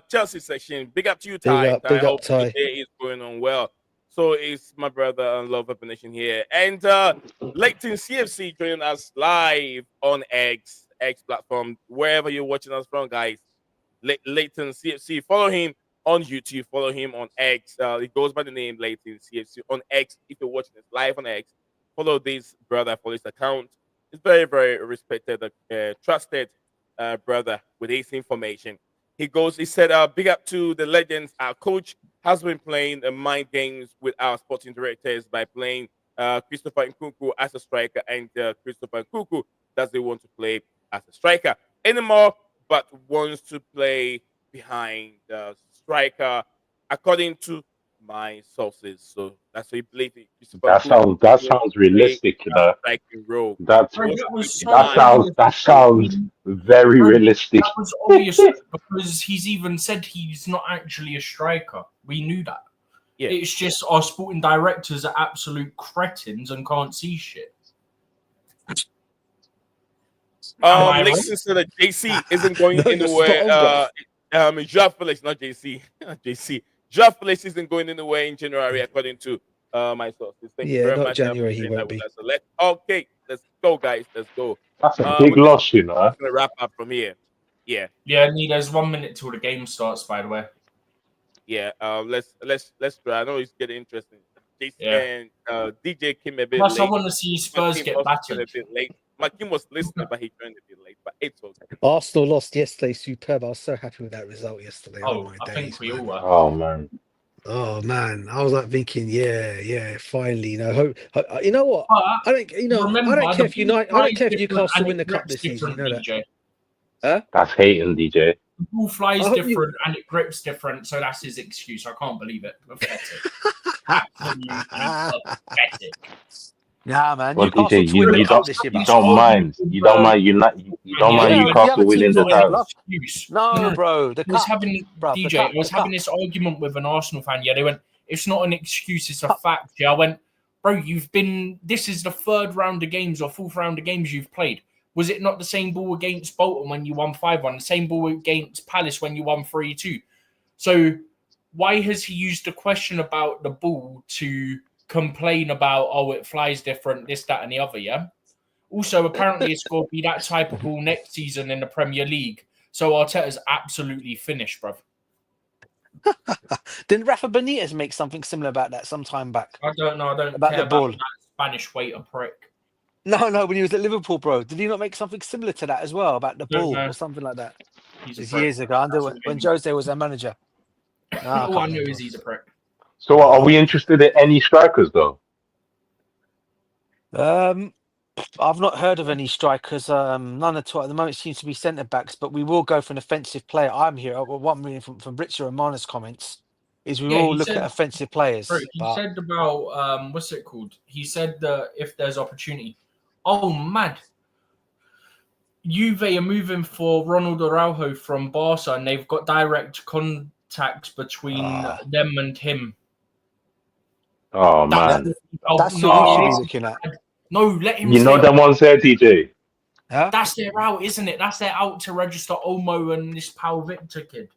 Chelsea section. Big up to you, Ty. Big up, Ty. The day is going on well. So is my brother on Love Nation here. And Leighton CFC joining us live on X platform, wherever you're watching us from, guys. Leighton CFC. Follow him on YouTube. Follow him on X. It goes by the name Leighton CFC on X. If you're watching this live on X, follow this brother, follow his account. He's very, very respected, trusted brother with his information. He said, big up to the legends. Our coach has been playing mind games with our sporting directors by playing Christopher Nkunku as a striker, and Christopher Nkunku doesn't want to play as a striker anymore, but wants to play behind the striker, according to my sources. So that's what he believes. That sounds realistic, you know. That sounds very realistic. That was obvious because he's even said he's not actually a striker. We knew that. Yeah. It's just our sporting directors are absolute cretins and can't see shit. Listen to the JC isn't going anywhere. Joao Felix, not JC. JC. Joao Felix isn't going anywhere in January, according to my sources. Thank you very much. January he won't be. Let's go, guys. Let's go. That's a big loss, you know. I'm gonna wrap up from here. Yeah. Yeah, there's 1 minute till the game starts, by the way. Yeah. Let's try. I know it's getting interesting. JC and DJ came a bit Plus, late. I want to see Spurs get battered. A bit late. My team was listening, but he joined a bit late. But it's okay. Arsenal lost yesterday, superb. I was so happy with that result yesterday. I think we all were. Oh man, I was like thinking, finally. You know what? I don't care if Newcastle win the cup this season. You know that. That's hating, DJ. The ball flies I hope you- different and it grips different, so that's his excuse. I can't believe it. Pathetic. Absolutely pathetic. Nah, man. Well, Newcastle DJ, to win the you cup this year, you bruv. don't mind. You don't mind. You mind Yeah, the Newcastle other winning teams the not in, title. bruv. Excuse. No, bro. The I was cup, having bruv, the DJ. cup, I was the having cup. this argument with an Arsenal fan. Yeah, they went, "It's not an excuse; it's a fact." Yeah, I went, "Bro, you've been. This is the third round of games or fourth round of games you've played. Was it not the same ball against Bolton when you won 5-1? The same ball against Palace when you won 3-2? So why has he used the question about the ball to complain about? Oh, it flies different, this, that, and the other. Yeah." Also, apparently, it's going to be that type of ball next season in the Premier League. So Arteta's absolutely finished, bruv. Didn't Rafa Benitez make something similar about that some time back? I don't know. I don't About care the ball. about that Spanish waiter prick. No, when he was at Liverpool, bro. Did he not make something similar to that as well about the Don't ball know. or something like that? He's a It's prick. years ago, when Jose was their manager. All I know is he's a prick. So, are we interested in any strikers though? I've not heard of any strikers. None at all at the moment. Seems to be centre backs, but we will go for an offensive player. I'm here. What I'm reading from Richard Romano's comments is we Yeah, will he look said- at offensive players. Bro, he but said about what's it called? He said that if there's opportunity. Oh, mad. Juve are moving for Ronald Araujo from Barca, and they've got direct contacts between them and him. Oh man, that's no, what we should be it's- looking at. No, let him. you know say them ones there, DJ. Huh? That's their out, isn't it? That's their out to register Olmo and this Pal Victor kid.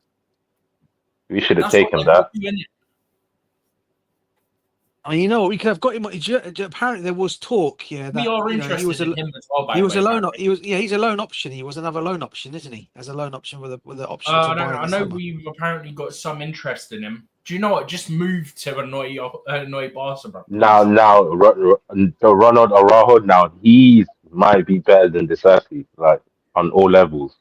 We should have That's taken what they're that. doing, innit? I mean, you know what? We could have got him. Apparently, there was talk. Yeah, that, We are you know, interested he was in him as well. By he the was way, a loan. apparently. He's a loan option. He was another loan option, isn't he? As a loan option with the option I to don't buy know. in I the know summer. we've apparently got some interest in him. Do you know what? Just move to annoy Barca, bro. Now, the Ronald Araujo. Now he might be better than Disasi, like on all levels.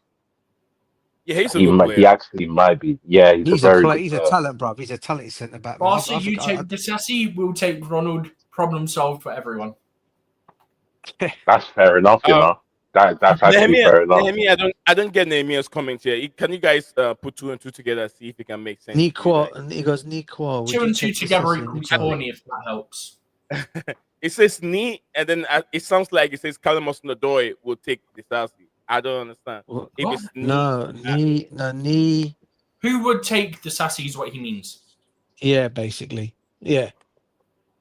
Yeah, he's a He good might. He player. actually might be. Yeah, he's a very good He's a player. talent, bro. He's a talented centre back. man. Barca, I you think- take Disasi, we'll take Ronald. Problem solved for everyone. That's fair enough, you know. That's actually fair enough. Nehemiah, I don't get Nehemiah's comment here. Can you guys put 2 and 2 together and see if it can make sense? Nico, and he goes, Nico. would 2 you and 2 take together Disasi equals and 20 if that helps. It says knee, and then it sounds like it says Callum Hudson-Odoi will take this house. I don't understand. What? If it's knee, knee. Who would take Disasi is what he means. Yeah, basically. Yeah.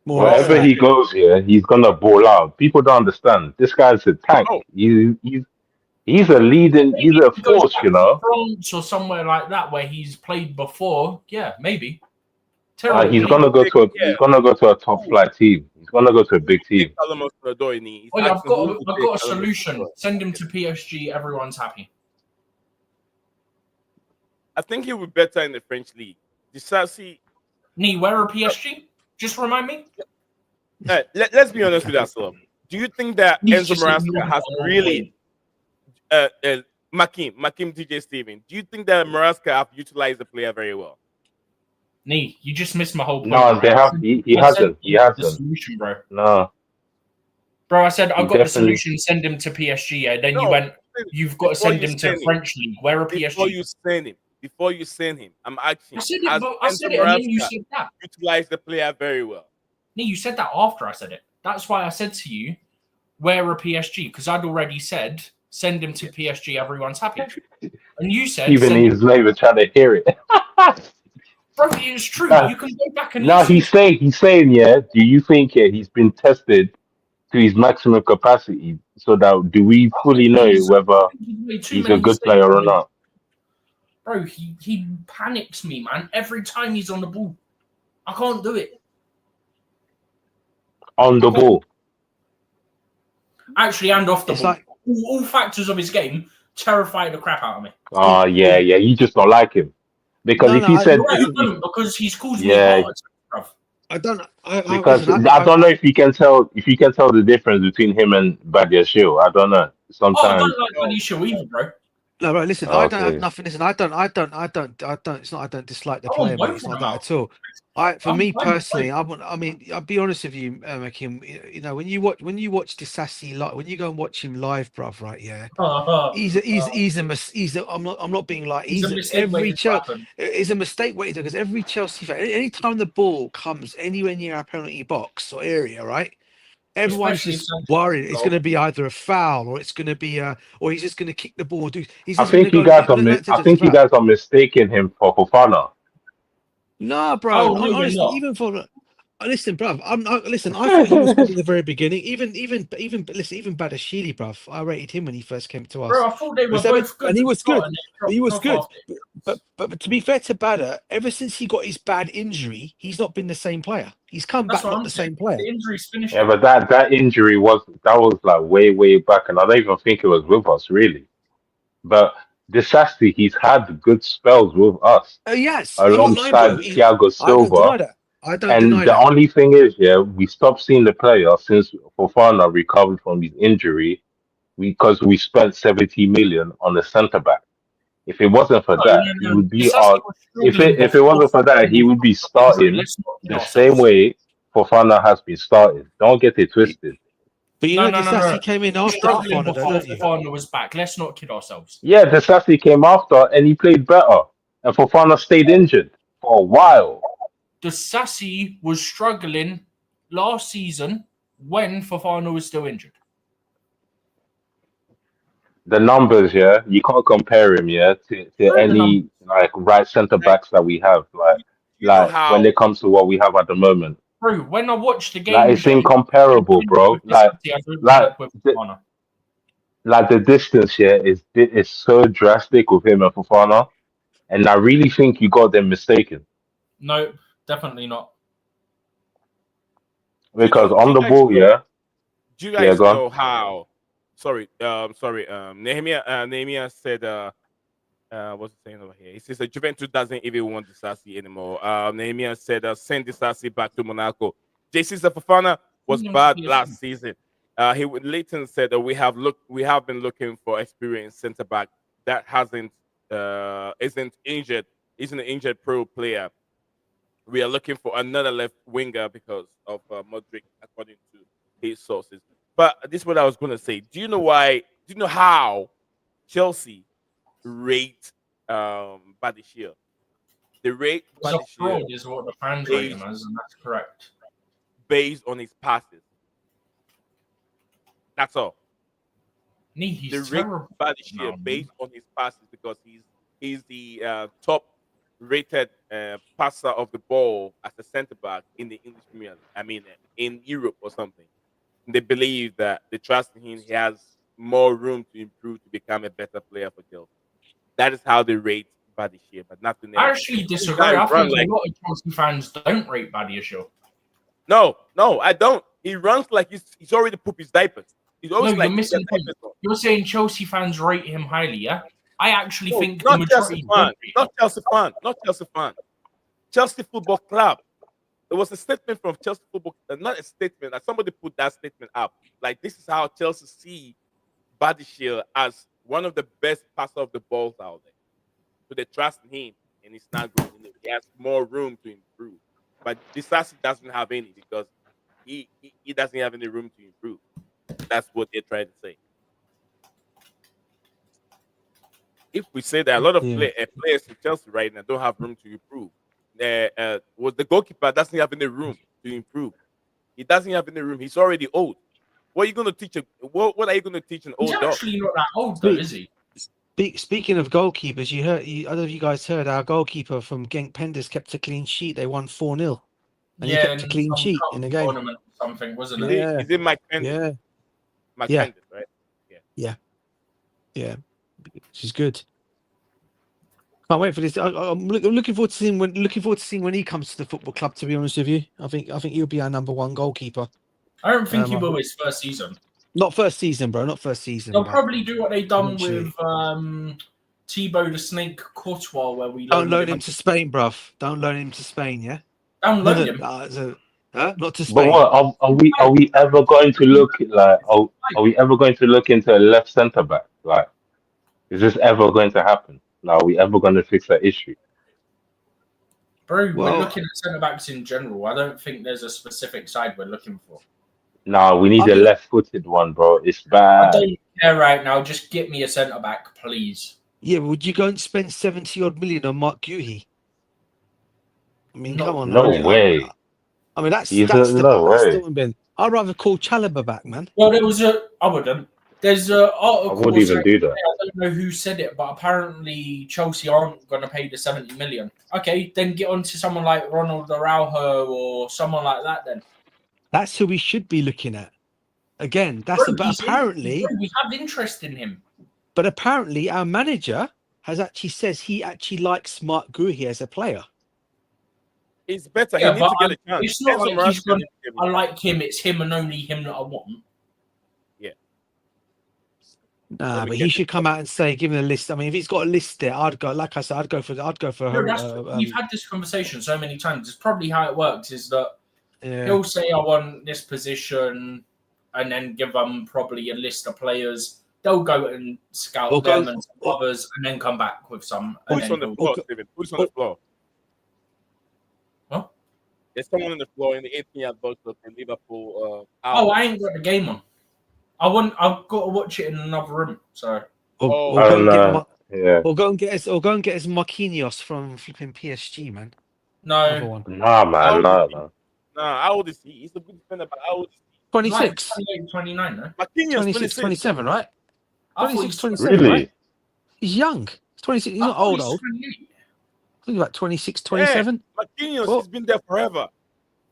More Wherever like he goes, yeah, he's gonna ball out. People don't understand. This guy's a tank. Oh. He's a leading. He's a If he goes force, back you to know. France or somewhere like that where he's played before, yeah, maybe. Terrible. He's gonna go to a top flight team. He's gonna go to a big team. Callum Hudson-Odoi knee. He's Oh, yeah, I've asking who got will a take Callum solution. Hudson-Odoi. Send him to PSG. Everyone's happy. I think he would be better in the French league. Disasi, Nee, where are PSG? Just remind me. let's be honest with ourselves. Do you think that He's Enzo just Maresca ignoring has the really Makim DJ Steven? Do you think that Maresca have utilized the player very well? Nee, you just missed my whole point. No, they have. He hasn't. He The hasn't. solution, bro. No. Bro, I said I've got the Definitely. solution. Send him to PSG. And then you No, went. You've got to before send you him to send him. French league. Where are Before PSG? you send him, I'm asking. I said has it, but I Enzo said it, and then you Maresca said that. utilized the player very well? Nee, you said that after I said it. That's why I said to you, where are PSG? Because I'd already said, send him to PSG. Everyone's happy. And you said, Even send- he's not even trying to hear it. bro, it's true. Nah. You can go back and No, listen. he's saying, yeah. Do you think he's been tested to his maximum capacity? So that do we fully know whether he's a good player or not? Bro, he panics me, man. Every time he's on the ball, I can't do it. On the ball. Actually, and off the It's ball. like- All factors of his game terrify the crap out of me. Oh, yeah. You just don't like him. Because No, if no, he I- said... Right, I don't, because he's caused me Yeah. heart attack, bruv. I don't. Because I don't know if you can tell the difference between him and Badiashile. I don't know. Oh, I Sometimes don't like Benicio either, bro. No, right. Listen, I don't have Okay. nothing. Listen, I don't. It's not. I don't dislike the I want player, mate. both It's of not them that out. at all. For I'm me fine with personally, I mean, I'll be honest with you, Akim. You know, when you watch Disassi live, when you go and watch him live, bruv, right? Yeah, he's a. I'm not being like It's a he's mistake waiting to happen. It's a mistake waiting because every Chelsea fan, any time the ball comes anywhere near our penalty box or area, right? Everyone's Especially if just Sanchez worried it's going goal. to be either a foul or it's going to be or he's just going to kick the ball. He's I just going to think you go. guys are No, no, I it's a think you foul. guys are mistaking him for Fofana. No, bro. Oh no, we're Honestly, not. even for listen, bruv. Listen. I thought he was good in the very beginning. Listen, even Badashili, bruv. I rated him when he first came to us. Bro, I thought they were But both good and at he the was start good. and they He was dropped off good. after. But to be fair to Badder, ever since he got his bad injury, he's not been the same player. He's come That's back what not I'm the saying. same player. The injuries finished Yeah, him. but that injury was like way back, and I don't even think it was with us really. But Disassi, he's had good spells with us Yes, I'm not lying, alongside bro. Thiago I don't Silva. deny that. I don't And deny the that. only thing is, yeah, we stopped seeing the player since Fofana recovered from his injury because we spent 70 million on the centre back. If it wasn't for No, that, no, he no. would be Disassi on. was struggling If it before wasn't for that, he Fofana would be got injury. starting Let's not kid the same ourselves. way Fofana has been starting. Don't get it twisted. But you No, know, no, no, Disassi no. came in He was after struggling Fofana, though, before don't you? Fofana was back. Let's not kid ourselves. Yeah, the Sassy came after and he played better. And Fofana stayed injured for a while. Disassi was struggling last season when Fofana was still injured. The numbers, yeah, you can't compare him, yeah, to Bro, the numbers. any like right centre Like, backs that we have. you know When how it comes to what we have at the moment. Bro, when I watched the Like games, it's yeah, he incomparable, had bro. with Disassi as he Like had with the, Fofana. like the distance here is so drastic with him and Fofana, and I really think you got them mistaken No, definitely not. because do on you the guys ball, know do you yeah, guys go on. know how Nehemiah said what's he saying over here? He says that Juventus doesn't even want Disassi anymore. Nehemiah said send Disassi back to Monaco. JC Fofana was bad last season. Leighton said that we have been looking for experienced centre back that isn't an injured pro player. We are looking for another left winger because of Modric, according to his sources. But this is what I was going to say. Do you know why? Do you know how Chelsea rate Badishir? They rate He's a Badishir fraud is what the fans rate him as, and that's correct. based on his passes. That's all. Nee, They he's rate terrible. Badishir based on his passes because he's the top rated passer of the ball as a centre back in the English Premier League. I mean, in Europe or something. They believe that they trust in him. He has more room to improve to become a better player for Chelsea. That is how they rate Badishir, but nothing else. I actually disagree. guy I run think like- a lot of Chelsea fans don't rate Badiashile. No, I don't. He runs like he's already pooped his diapers. He's always No, like you're missing he's got the point. diapers on. You're saying Chelsea fans rate him highly, yeah? I actually No, think the not majority Chelsea fan, don't rate him. not Chelsea fan, not Chelsea fan. Chelsea Football Club. There was a statement from Chelsea Football, not a statement. That somebody put that statement up. Like this is how Chelsea see Badishir as one of the best passer of the balls out there. So they trust in him, and it's not good. He has more room to improve. But Disassi doesn't have any because he doesn't have any room to improve. That's what they're trying to say. If we say that a lot of players in Chelsea right now don't have room to improve, was the goalkeeper doesn't have any room to improve. He doesn't have any room. He's already old. What are you going to teach? What are you going to teach an old He's dog? actually not that old, though, is he? Speaking of goalkeepers, I don't know if you guys heard our goalkeeper from Genk Penders kept a clean sheet. They won 4-0. And he kept a clean sheet in the game. Tournament or something, wasn't it? Yeah. Is it Mike Penders? Yeah. Mike Yeah. Penders, right? Yeah. Which is good. Can't wait for this. I'm looking forward to seeing when he comes to the football club. To be honest with you, I think he'll be our number one goalkeeper. I don't think he will his first season. Not first season, bro. Not first season. They'll but probably do what they done eventually. with Thibaut the Snake Courtois, where we Don't loan him to Spain, bruv. Don't loan him to Spain, yeah. Don't loan him. Not to Spain. But what are we ever going to look like? Are we ever going to look into a left centre back? Like Is this ever going to happen? Now, are we ever going to fix that issue? Bro, Well- we're looking at centre backs in general. I don't think there's a specific side we're looking for. Nah, we need I a mean- left-footed one, bro. It's I bad. don't care right now. Just get me a centre back, please. Yeah, would you go and spend 70 odd million on Mark Guehi? I mean, No, come on. No I mean, way. I mean, that's No the way. still been. I'd rather call Chalobah back, man. Well, I wouldn't. There's an article. I wouldn't even do that. I don't know who said it, but apparently Chelsea aren't going to pay the 70 million. Okay, then get on to someone like Ronald Araujo or someone like that. Then That's who we should be looking at. Again, but apparently, we have interest in him. But apparently, our manager has actually says he actually likes Mark Guehi as a player. He's better. Yeah, he needs to but get a chance. it's not Enzo like he's Maresca gonna- needs to get a I chance. like him. It's him and only him that I want. Nah, Let me but get he should come out and say, give him a list. I mean, if he's got a list there, I'd go. Like I said, I'd go for. No, we've had this conversation so many times. It's probably how it works. Is that yeah. he'll say, "I want this position," and then give them probably a list of players. They'll go and scout Or them go- and some others, and then come back with some. and Who's then on the he'll- floor, Steven? Who's on the floor? Huh? There's someone on the floor in the 18-yard box of the Liverpool. Oh, I ain't got the game on. I've got to watch it in another room. So Or I go don't and get know. Yeah. or go and get his Marquinhos from flipping PSG, man. Another no, one. Nah, man. Nah. Nah, how old is he? He's a good defender, but how old is he? 26, 28, 29, no? Marquinhos, 26, 27, right? I thought 26, he 27, Really? right? He's young. He's 26. He's not old. I 28. think about 26, 27. Marquinhos, Well- he's been there forever.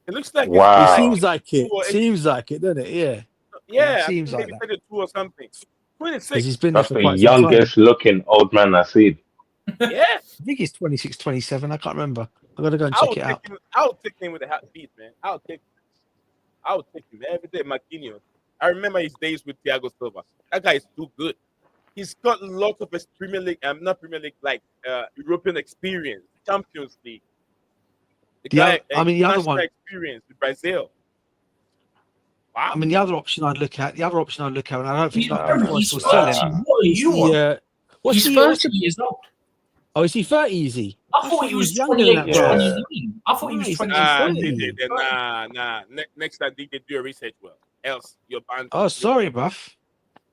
It looks like Wow. It Ah. seems like it. Well, Seems like it, doesn't it? Yeah. yeah, it seems I think like maybe 32 or something. 26. Because he's been there That's for the quite some time. youngest looking old man I've seen. Yeah, I think he's 26, 27. I can't remember. I've got to go and check it out. I'll take him with a hot beat, man. I'll take him every day. Marquinhos. I remember his days with Thiago Silva. That guy is too good. He's got lots of Premier League, not Premier League, like European experience, Champions League. The other one. Experience with Brazil. Wow. I mean, the other option I'd look at, and I don't think He's Nottingham Forest will 30. sell him. What are you on? Yeah. What's He's he? 30 years old. Oh, is he 30? Is he? I thought he was younger than 28, that, bro. 29. I thought he was Nice. 28. Nah, 30. nah. Next time, DJ, do your research well. Else, you're banned. Oh, sorry, bruv.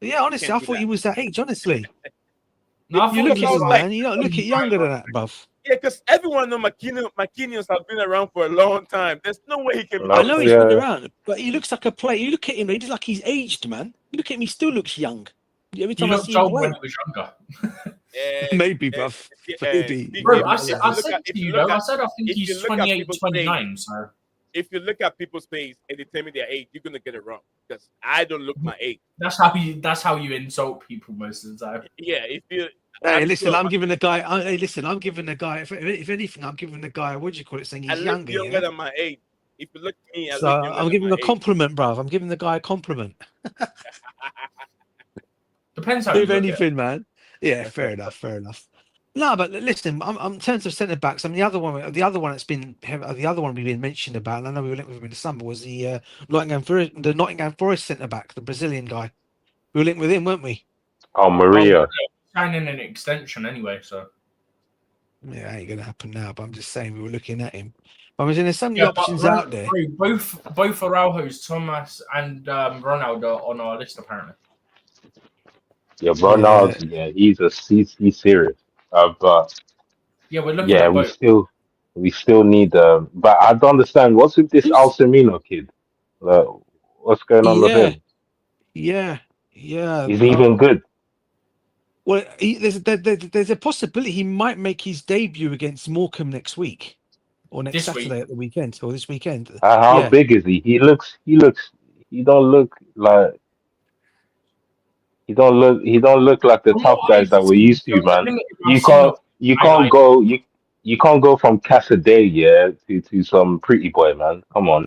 Yeah, honestly, Can't I do thought that. he was that age. Honestly, No, I you thought look he at was him, like, man. You don't look at younger than that, bruv. Yeah, because everyone knows Marquinhos have been around for a long time. There's no way he can. No. I know he's Yeah. been around, but he looks like a player. You look at him, he looks like he's aged, man. You look at him, he still looks young. Every he time I looked see him old play, when he was younger. maybe, bruv. Maybe. DJ, Bro, if I you said, look to you, look though, I at- said I think if you he's look at 28, people's 29. So if you look at people's face and they tell me their age, you're gonna get it wrong because I don't look my age. that's how you insult people most of the time. Yeah, if you. Hey, listen, sure I'm giving the guy. I'm giving the guy. If anything, I'm giving the guy. What do you call it? Saying I he's look younger. younger yeah? than my age. If you look at me, I So look younger I'm than giving him my a age. compliment, bruv. I'm giving the guy a compliment. Depends how you If look at it. anything, man. Yeah, fair enough. Fair enough. No, but listen, I'm in terms of centre backs. I mean, the other one we've been mentioned about, and I know we were linked with him in the summer, was the Nottingham Forest centre back, the Brazilian guy. We were linked with him, weren't we? Oh, Maria. Signing an extension anyway, so Yeah, ain't gonna happen now. But I'm just saying we were looking at him. I mean, there's so many yeah, but options out there. both Araujo's, Thomas and Ronaldo are on our list apparently. Yeah, Ronald. Yeah, he's serious. But Yeah, we're looking yeah, at we both. still need. But I don't understand what's with this Alcemino kid. Like, what's going on with him? Yeah. Is he even good? Well, there's a possibility he might make his debut against Morecambe next week, or next This Saturday at the weekend, or this weekend. How Yeah. big is he? He don't look like. He don't look like the From tough what guys I've that we're seen, used to, from the man. limited You I've seen can't of you can't highlights. go you can't go from Casaday, yeah, to some pretty boy, man. Come on.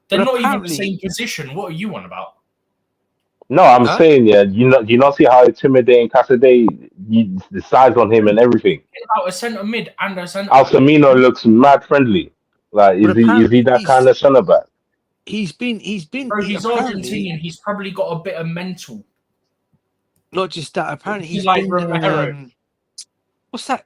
They're But not even the apparently- same position. What are you on about? No, I'm Huh? saying, yeah, you not see how intimidating Casaday, the size on him and everything. About a centre mid and a centre. Alcemino looks mad friendly. Like, But is he that apparently kind of centre back? He's been Bro, he's apparently- Argentinian. He's probably got a bit of mental. Not just that. Apparently, He's he's like been. Romero. What's that?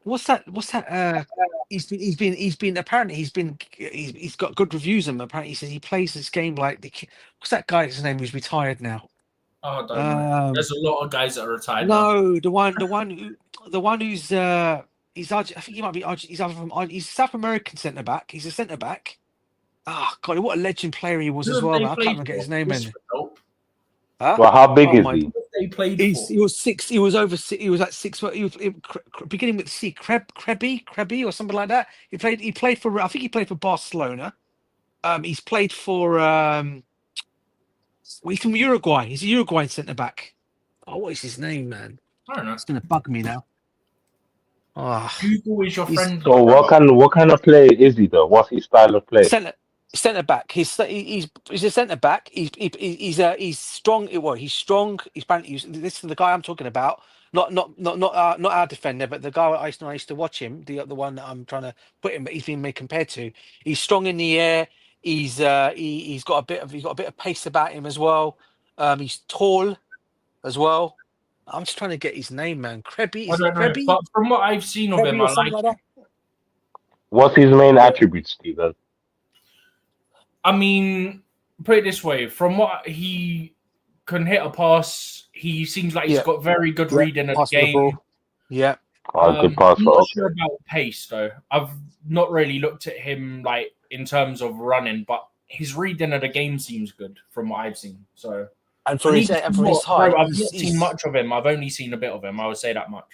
He's been. Apparently, he's got good reviews. And apparently, he says he plays this game like what's that guy's name who's retired now? Oh, I don't know. There's a lot of guys that are retired now. No, the one who's he's I think he might be he's either from he's a South American centre back. He's a centre back. Oh God, what a legend player he was Who as have well. they Man. I can't played even get his for? name This in. would help. Huh? Well, how big Oh is my he? Who have they played He's for? he was 6. He was over 6. He was at 6. He was beginning with C. Krebby or something like that. He played for. I think he played for Barcelona. He's played for. Well, he's from Uruguay. He's a Uruguayan centre back. Oh, what is his name, man? I don't know. It's gonna bug me now. Oh, Google is your he's friend. So what kind of player is he though? What's his style of play? centre back. He's a centre back. He's strong. Well, he's strong. He's apparently this is the guy I'm talking about. Not our defender, but the guy I used to watch him. The one that I'm trying to put him. But he's been made compared to. He's strong in the air. He's got a bit of pace about him as well. He's tall as well. I'm just trying to get his name, man. Krebby. I Is it don't know, Krebby? but from what I've seen of him, Krebby or I something like. like that. What's his main attributes, Stephen? I mean, put it this way: from what he can hit a pass, he seems like he's Yeah. got very good reading of the Passing the game. ball. Yeah. Good pass I'm for not sure about pace though. I've not really looked at him like in terms of running, but his reading of the game seems good from what I've seen. So, And for his height, I've not seen much of him. I've only seen a bit of him. I would say that much.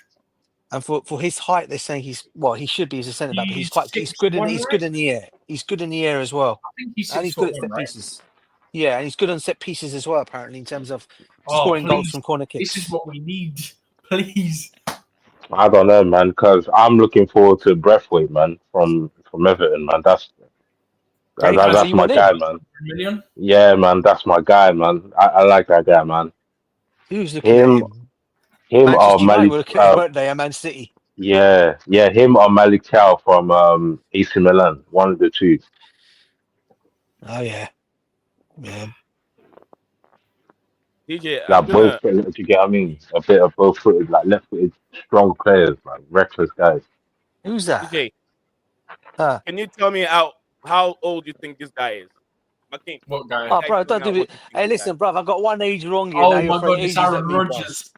and for his height, they're saying he should be as a centre back, but he's good 6'1", in the air. He's good in the air as well, I think he's and he's 6'1", good at set right? pieces. Yeah, and he's good on set pieces as well, apparently, in terms of Oh, scoring goals please. from corner kicks. This is what we need, please. I don't know, man, because I'm looking forward to Breathwaite, man, from Everton, man. That's So my you want guy, him? man. Million. Yeah, man, that's my guy, man. I like that guy, man. Who's looking at him? Him or Manchester United Malik. were looking at, weren't they? And Man City. Yeah, him or Malik Chow from AC Milan. One of the two. Oh yeah. DJ, Like both, do you get what I mean? A bit of both footed, like left footed, strong players, like reckless guys. Who's that? DJ, Huh. can you tell me how old you think this guy is? McKean. What guy? Oh, bro, don't do it. Hey, listen, bro, I've got one age wrong here. Oh now my you're God, throwing it's ages at Aaron me, bro. Rodgers.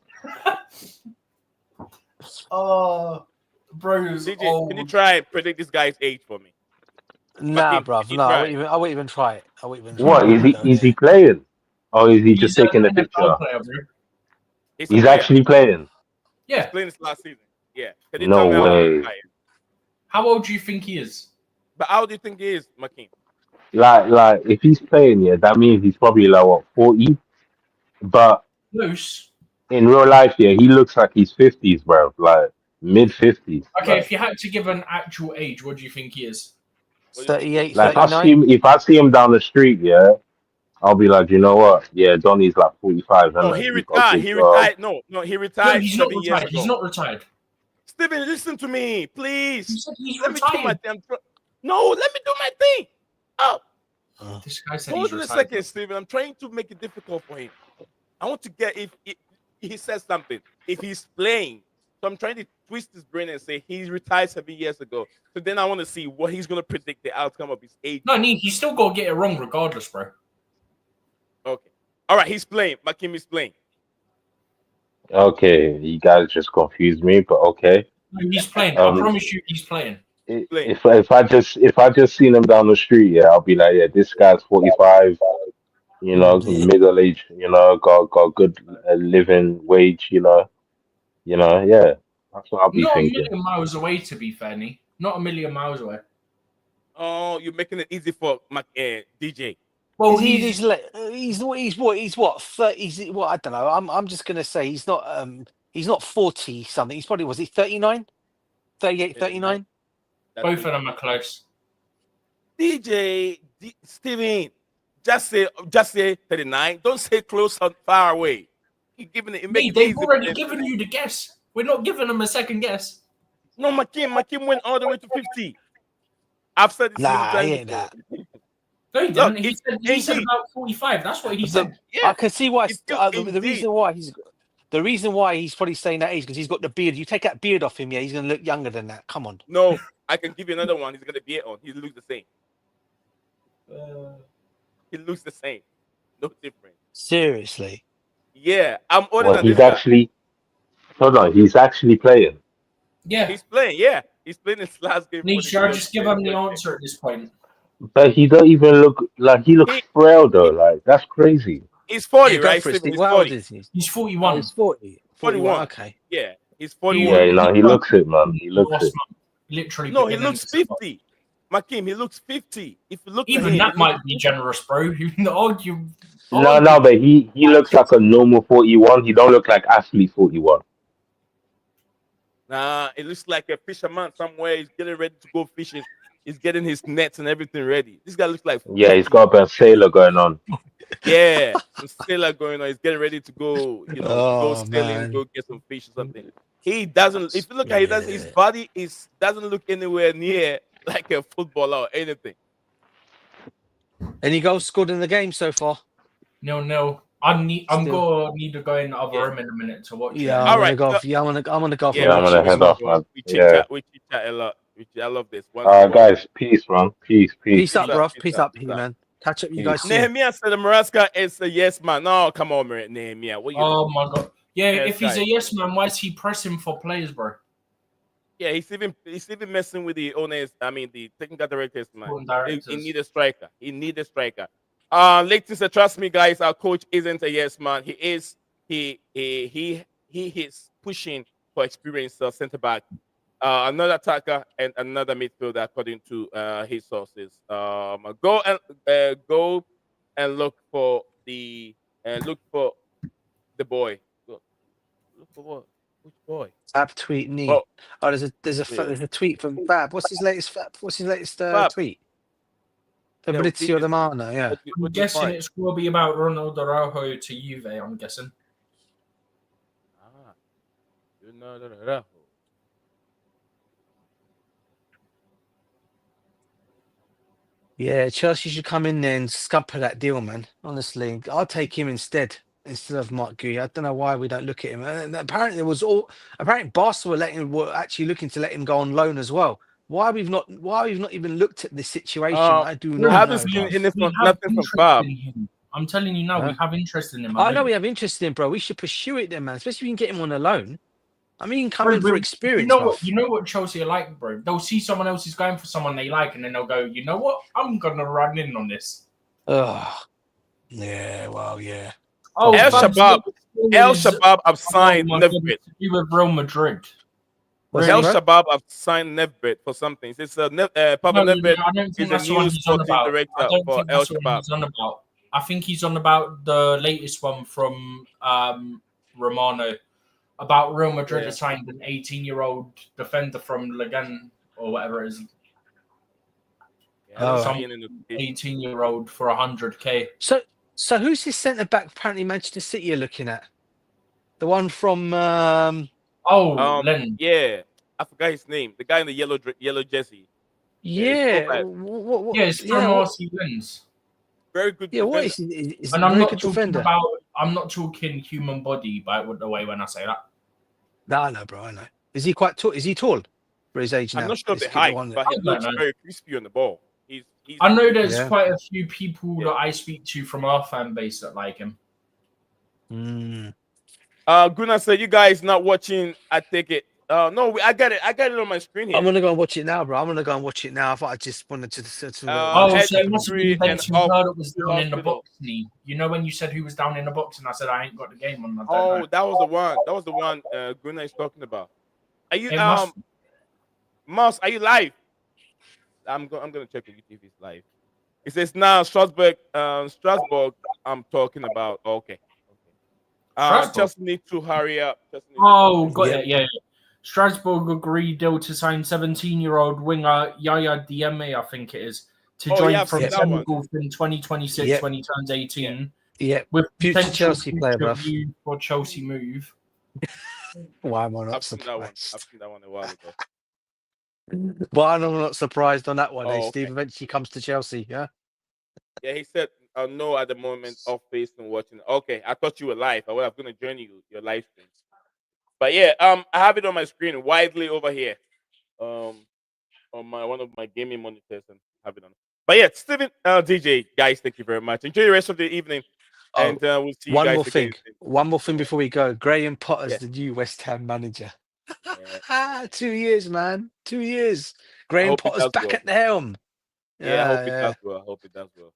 Oh, bros. DJ, can you try and predict this guy's age for me? Nah, McKean, bro, can you no, I try? won't even try it. I won't even try What it. is he playing, or is he He's just an taking a NFL picture? player, bro. He's a He's player. actually playing. Yeah. He's playing this last season. Yeah. Can you No tell me how old way. this guy is? How old do you think he is? But how old do you think he is, McKean? Like if he's playing, yeah, that means he's probably like what 40. But Loose. in real life, yeah, he looks like he's 50s, bro. Like mid 50s. Okay, Like, if you had to give an actual age, what do you think he is? 38, like 39. if I see him down the street, yeah, I'll be like, you know what? Yeah, Donny's like 45. No, And he he's got retired. good He job. retired. No, he No, retired he's not 7 years retired. ago. He's not retired. Steven, listen to me, You please. said he's Let me do my retired. thing. No, let me do my thing. Oh, This guy said hold he's on a retired. second, Steven. I'm trying to make it difficult for him. I want to get if he says something. If he's playing, so I'm trying to twist his brain and say he retired 7 years ago. So then I want to see what he's gonna predict the outcome of his age. No, he's still got to get it wrong regardless, bro. Okay. All right, he's playing. Makim is playing. Okay, you guys just confused me, but okay. No, he's playing. I promise you, he's playing. If I just seen him down the street, yeah, I'll be like, yeah, this guy's 45. You know, middle age. You know, got good living wage. You know, yeah. That's what I'll be Not thinking. a million miles away, to be fair, Nee. Not a million miles away. Oh, you're making it easy for DJ. Well, He's what 30? He's what, I don't know. I'm just gonna say he's not 40 something. He's probably, was he 39, 38, 39? both of them are close. DJ Steven, just say 39. Don't say close or far away. You're giving it. Nee, they've already given you the guess. We're not giving them a second guess. No, Makim went all the way to 50. I've said this Nah, many he times ain't before. that. No, he didn't. Look, He said about 45. That's what he said. Yeah, I can see why. it's still The reason indeed. why he's The reason why he's probably saying that age because he's got the beard. You take that beard off him, yeah, he's gonna look younger than that. Come on. No, I can give you another one. He's gonna be on. He looks the same. He looks the same. No difference. Seriously. Yeah, I'm older Well, than he's this guy. actually. Hold on, he's actually playing. Yeah. He's playing. Yeah, he's playing his last game. Nick, for should the I just give him the USA. answer at this point? But he don't even look like he looks He- frail though. Like that's crazy. He's 40, Yeah, go right? for it, Stephen? Steve. He's What old 40. is he? He's Oh, 41. he's 40. 41. Okay. Yeah, he's He 41. Yeah, no, he looks it, man. He looks last it. month, literally. No, he beginning looks of December. 50. Makim, he looks 50. If you look at Even him, that he might looks be 50. generous, bro. You can argue. No, but he looks like a normal 41. He don't look like athlete 41. Nah, it looks like a fisherman somewhere. He's getting ready to go fishing. He's getting his nets and everything ready. This guy looks like Yeah, he's 50. got a bit of sailor going on. Yeah, some sailor going on. He's getting ready to go, go Oh, sailing, man. go get some fish or something. He doesn't. If you look at it, his body doesn't look anywhere near like a footballer or anything. Any goals scored in the game so far? No. I'm Still. gonna need to go in the other Yeah. room in a minute to watch Yeah, it. I'm All gonna right, go. so- Yeah, I'm gonna go for Yeah, I'm watch gonna it head as well. off, man. We Yeah. chit chat a lot. I love this. All right, guys. Peace, man. Peace. Peace up, Peace bro. out, peace Peace out, up, peace here, out. man. Catch up with you Peace. guys soon. Nehemiah said the Maraska is a yes man. No, come on, Nehemiah. What you Oh doing? my god. Yeah, Yes, if he's guy. a yes man, why is he pressing for players, bro? Yeah, he's even messing with the owners. I mean, the technical directors, man. Sporting He directors. need a striker. He need a striker. Leighton said, trust me, guys. Our coach isn't a yes man. He is. He is pushing for experience centre back, another attacker, and another midfielder, according to his sources. Go and look for the boy. Look for what? Which boy? Fab tweet me. Oh, Oh, there's a tweet from Fab. What's his latest Fab. tweet? Yeah, Fabrizio Romano, yeah. I'm guessing it's going to be about Ronaldo Araujo to Juve, I'm guessing. Yeah, Chelsea should come in there and scupper that deal, man. Honestly, I'll take him instead of Mark Gui. I don't know why we don't look at him. And apparently, Barca were actually looking to let him go on loan as well. Why we've not even looked at this situation? I do we not haven't know. seen bruv. nothing from Fab. I'm telling you now, Huh? we have interest in him. I know we have interest in him, bro. We should pursue it then, man. Especially if we can get him on a loan. I mean, come in for experience. You know what Chelsea are like, bro. They'll see someone else is going for someone they like, and then they'll go, you know what? I'm gonna run in on this. Ugh. Yeah, well, yeah. Oh, El Fab's Shabab have signed my God, Nevbet. to do with Real Madrid. What's El that, Shabab have signed Nevbet for something. It's Papa Nevbet I don't is think a that's the new one he's on sporting about. director I don't for think El that's the one Shabab. he's on about. I think he's on about the latest one from Romano about Real Madrid Yeah. signed an 18-year-old defender from Ligan or whatever it is. Yeah, Some in the 18-year-old for 100k. So who's his centre back? Apparently, Manchester City are looking at the one from. Len. Yeah, I forgot his name. The guy in the yellow jersey. Yeah. Yeah, it's from RC Lens. Very good. Yeah, what defender. is And a I'm very not good talking defender. about. I'm not talking human body by the way when I say that. No, I know, bro. I know. Is he quite tall? Is he tall for his age now? I'm not sure of This the kid, height, one but I he don't looks know. very crispy on the ball. He's I know there's Yeah. quite a few people Yeah. that I speak to from our fan base that like him. Gunnar said, "You guys not watching? I take it. No, I got it. I got it on my screen here. I'm gonna go and watch it now, bro. I'm gonna go and watch it now. I thought I just wanted to Head So it must have been injury and Benson off Heard that was to down in the hospital. box knee. You know when you said who was down in the box and I said I ain't got the game on. I don't Oh, know. that was the one. That was the one Gunnar is talking about. Are you It must- Mouse? Are you live? I'm gonna check with you if it's live. It says now Strasbourg. I'm talking about. Okay. Strasbourg? Chelsea need to hurry up. Oh, got Yeah. it. Yeah. Strasbourg agreed deal to sign 17-year-old winger Yaya Dieme, I think it is, to Oh, join yeah, I've from seen that one. Senegal in 2026 Yep. when he turns 18. Yeah, With future potential Chelsea player, future bruv. view for Chelsea move. Why am I not I've seen that one. surprised? I've seen that one a while ago. Why am I not surprised on that one? Oh, eh, okay. Steve eventually comes to Chelsea. Yeah. Yeah, he said no at the moment of facing watching. Okay, I thought you were live. I was going to join your live stream. But yeah, I have it on my screen widely over here. On one of my gaming monitors and have it on. But yeah, Steven, DJ, guys, thank you very much. Enjoy the rest of the evening, and we'll see you One guys more again. thing. One more thing before we go. Graham Potter's Yeah. the new West Ham manager. Yeah. 2 years, man. 2 years. I Graham hope it Potter's does back well. at the helm. Yeah, I hope it does well. I hope it does well.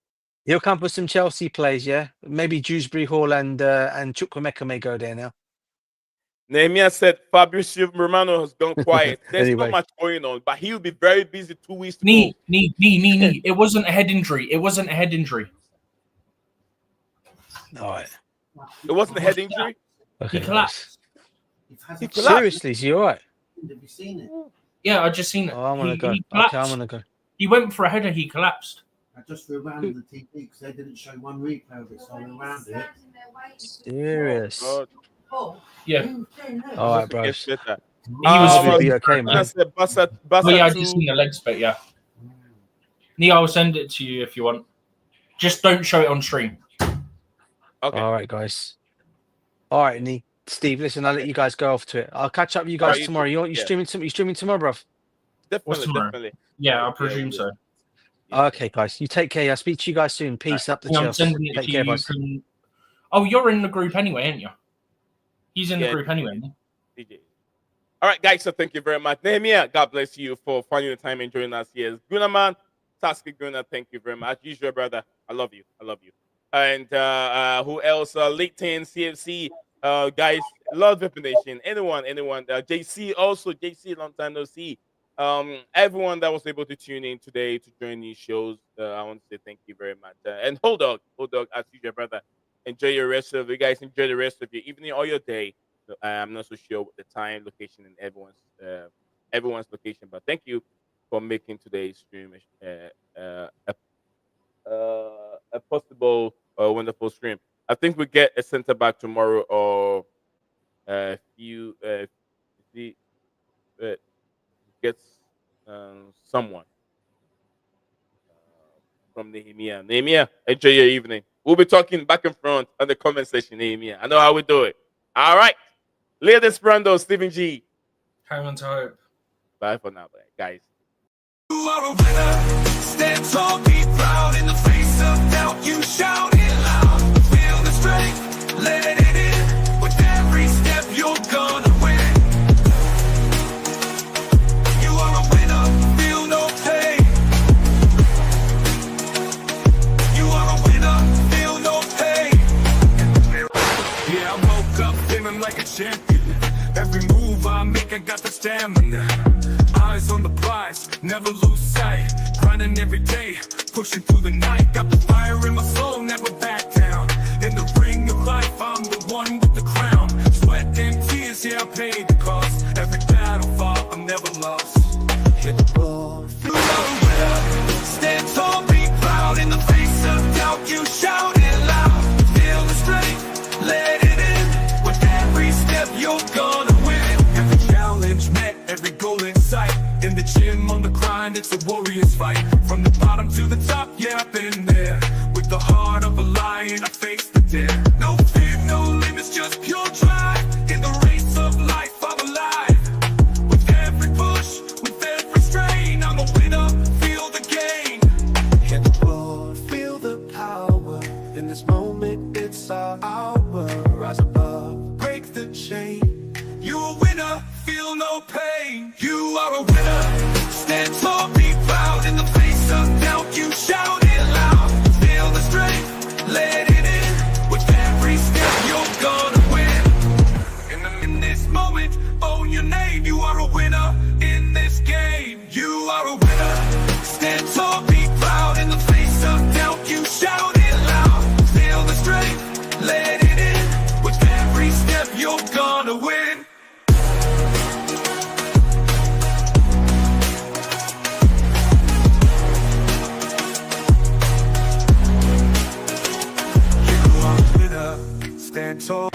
He'll come for some Chelsea plays, yeah. Maybe Dewsbury Hall and Chukwuemeka may go there now. Nehemiah said Fabrizio Romano has gone quiet. There's Anyway. not much going on, but he'll be very busy 2 weeks to Knee. go. It wasn't a head injury. It wasn't a head injury. All right. It wasn't a head injury. Okay, He collapsed. He collapsed. Seriously, is he all right? Have you seen it? Yeah, I just seen it. Oh, I'm gonna go. He Okay, I'm collapsed. gonna go. He went for a header. He collapsed. I just rewound the TV because they didn't show one replay of it, so I rewound it. Serious. God. Yeah. All right, It bros. gets better. He was. Hope you'll be okay, I man. said Bassa Oh yeah, I to- just seen the legs bit. Yeah. Nee, I'll send it to you if you want. Just don't show it on stream. Okay. All right, guys. All right, Nee. Steve, listen, I'll let you guys go off to it. I'll catch up with you All guys right, you tomorrow. too. You Yeah. streaming tomorrow, bruv? What's Definitely, tomorrow? definitely. Yeah, I presume so. Okay, guys. You take care. I'll speak to you guys soon. Peace up the Yeah, I'm Chelsea. sending it Take to care, you. boys. Oh, you're in the group anyway, aren't you? He's in the Yeah, group anyway. isn't he? DJ. All right, guys. So thank you very much, Nehemiah. God bless you for finding the time and joining us here. Gunaman, Sasuke Guna, thank you very much. Usual brother, I love you. I love you. And who else? Leighton, CFC, guys, love Vipin Nation. Anyone. JC also. JC, long time no see. Everyone that was able to tune in today to join these shows, I want to say thank you very much. And hold dog, as usual, brother. Enjoy your rest of you guys. Enjoy the rest of your evening or your day. I'm not so sure what the time, location, and everyone's location, but thank you for making today's stream a possible, wonderful stream. I think we get a center back tomorrow, or gets someone from Nehemiah. Nehemiah, enjoy your evening. We'll be talking back and front on the comment section, Nehemiah. I know how we do it. All right. Latest Brando, Stephen G. Hang on to hope. Bye for now, guys. You are a winner. Stand tall, be proud. In the face of doubt, you shout it loud. Feel the strength, let it in. With every step, you're gonna win. You are a winner, feel no pain. You are a winner, feel no pain. Yeah, I woke up feeling like a champion. Every move I make, I got the stamina. Eyes on the prize, never lose sight. Grinding every day, pushing through the night. Got the fire in my soul, never back down. In the ring of life, I'm the one with the crown. Sweat and tears, yeah, I paid the cost. Every battle fought, I'm never lost. Hit the ball. You are a winner. Stand tall, be proud. In the face of doubt, you shout it loud. Feel the strength, let it in. With every step, you're gonna win. Every challenge met, every goal in sight. In the gym, on the grind, it's a warrior's fight. From the bottom to the top, yeah, I've been there. With the heart of a lion, I face the dare. No fear, no limits, just pure drive. In the race of life, I'm alive. With every push, with every strain, I'm a winner, feel the gain. Hit the floor, feel the power. In this moment, it's our hour. Rise above, break the chain. You a winner, feel no pain. You are a winner. Stand tall, be proud. In the face of doubt, you shout it loud. Feel the strength, let it in. With every step, you're gonna win. In this moment, own your name. You are a winner in this game. You are a winner. Stand tall, be proud. In the face of doubt, you shout it loud. Feel the strength, let it in. With every step, you're gonna win. Stand tall,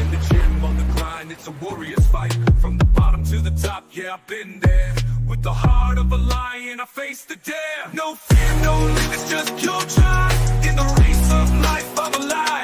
in the gym, on the grind, it's a warrior's fight. From the bottom to the top, yeah, I've been there. With the heart of a lion, I face the dare. No fear, no limits, just pure drive. In the race of life, I'm alive.